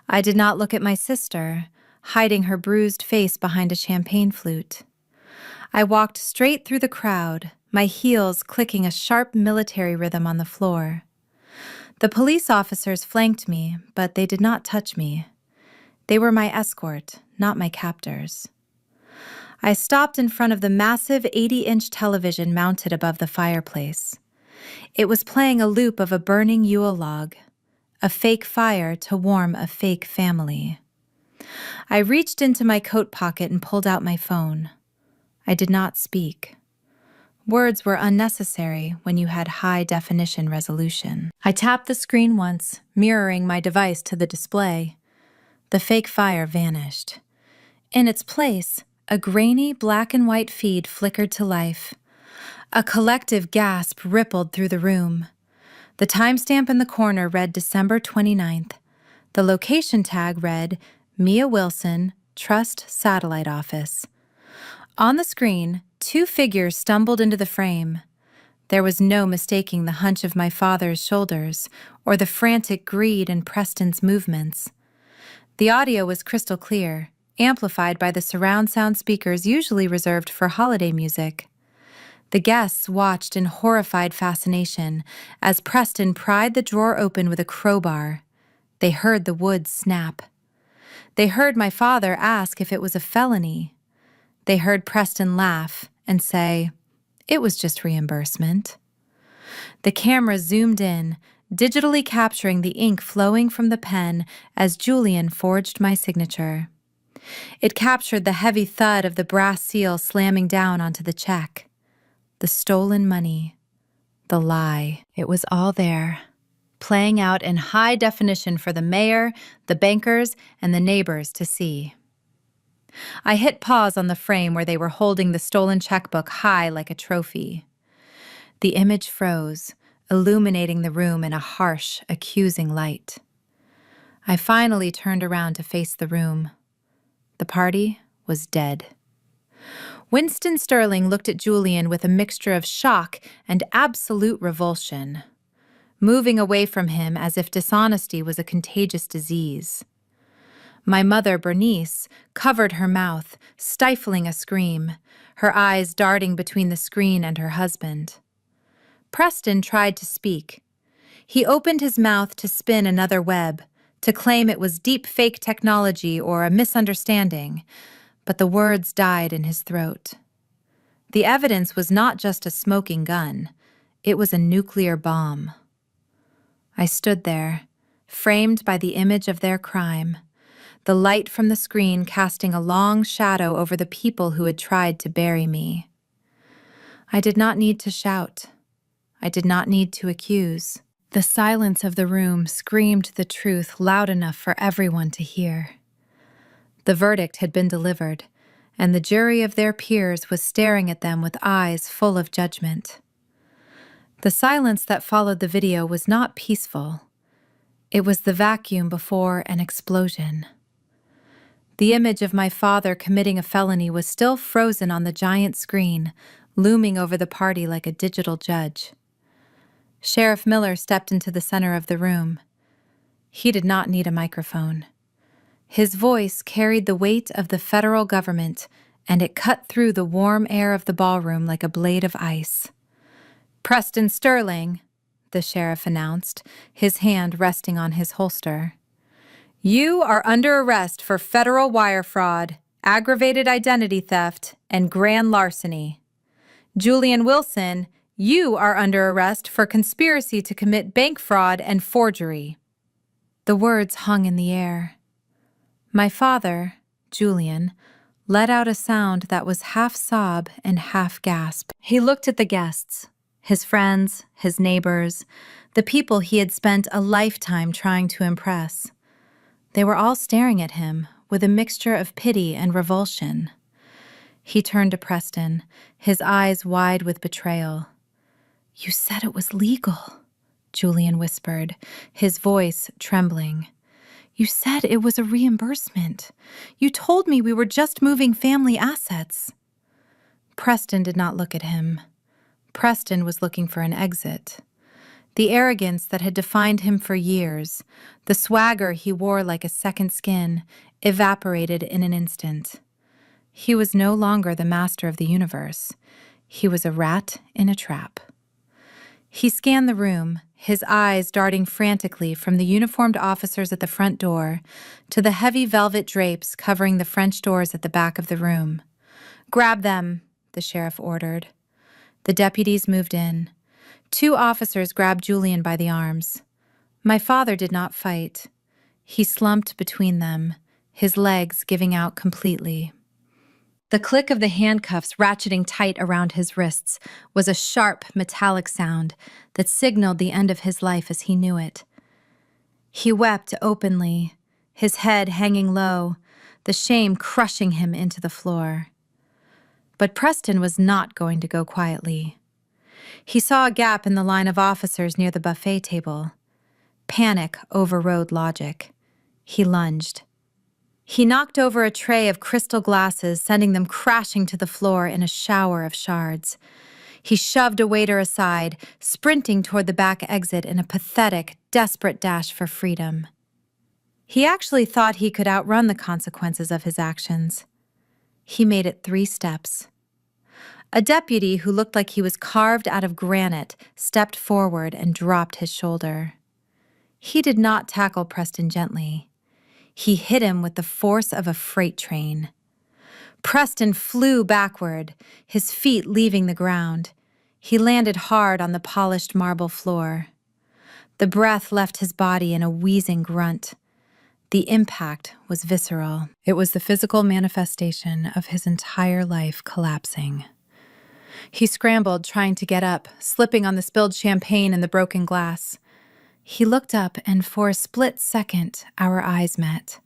I did not look at my sister, hiding her bruised face behind a champagne flute. I walked straight through the crowd, my heels clicking a sharp military rhythm on the floor. The police officers flanked me, but they did not touch me. They were my escort, not my captors. I stopped in front of the massive 80-inch television mounted above the fireplace. It was playing a loop of a burning Yule log, a fake fire to warm a fake family. I reached into my coat pocket and pulled out my phone. I did not speak. Words were unnecessary when you had high-definition resolution. I tapped the screen once, mirroring my device to the display. The fake fire vanished. In its place, a grainy black and white feed flickered to life. A collective gasp rippled through the room. The timestamp in the corner read December 29th. The location tag read Mia Wilson, Trust Satellite Office. On the screen, two figures stumbled into the frame. There was no mistaking the hunch of my father's shoulders or the frantic greed in Preston's movements. The audio was crystal clear, amplified by the surround sound speakers usually reserved for holiday music. The guests watched in horrified fascination as Preston pried the drawer open with a crowbar. They heard the wood snap. They heard my father ask if it was a felony. They heard Preston laugh and say, "It was just reimbursement." The camera zoomed in, digitally capturing the ink flowing from the pen as Julian forged my signature. It captured the heavy thud of the brass seal slamming down onto the check. The stolen money. The lie. It was all there, playing out in high definition for the mayor, the bankers, and the neighbors to see. I hit pause on the frame where they were holding the stolen checkbook high like a trophy. The image froze, illuminating the room in a harsh, accusing light. I finally turned around to face the room. The party was dead. Winston Sterling looked at Julian with a mixture of shock and absolute revulsion, moving away from him as if dishonesty was a contagious disease. My mother, Bernice, covered her mouth, stifling a scream, her eyes darting between the screen and her husband. Preston tried to speak. He opened his mouth to spin another web, to claim it was deep fake technology or a misunderstanding, but the words died in his throat. The evidence was not just a smoking gun. It was a nuclear bomb. I stood there, framed by the image of their crime, the light from the screen casting a long shadow over the people who had tried to bury me. I did not need to shout. I did not need to accuse. The silence of the room screamed the truth loud enough for everyone to hear. The verdict had been delivered, and the jury of their peers was staring at them with eyes full of judgment. The silence that followed the video was not peaceful. It was the vacuum before an explosion. The image of my father committing a felony was still frozen on the giant screen, looming over the party like a digital judge. Sheriff Miller stepped into the center of the room. He did not need a microphone. His voice carried the weight of the federal government, and it cut through the warm air of the ballroom like a blade of ice. "Preston Sterling," the sheriff announced, his hand resting on his holster. "You are under arrest for federal wire fraud, aggravated identity theft, and grand larceny. Julian Wilson, you are under arrest for conspiracy to commit bank fraud and forgery." The words hung in the air. My father, Julian, let out a sound that was half sob and half gasp. He looked at the guests, his friends, his neighbors, the people he had spent a lifetime trying to impress. They were all staring at him with a mixture of pity and revulsion. He turned to Preston, his eyes wide with betrayal. "You said it was legal," Julian whispered, his voice trembling. "You said it was a reimbursement. You told me we were just moving family assets." Preston did not look at him. Preston was looking for an exit. The arrogance that had defined him for years, the swagger he wore like a second skin, evaporated in an instant. He was no longer the master of the universe. He was a rat in a trap. He scanned the room, his eyes darting frantically from the uniformed officers at the front door to the heavy velvet drapes covering the French doors at the back of the room. "Grab them," the sheriff ordered. The deputies moved in. Two officers grabbed Julian by the arms. My father did not fight. He slumped between them, his legs giving out completely. The click of the handcuffs ratcheting tight around his wrists was a sharp, metallic sound that signaled the end of his life as he knew it. He wept openly, his head hanging low, the shame crushing him into the floor. But Preston was not going to go quietly. He saw a gap in the line of officers near the buffet table. Panic overrode logic. He lunged. He knocked over a tray of crystal glasses, sending them crashing to the floor in a shower of shards. He shoved a waiter aside, sprinting toward the back exit in a pathetic, desperate dash for freedom. He actually thought he could outrun the consequences of his actions. He made it 3 steps. A deputy who looked like he was carved out of granite stepped forward and dropped his shoulder. He did not tackle Preston gently. He hit him with the force of a freight train. Preston flew backward, his feet leaving the ground. He landed hard on the polished marble floor. The breath left his body in a wheezing grunt. The impact was visceral. It was the physical manifestation of his entire life collapsing. He scrambled, trying to get up, slipping on the spilled champagne and the broken glass. He looked up, and for a split second, our eyes met.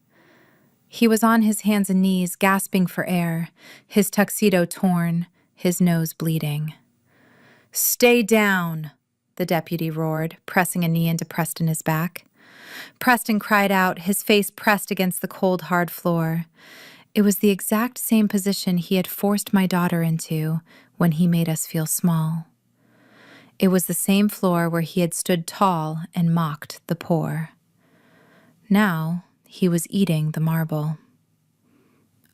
He was on his hands and knees, gasping for air, his tuxedo torn, his nose bleeding. "Stay down," the deputy roared, pressing a knee into Preston's back. Preston cried out, his face pressed against the cold, hard floor. It was the exact same position he had forced my daughter into when he made us feel small. It was the same floor where he had stood tall and mocked the poor. Now he was eating the marble.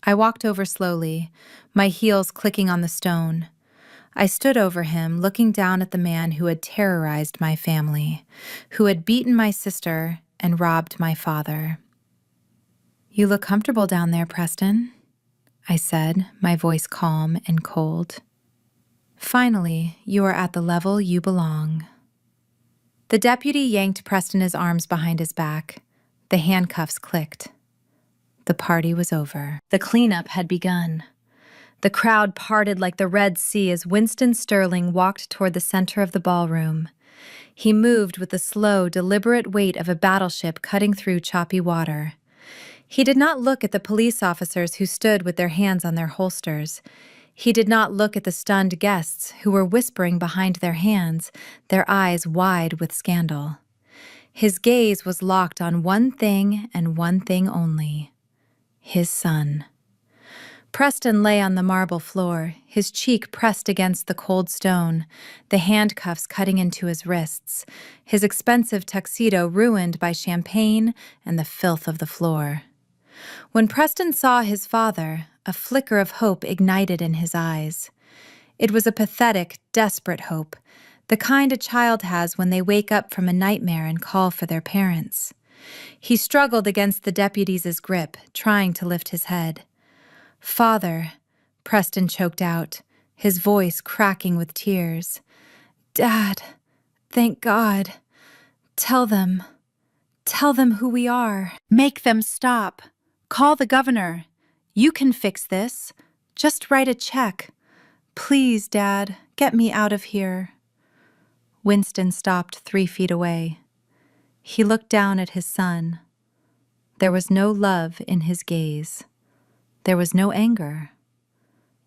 I walked over slowly, my heels clicking on the stone. I stood over him, looking down at the man who had terrorized my family, who had beaten my sister and robbed my father. "You look comfortable down there, Preston," I said, my voice calm and cold. "Finally, you are at the level you belong." The deputy yanked Preston's arms behind his back. The handcuffs clicked. The party was over. The cleanup had begun. The crowd parted like the Red Sea as Winston Sterling walked toward the center of the ballroom. He moved with the slow, deliberate weight of a battleship cutting through choppy water. He did not look at the police officers who stood with their hands on their holsters. He did not look at the stunned guests who were whispering behind their hands, their eyes wide with scandal. His gaze was locked on one thing and one thing only: his son. Preston lay on the marble floor, his cheek pressed against the cold stone, the handcuffs cutting into his wrists, his expensive tuxedo ruined by champagne and the filth of the floor. When Preston saw his father, a flicker of hope ignited in his eyes. It was a pathetic, desperate hope, the kind a child has when they wake up from a nightmare and call for their parents. He struggled against the deputy's grip, trying to lift his head. "Father," Preston choked out, his voice cracking with tears. "Dad, thank God. Tell them who we are. Make them stop. Call the governor. You can fix this. Just write a check. Please, Dad, get me out of here." Winston stopped 3 feet away. He looked down at his son. There was no love in his gaze. There was no anger.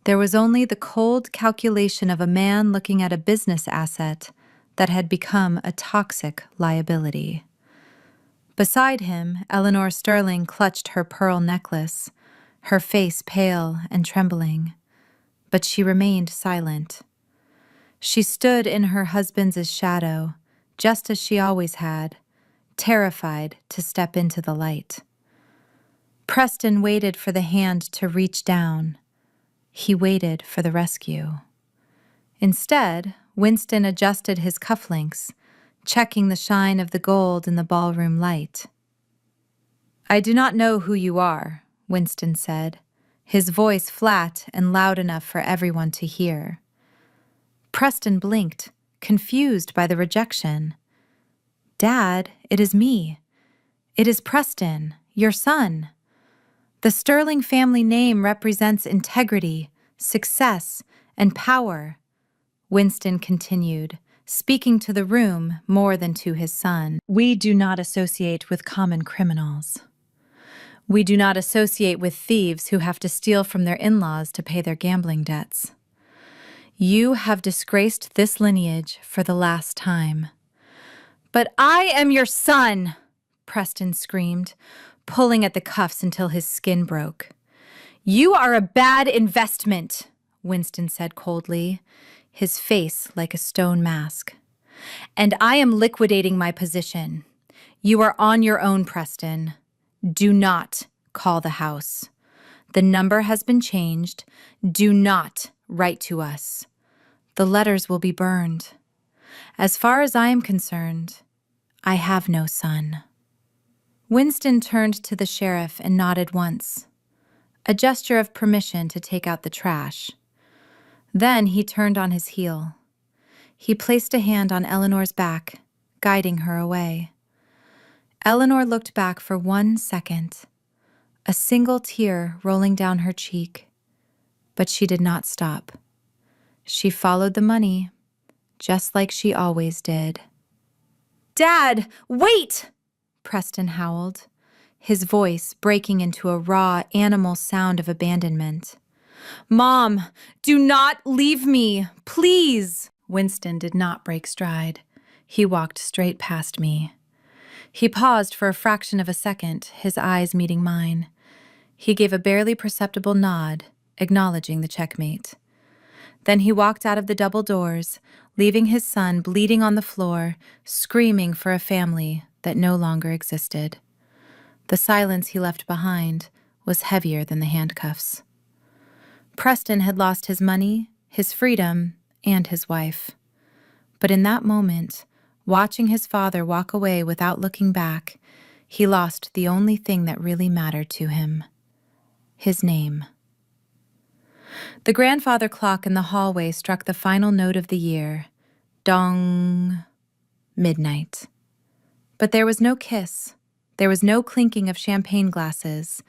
There was only the cold calculation of a man looking at a business asset that had become a toxic liability. Beside him, Eleanor Sterling clutched her pearl necklace, her face pale and trembling, but she remained silent. She stood in her husband's shadow, just as she always had, terrified to step into the light. Preston waited for the hand to reach down. He waited for the rescue. Instead, Winston adjusted his cufflinks, checking the shine of the gold in the ballroom light. "I do not know who you are," Winston said, his voice flat and loud enough for everyone to hear. Preston blinked, confused by the rejection. Dad, it is me. It is Preston, your son. The Sterling family name represents integrity, success, and power, Winston continued, speaking to the room more than to his son. We do not associate with common criminals. We do not associate with thieves who have to steal from their in-laws to pay their gambling debts. You have disgraced this lineage for the last time. But I am your son, Preston screamed, pulling at the cuffs until his skin broke. You are a bad investment, Winston said coldly, his face like a stone mask. And I am liquidating my position. You are on your own, Preston. Do not call the house. The number has been changed. Do not write to us. The letters will be burned. As far as I am concerned, I have no son. Winston turned to the sheriff and nodded once, a gesture of permission to take out the trash. Then he turned on his heel. He placed a hand on Eleanor's back, guiding her away. Eleanor looked back for 1 second, a single tear rolling down her cheek, but she did not stop. She followed the money, just like she always did. Dad, wait! Preston howled, his voice breaking into a raw, animal sound of abandonment. Mom, do not leave me, please! Winston did not break stride. He walked straight past me. He paused for a fraction of a second, his eyes meeting mine. He gave a barely perceptible nod, acknowledging the checkmate. Then he walked out of the double doors, leaving his son bleeding on the floor, screaming for a family that no longer existed. The silence he left behind was heavier than the handcuffs. Preston had lost his money, his freedom, and his wife. But in that moment, watching his father walk away without looking back, he lost the only thing that really mattered to him: his name. The grandfather clock in the hallway struck the final note of the year. Dong. Midnight. But there was no kiss. There was no clinking of champagne glasses.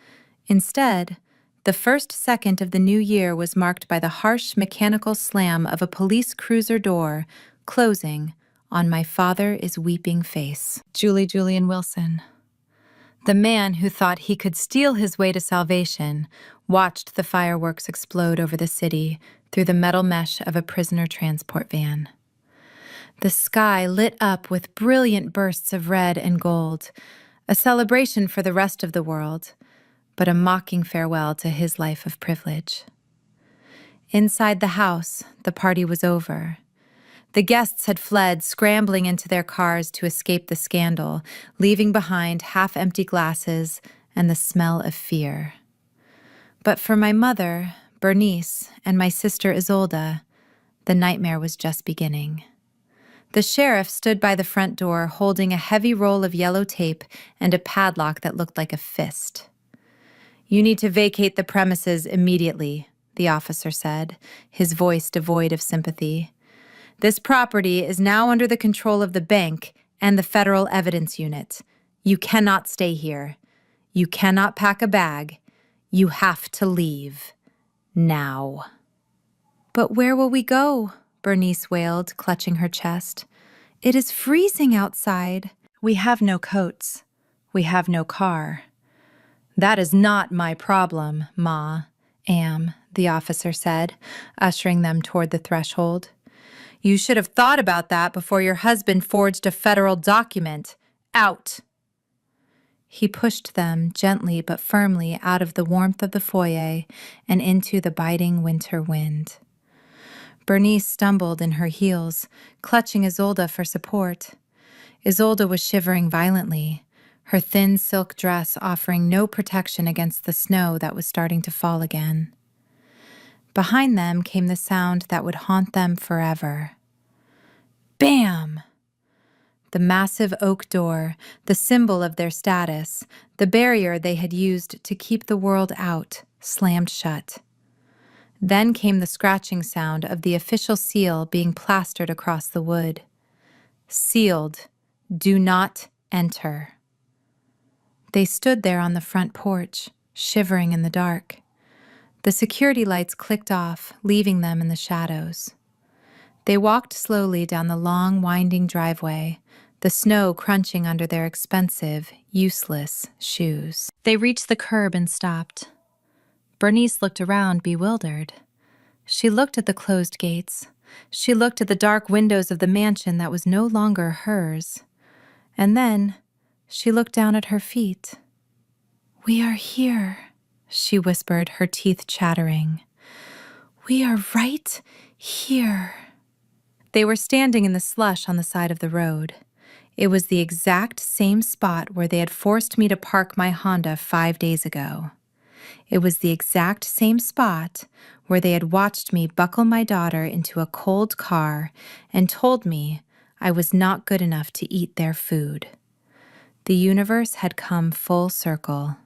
Instead, the first second of the new year was marked by the harsh mechanical slam of a police cruiser door closing on my father is weeping face. Julian Wilson. The man who thought he could steal his way to salvation watched the fireworks explode over the city through the metal mesh of a prisoner transport van. The sky lit up with brilliant bursts of red and gold, a celebration for the rest of the world, but a mocking farewell to his life of privilege. Inside the house, the party was over. The guests had fled, scrambling into their cars to escape the scandal, leaving behind half-empty glasses and the smell of fear. But for my mother, Bernice, and my sister Isolde, the nightmare was just beginning. The sheriff stood by the front door holding a heavy roll of yellow tape and a padlock that looked like a fist. You need to vacate the premises immediately, the officer said, his voice devoid of sympathy. This property is now under the control of the bank and the Federal Evidence Unit. You cannot stay here. You cannot pack a bag. You have to leave. Now. But where will we go? Bernice wailed, clutching her chest. It is freezing outside. We have no coats. We have no car. That is not my problem, Ma. The officer said, ushering them toward the threshold. You should have thought about that before your husband forged a federal document. Out! He pushed them gently but firmly out of the warmth of the foyer and into the biting winter wind. Bernice stumbled in her heels, clutching Isolde for support. Isolde was shivering violently, her thin silk dress offering no protection against the snow that was starting to fall again. Behind them came the sound that would haunt them forever. Bam! The massive oak door, the symbol of their status, the barrier they had used to keep the world out, slammed shut. Then came the scratching sound of the official seal being plastered across the wood. Sealed, Do not enter." They stood there on the front porch, shivering in the dark. The security lights clicked off, leaving them in the shadows. They walked slowly down the long, winding driveway, the snow crunching under their expensive, useless shoes. They reached the curb and stopped. Bernice looked around, bewildered. She looked at the closed gates. She looked at the dark windows of the mansion that was no longer hers. And then she looked down at her feet. "We are here," she whispered, her teeth chattering. "We are right here." They were standing in the slush on the side of the road. It was the exact same spot where they had forced me to park my Honda 5 days ago. It was the exact same spot where they had watched me buckle my daughter into a cold car and told me I was not good enough to eat their food. The universe had come full circle.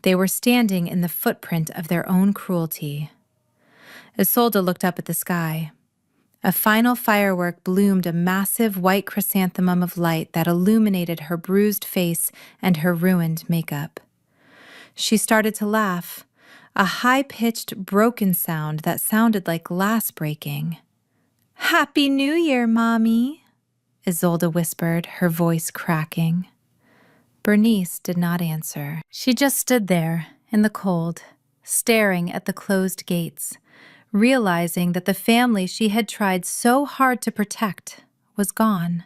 They were standing in the footprint of their own cruelty. Isolde looked up at the sky. A final firework bloomed, a massive white chrysanthemum of light that illuminated her bruised face and her ruined makeup. She started to laugh, a high-pitched, broken sound that sounded like glass breaking. "Happy New Year, Mommy," Isolde whispered, her voice cracking. Bernice did not answer. She just stood there in the cold, staring at the closed gates, realizing that the family she had tried so hard to protect was gone,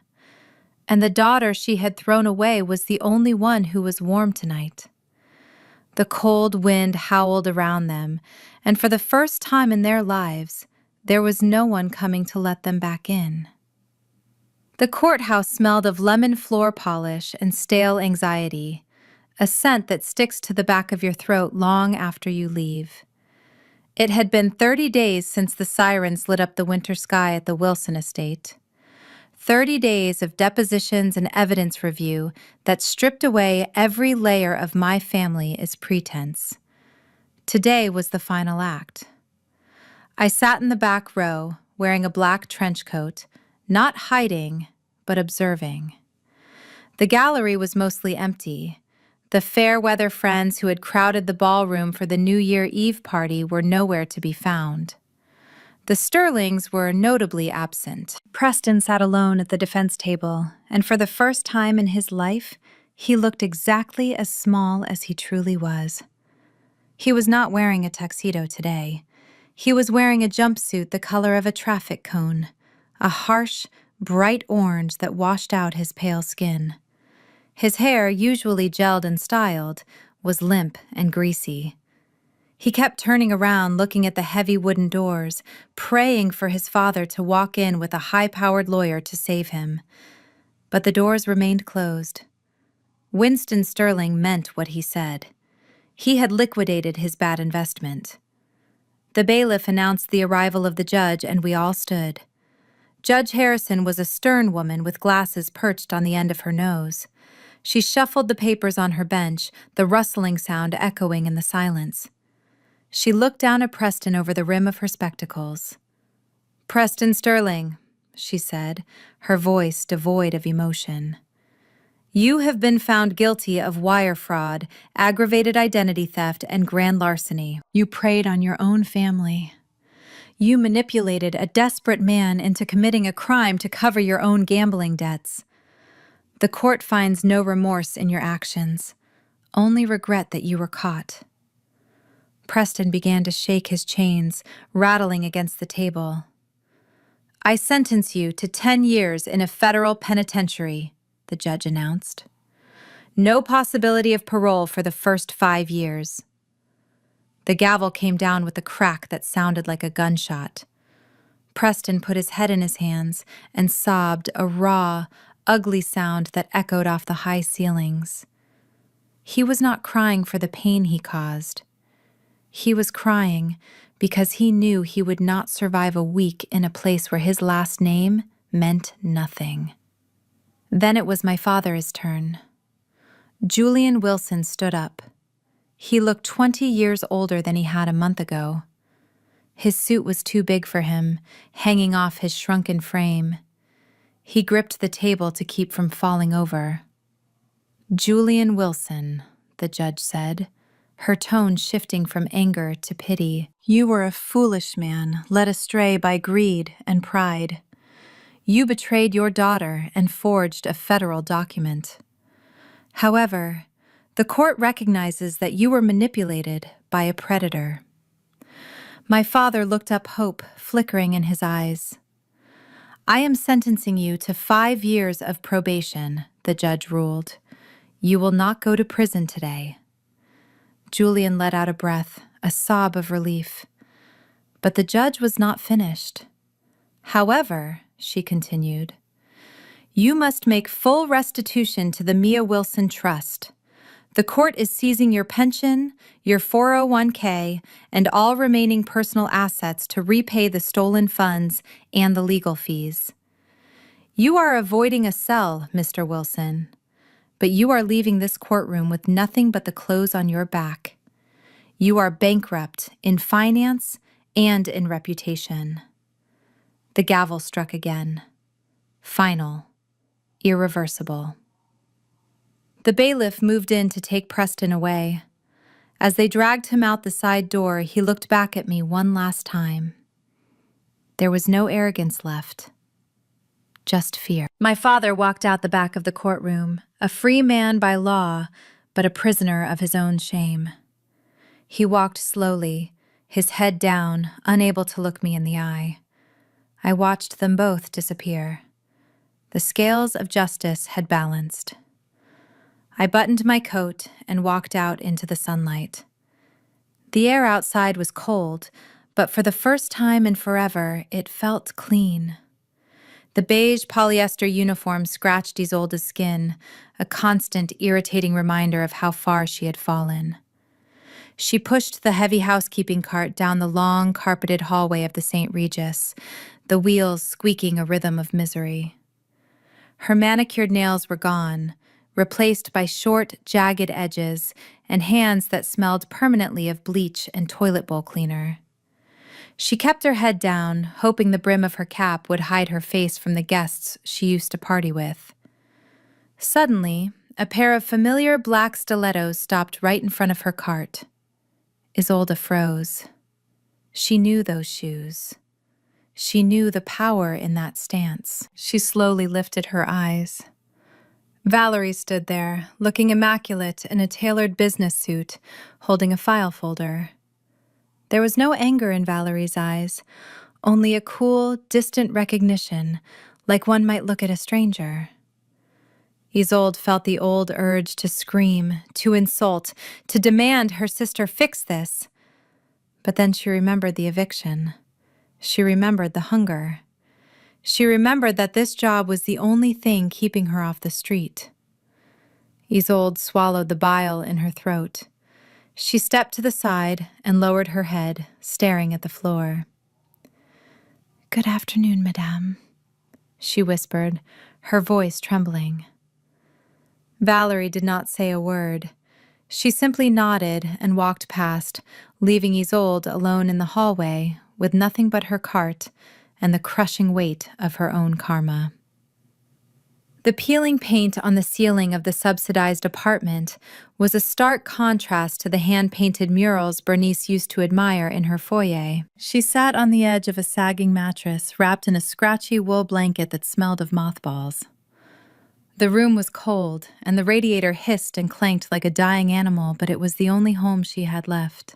and the daughter she had thrown away was the only one who was warm tonight. The cold wind howled around them, and for the first time in their lives, there was no one coming to let them back in. The courthouse smelled of lemon floor polish and stale anxiety, a scent that sticks to the back of your throat long after you leave. It had been 30 days since the sirens lit up the winter sky at the Wilson estate. 30 days of depositions and evidence review that stripped away every layer of my family as pretense. Today was the final act. I sat in the back row, wearing a black trench coat, not hiding, but observing. The gallery was mostly empty. The fair-weather friends who had crowded the ballroom for the New Year Eve party were nowhere to be found. The Sterlings were notably absent. Preston sat alone at the defense table, and for the first time in his life, he looked exactly as small as he truly was. He was not wearing a tuxedo today. He was wearing a jumpsuit the color of a traffic cone, a harsh, bright orange that washed out his pale skin. His hair, usually gelled and styled, was limp and greasy. He kept turning around, looking at the heavy wooden doors, praying for his father to walk in with a high-powered lawyer to save him. But the doors remained closed. Winston Sterling meant what he said. He had liquidated his bad investment. The bailiff announced the arrival of the judge, and we all stood. Judge Harrison was a stern woman with glasses perched on the end of her nose. She shuffled the papers on her bench, the rustling sound echoing in the silence. She looked down at Preston over the rim of her spectacles. "Preston Sterling," she said, her voice devoid of emotion. "You have been found guilty of wire fraud, aggravated identity theft, and grand larceny. You preyed on your own family. You manipulated a desperate man into committing a crime to cover your own gambling debts. The court finds no remorse in your actions, only regret that you were caught." Preston began to shake his chains, rattling against the table. "I sentence you to 10 years in a federal penitentiary," the judge announced. "No possibility of parole for the first 5 years." The gavel came down with a crack that sounded like a gunshot. Preston put his head in his hands and sobbed, a raw, ugly sound that echoed off the high ceilings. He was not crying for the pain he caused. He was crying because he knew he would not survive a week in a place where his last name meant nothing. Then it was my father's turn. Julian Wilson stood up. He looked 20 years older than he had a month ago. His suit was too big for him, hanging off his shrunken frame. He gripped the table to keep from falling over. "Julian Wilson," the judge said, her tone shifting from anger to pity. "You were a foolish man, led astray by greed and pride. You betrayed your daughter and forged a federal document. However, the court recognizes that you were manipulated by a predator." My father looked up, hope flickering in his eyes. "I am sentencing you to 5 years of probation," the judge ruled. "You will not go to prison today." Julian let out a breath, a sob of relief. But the judge was not finished. "However," she continued, "you must make full restitution to the Mia Wilson Trust. The court is seizing your pension, your 401k, and all remaining personal assets to repay the stolen funds and the legal fees. You are avoiding a cell, Mr. Wilson, but you are leaving this courtroom with nothing but the clothes on your back. You are bankrupt in finance and in reputation." The gavel struck again. Final. Irreversible. The bailiff moved in to take Preston away. As they dragged him out the side door, he looked back at me one last time. There was no arrogance left. Just fear. My father walked out the back of the courtroom, a free man by law, but a prisoner of his own shame. He walked slowly, his head down, unable to look me in the eye. I watched them both disappear. The scales of justice had balanced. I buttoned my coat and walked out into the sunlight. The air outside was cold, but for the first time in forever, it felt clean. The beige polyester uniform scratched Isolde's skin, a constant, irritating reminder of how far she had fallen. She pushed the heavy housekeeping cart down the long, carpeted hallway of the St. Regis, the wheels squeaking a rhythm of misery. Her manicured nails were gone, replaced by short, jagged edges and hands that smelled permanently of bleach and toilet bowl cleaner. She kept her head down, hoping the brim of her cap would hide her face from the guests she used to party with. Suddenly, a pair of familiar black stilettos stopped right in front of her cart. Isolde froze. She knew those shoes. She knew the power in that stance. She slowly lifted her eyes. Valerie stood there, looking immaculate in a tailored business suit, holding a file folder. There was no anger in Valerie's eyes, only a cool, distant recognition, like one might look at a stranger. Isolde felt the old urge to scream, to insult, to demand her sister fix this. But then she remembered the eviction. She remembered the hunger. She remembered that this job was the only thing keeping her off the street. Isolde swallowed the bile in her throat. She stepped to the side and lowered her head, staring at the floor. "Good afternoon, madame," she whispered, her voice trembling. Valerie did not say a word. She simply nodded and walked past, leaving Isolde alone in the hallway with nothing but her cart and the crushing weight of her own karma. The peeling paint on the ceiling of the subsidized apartment was a stark contrast to the hand-painted murals Bernice used to admire in her foyer. She sat on the edge of a sagging mattress, wrapped in a scratchy wool blanket that smelled of mothballs. The room was cold, and the radiator hissed and clanked like a dying animal, but it was the only home she had left.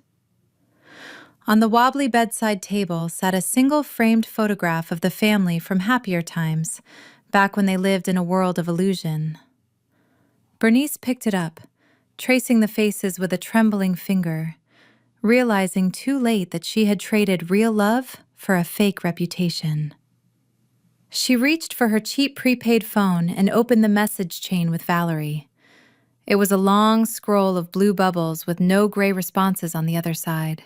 On the wobbly bedside table sat a single framed photograph of the family from happier times, back when they lived in a world of illusion. Bernice picked it up, tracing the faces with a trembling finger, realizing too late that she had traded real love for a fake reputation. She reached for her cheap prepaid phone and opened the message chain with Valerie. It was a long scroll of blue bubbles with no gray responses on the other side.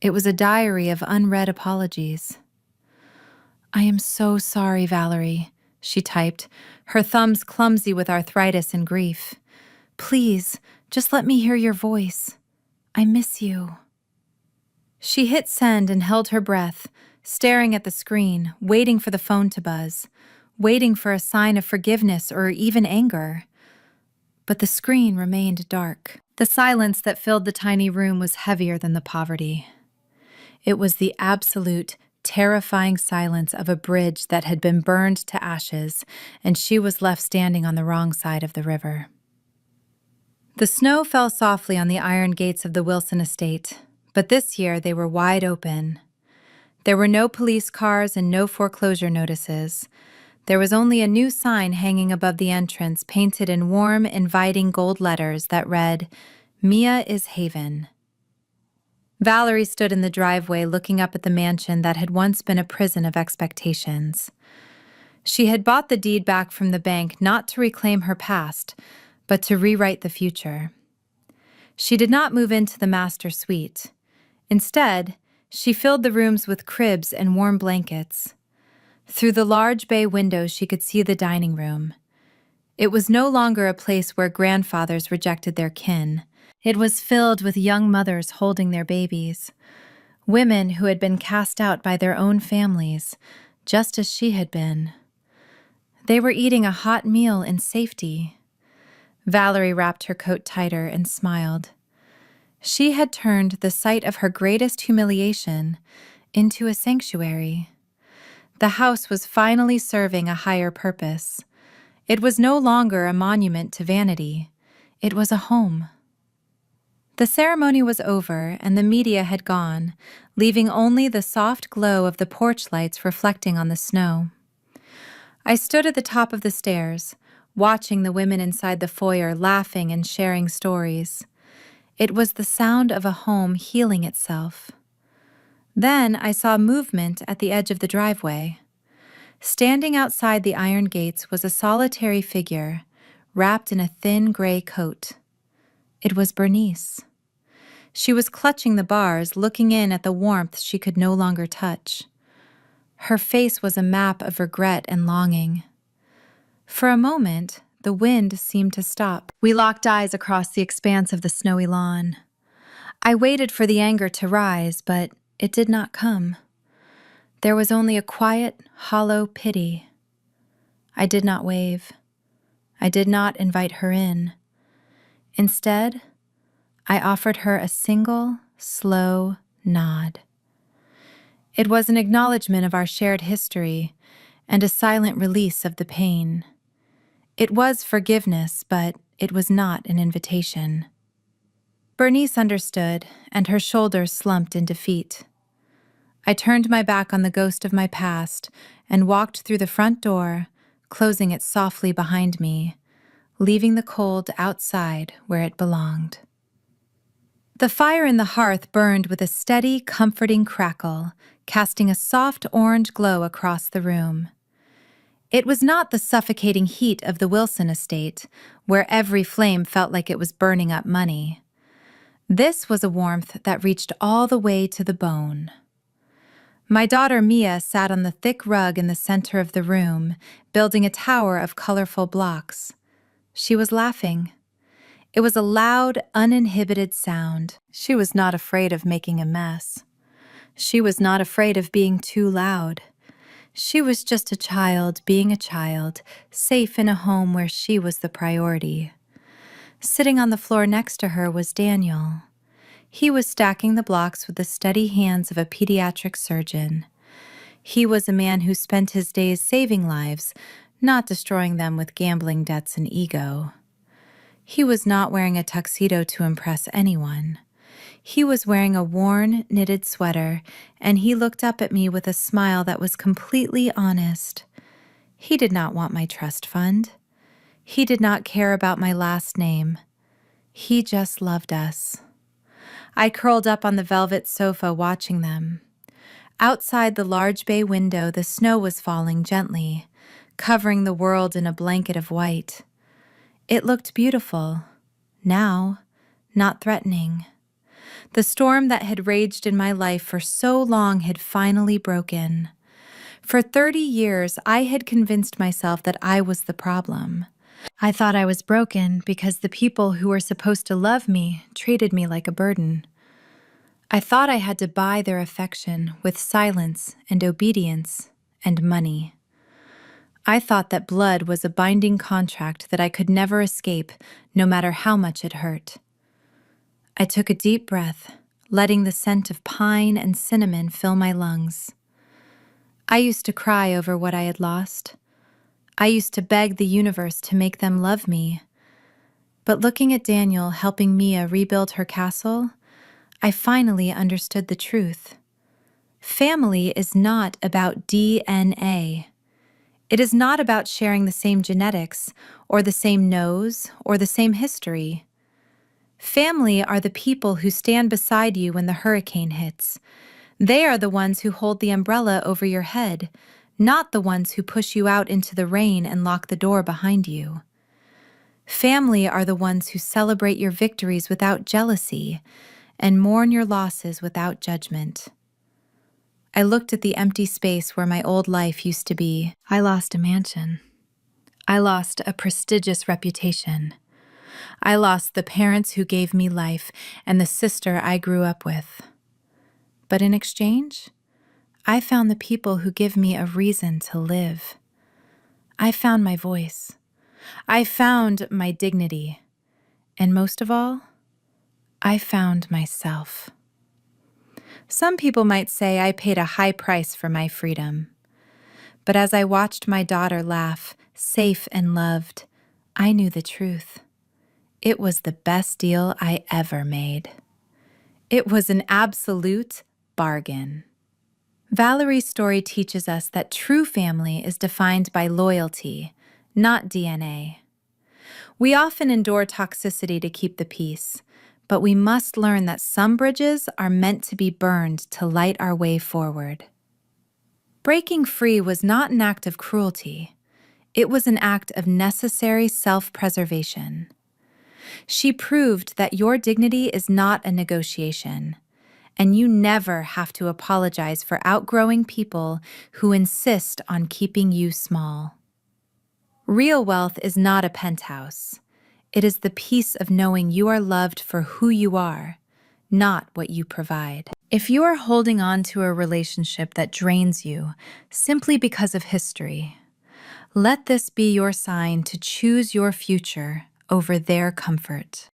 It was a diary of unread apologies. "I am so sorry, Valerie," she typed, her thumbs clumsy with arthritis and grief. "Please, just let me hear your voice. I miss you." She hit send and held her breath, staring at the screen, waiting for the phone to buzz, waiting for a sign of forgiveness or even anger. But the screen remained dark. The silence that filled the tiny room was heavier than the poverty. It was the absolute, terrifying silence of a bridge that had been burned to ashes, and she was left standing on the wrong side of the river. The snow fell softly on the iron gates of the Wilson estate, but this year they were wide open. There were no police cars and no foreclosure notices. There was only a new sign hanging above the entrance, painted in warm, inviting gold letters that read, "Mia is Haven." Valerie stood in the driveway looking up at the mansion that had once been a prison of expectations. She had bought the deed back from the bank not to reclaim her past, but to rewrite the future. She did not move into the master suite. Instead, she filled the rooms with cribs and warm blankets. Through the large bay windows, she could see the dining room. It was no longer a place where grandfathers rejected their kin. It was filled with young mothers holding their babies, women who had been cast out by their own families, just as she had been. They were eating a hot meal in safety. Valerie wrapped her coat tighter and smiled. She had turned the site of her greatest humiliation into a sanctuary. The house was finally serving a higher purpose. It was no longer a monument to vanity. It was a home. The ceremony was over, and the media had gone, leaving only the soft glow of the porch lights reflecting on the snow. I stood at the top of the stairs, watching the women inside the foyer laughing and sharing stories. It was the sound of a home healing itself. Then I saw movement at the edge of the driveway. Standing outside the iron gates was a solitary figure, wrapped in a thin gray coat. It was Bernice. She was clutching the bars, looking in at the warmth she could no longer touch. Her face was a map of regret and longing. For a moment, the wind seemed to stop. We locked eyes across the expanse of the snowy lawn. I waited for the anger to rise, but it did not come. There was only a quiet, hollow pity. I did not wave. I did not invite her in. Instead, I offered her a single, slow nod. It was an acknowledgement of our shared history and a silent release of the pain. It was forgiveness, but it was not an invitation. Bernice understood, and her shoulders slumped in defeat. I turned my back on the ghost of my past and walked through the front door, closing it softly behind me, leaving the cold outside where it belonged. The fire in the hearth burned with a steady, comforting crackle, casting a soft orange glow across the room. It was not the suffocating heat of the Wilson estate, where every flame felt like it was burning up money. This was a warmth that reached all the way to the bone. My daughter Mia sat on the thick rug in the center of the room, building a tower of colorful blocks. She was laughing. It was a loud, uninhibited sound. She was not afraid of making a mess. She was not afraid of being too loud. She was just a child being a child, safe in a home where she was the priority. Sitting on the floor next to her was Daniel. He was stacking the blocks with the steady hands of a pediatric surgeon. He was a man who spent his days saving lives, not destroying them with gambling debts and ego. He was not wearing a tuxedo to impress anyone. He was wearing a worn, knitted sweater, and he looked up at me with a smile that was completely honest. He did not want my trust fund. He did not care about my last name. He just loved us. I curled up on the velvet sofa watching them. Outside the large bay window, the snow was falling gently, covering the world in a blanket of white. It looked beautiful, now, not threatening. The storm that had raged in my life for so long had finally broken. For 30 years, I had convinced myself that I was the problem. I thought I was broken because the people who were supposed to love me treated me like a burden. I thought I had to buy their affection with silence and obedience and money. I thought that blood was a binding contract that I could never escape, no matter how much it hurt. I took a deep breath, letting the scent of pine and cinnamon fill my lungs. I used to cry over what I had lost. I used to beg the universe to make them love me. But looking at Daniel helping Mia rebuild her castle, I finally understood the truth. Family is not about DNA. It is not about sharing the same genetics, or the same nose, or the same history. Family are the people who stand beside you when the hurricane hits. They are the ones who hold the umbrella over your head, not the ones who push you out into the rain and lock the door behind you. Family are the ones who celebrate your victories without jealousy and mourn your losses without judgment. I looked at the empty space where my old life used to be. I lost a mansion. I lost a prestigious reputation. I lost the parents who gave me life and the sister I grew up with. But in exchange, I found the people who give me a reason to live. I found my voice. I found my dignity. And most of all, I found myself. Some people might say I paid a high price for my freedom. But as I watched my daughter laugh, safe and loved, I knew the truth. It was the best deal I ever made. It was an absolute bargain. Valerie's story teaches us that true family is defined by loyalty, not DNA. We often endure toxicity to keep the peace, but we must learn that some bridges are meant to be burned to light our way forward. Breaking free was not an act of cruelty. It was an act of necessary self-preservation. She proved that your dignity is not a negotiation, and you never have to apologize for outgrowing people who insist on keeping you small. Real wealth is not a penthouse. It is the peace of knowing you are loved for who you are, not what you provide. If you are holding on to a relationship that drains you simply because of history, let this be your sign to choose your future over their comfort.